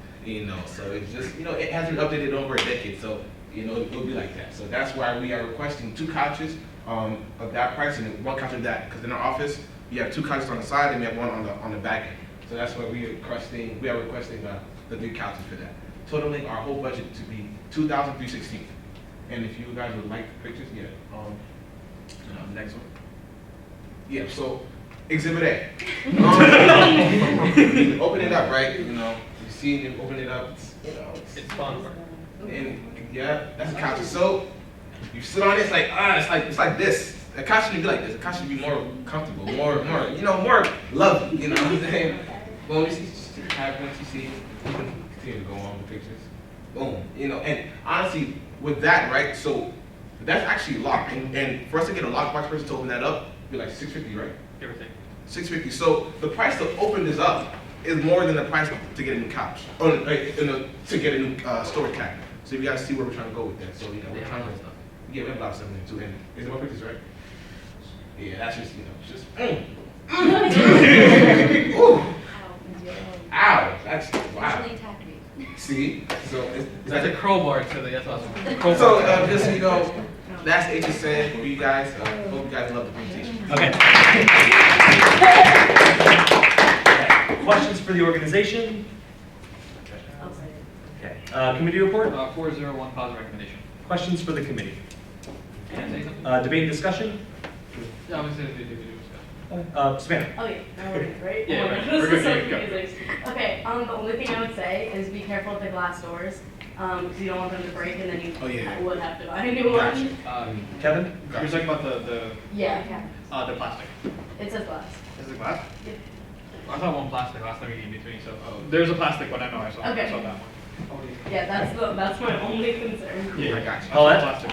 so it's just, it hasn't been updated over a decade, so, it will be like that. So that's why we are requesting 2 couches, of that price and 1 couch of that, because in our office, we have 2 couches on the side and we have 1 on the back end. So that's why we are requesting the 3 couches for that. Totaling our whole budget to be $2,316. And if you guys would like the pictures, next one. Yeah, so Exhibit A. Open it up, right? You see them open it up. It's fun. And that's a couch. So you sit on it, it's like this. A couch shouldn't be like this. A couch should be more comfortable, more lovely. You know what I'm saying? Well, once you see, you can continue to go on with pictures. Boom. And honestly, with that, right? So that's actually locked. And for us to get a lockbox person to open that up, it'd be like $650, right? Everything. $650. So the price to open this up is more than the price to get a new couch, or to get a new storage cabinet. So you guys see where we're trying to go with that. So we're trying to stuff. Yeah, we have a lot of stuff in there too. And is there more pictures, right? Yeah, that's just just. Ooh. Ow, that's wow. See, so that's a crowbar to the crowbar. So just that's HSN for you guys. Hope you guys love the presentation. Okay. Questions for the organization? Okay. Committee report? 401 positive recommendation. Questions for the committee? Can I say something? Debate and discussion? Yeah, I'm going to say discussion. Savannah. Oh yeah, no worries, right? Yeah, Oh, right. this We're is so good. confusing. Okay, the only thing I would say is be careful with the glass doors, because you don't want them to break and then you would have to buy a new one. Kevin? You're talking about the plastic. It says glass. Is it glass? Yeah. I thought one plastic last time in between, so there's a plastic one. I know I saw that one. Yeah, that's my only concern. Yeah, I got you. Paulette?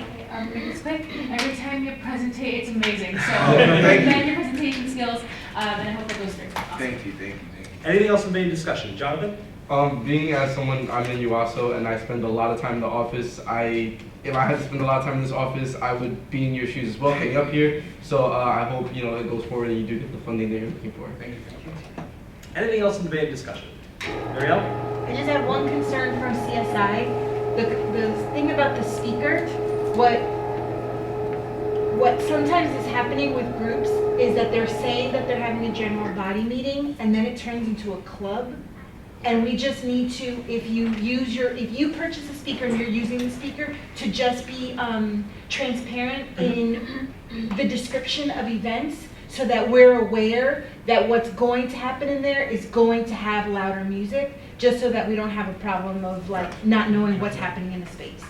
It's quick. Every time you presentate, it's amazing. So thank you. commend your presentation skills, and I hope that goes through. Awesome. Thank you. Anything else in debate and discussion? Jonathan? Being as someone, I'm in UASO and I spend a lot of time in the office, if I had to spend a lot of time in this office, I would be in your shoes as well, getting up here. So I hope, it goes forward and you do get the funding that you're looking for. Thank you. Anything else in debate and discussion? Ariel? I just have one concern from CSI. The thing about the speaker, what sometimes is happening with groups is that they're saying that they're having a general body meeting and then it turns into a club. And we just need to, if you purchase a speaker and you're using the speaker, to just be transparent in the description of events so that we're aware that what's going to happen in there is going to have louder music, just so that we don't have a problem of not knowing what's happening in the space.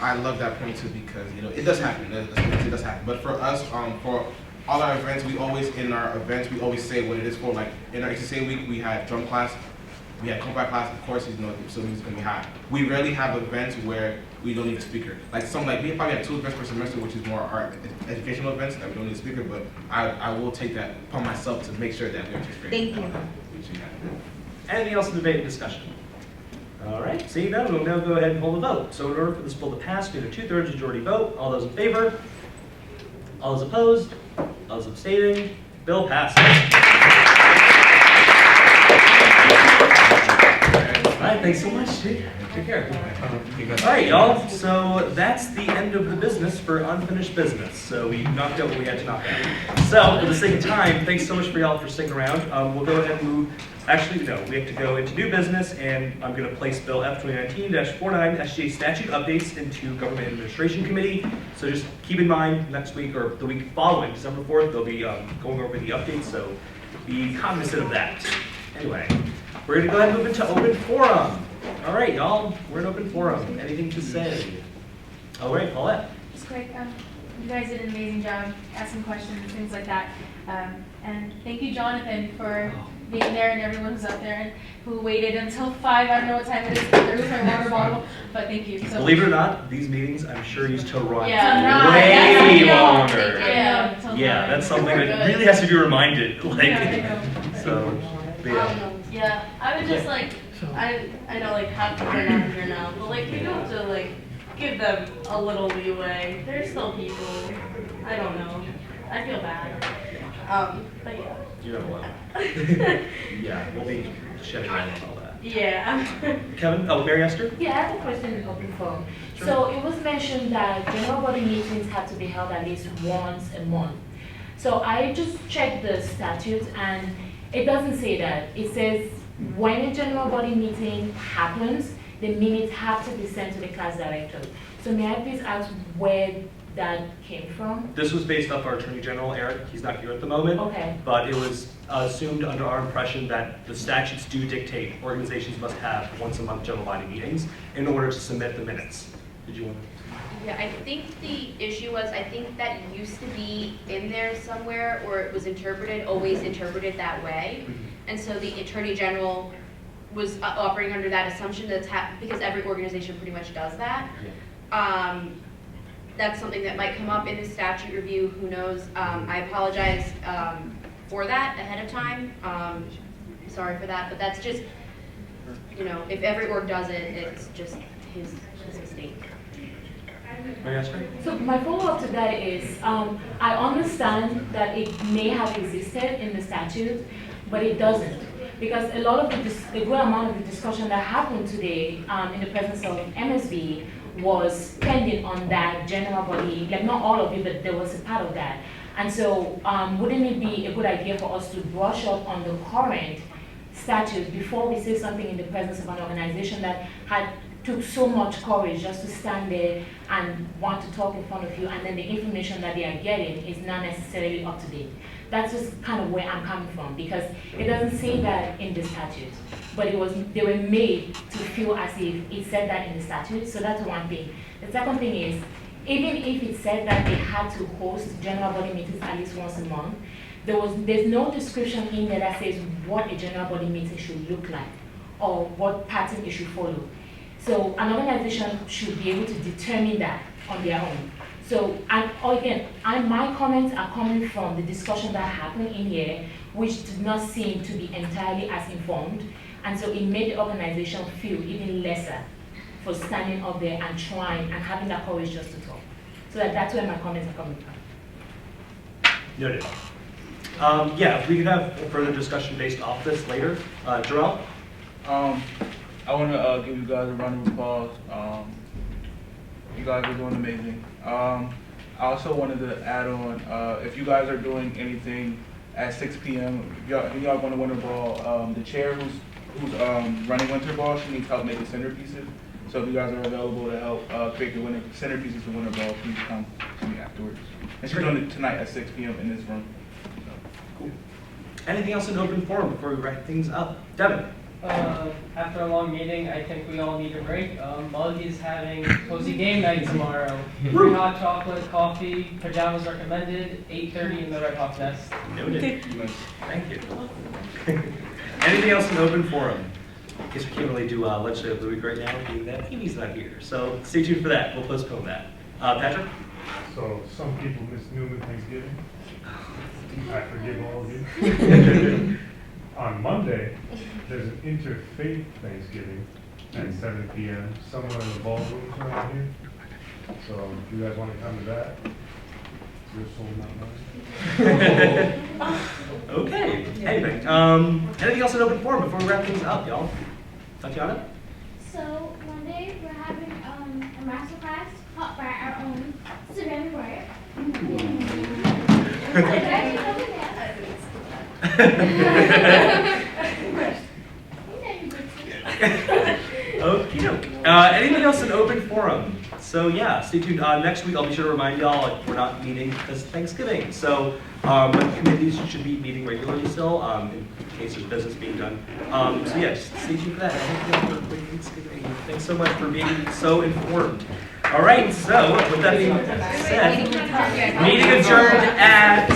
I love that point too because it does happen. It does happen. But for us, for all our events, we always say what it is for. Like in our HSA week, we had drum class, we had combat class. Of course, so music's gonna be high. We rarely have events where we don't need a speaker. We probably have 2 events per semester, which is more our educational events that we don't need a speaker. But I will take that upon myself to make sure that we're transparent. Thank you. Anything else in debate and discussion? All right, seeing none, we'll now go ahead and hold the vote. So in order for this bill to pass, we need a 2/3 majority vote. All those in favor? All those opposed? All those abstaining? Bill passes. All right, thanks so much. Take care. All right, y'all. So that's the end of the business for unfinished business. So we knocked out what we had to knock out. So for the sake of time, thanks so much for y'all for sticking around. We'll go ahead and move. Actually, no, we have to go into new business, and I'm going to place Bill F-2019-49 SGA statute updates into Government Administration Committee. So just keep in mind next week or the week following, December 4th, they'll be going over the updates. So be cognizant of that. Anyway, we're going to go ahead and move into open forum. All right, y'all, we're in open forum. Anything to say? All right, Paulette. Just quick, you guys did an amazing job asking questions and things like that. And thank you, Jonathan, for being there and everyone who's out there and who waited until 5. I don't know what time it is. There's my water bottle, but thank you. So Believe it or not, these meetings I'm sure used to run Yeah, way yeah, longer. Yeah, Yeah, that's something that really has to be reminded. Like, so, but yeah. Yeah, I would just like, I know like half of them are not here now, but like you have to like give them a little leeway. They're still people. I don't know. I feel bad. But yeah. You know what? Yeah, we'll be shedding light on all that. Yeah. Kevin? Oh, Mary Esther? Yeah, I have a question in open forum. So it was mentioned that general body meetings have to be held at least once a month. So I just checked the statute and it doesn't say that. It says when a general body meeting happens, the minutes have to be sent to the class director. So may I please ask where that came from? This was based off our Attorney General, Eric. He's not here at the moment. Okay. But it was assumed under our impression that the statutes do dictate organizations must have once a month general body meetings in order to submit the minutes. Did you want to? Yeah, I think the issue was, I think that used to be in there somewhere, or it was interpreted, always interpreted that way. And so the Attorney General was operating under that assumption that's because every organization pretty much does that. That's something that might come up in the statute review, who knows. I apologize for that ahead of time. Sorry for that, but that's just, you know, if every org does it, it's just his mistake. So my follow-up to that is, I understand that it may have existed in the statute, but it doesn't. Because a lot of a good amount of the discussion that happened today in the presence of MSB was pending on that general body, like not all of it, but there was a part of that. And so wouldn't it be a good idea for us to brush up on the current statute before we say something in the presence of an organization that took so much courage just to stand there and want to talk in front of you, and then the information that they are getting is not necessarily up to date? That's just kind of where I'm coming from, because it doesn't say that in the statute, but they were made to feel as if it said that in the statute. So that's one thing. The second thing is, even if it said that they had to host general body meetings at least once a month, there's no description in there that says what a general body meeting should look like or what pattern it should follow. So an organization should be able to determine that on their own. So my comments are coming from the discussion that happened in here, which did not seem to be entirely as informed, and so it made the organization feel even lesser for standing up there and trying and having that courage just to talk. So that's where my comments are coming from. Noted. Yeah, we could have further discussion based off this later. Jarrell? I want to give you guys a round of applause. You guys are doing amazing. I also wanted to add on, if you guys are doing anything at 6 p.m., if y'all want to winter ball, the chair who's running winter ball, she needs help making centerpieces. So if you guys are available to help create the centerpieces for winter ball, please come to me afterwards. And she's doing it tonight at 6 p.m. in this room. So. Cool. Anything else in open forum before we wrap things up? Devin? After a long meeting, I think we all need a break. Mug is having cozy game night tomorrow. Free hot chocolate, coffee, pajamas recommended, 8:30 in the Red Hawk Nest. Noted. Thank you. Anything else in open forum? I guess we can't really do legislative week right now, being that Amy's not here. So stay tuned for that. We'll postpone that. Patrick? So some people miss Newman Thanksgiving. I forgive all of you. On Monday, there's an interfaith Thanksgiving at 7 p.m. somewhere in the ballrooms around here. So if you guys want to come to that, it's your soul, not mine. Okay. Anyway, anything else in open forum before we wrap things up, y'all? Tatiana? So Monday we're having a master class taught by our own Savannah Wright. Okie doke. Anything else in open forum? So yeah, stay tuned. Next week I'll be sure to remind y'all we're not meeting because Thanksgiving. So but committees should be meeting regularly still in case there's business being done. So yeah, just stay tuned for that. I hope you have a great Thanksgiving. Thanks so much for being so informed. All right, so with that being said, meeting adjourned at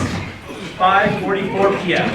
5:44 p.m.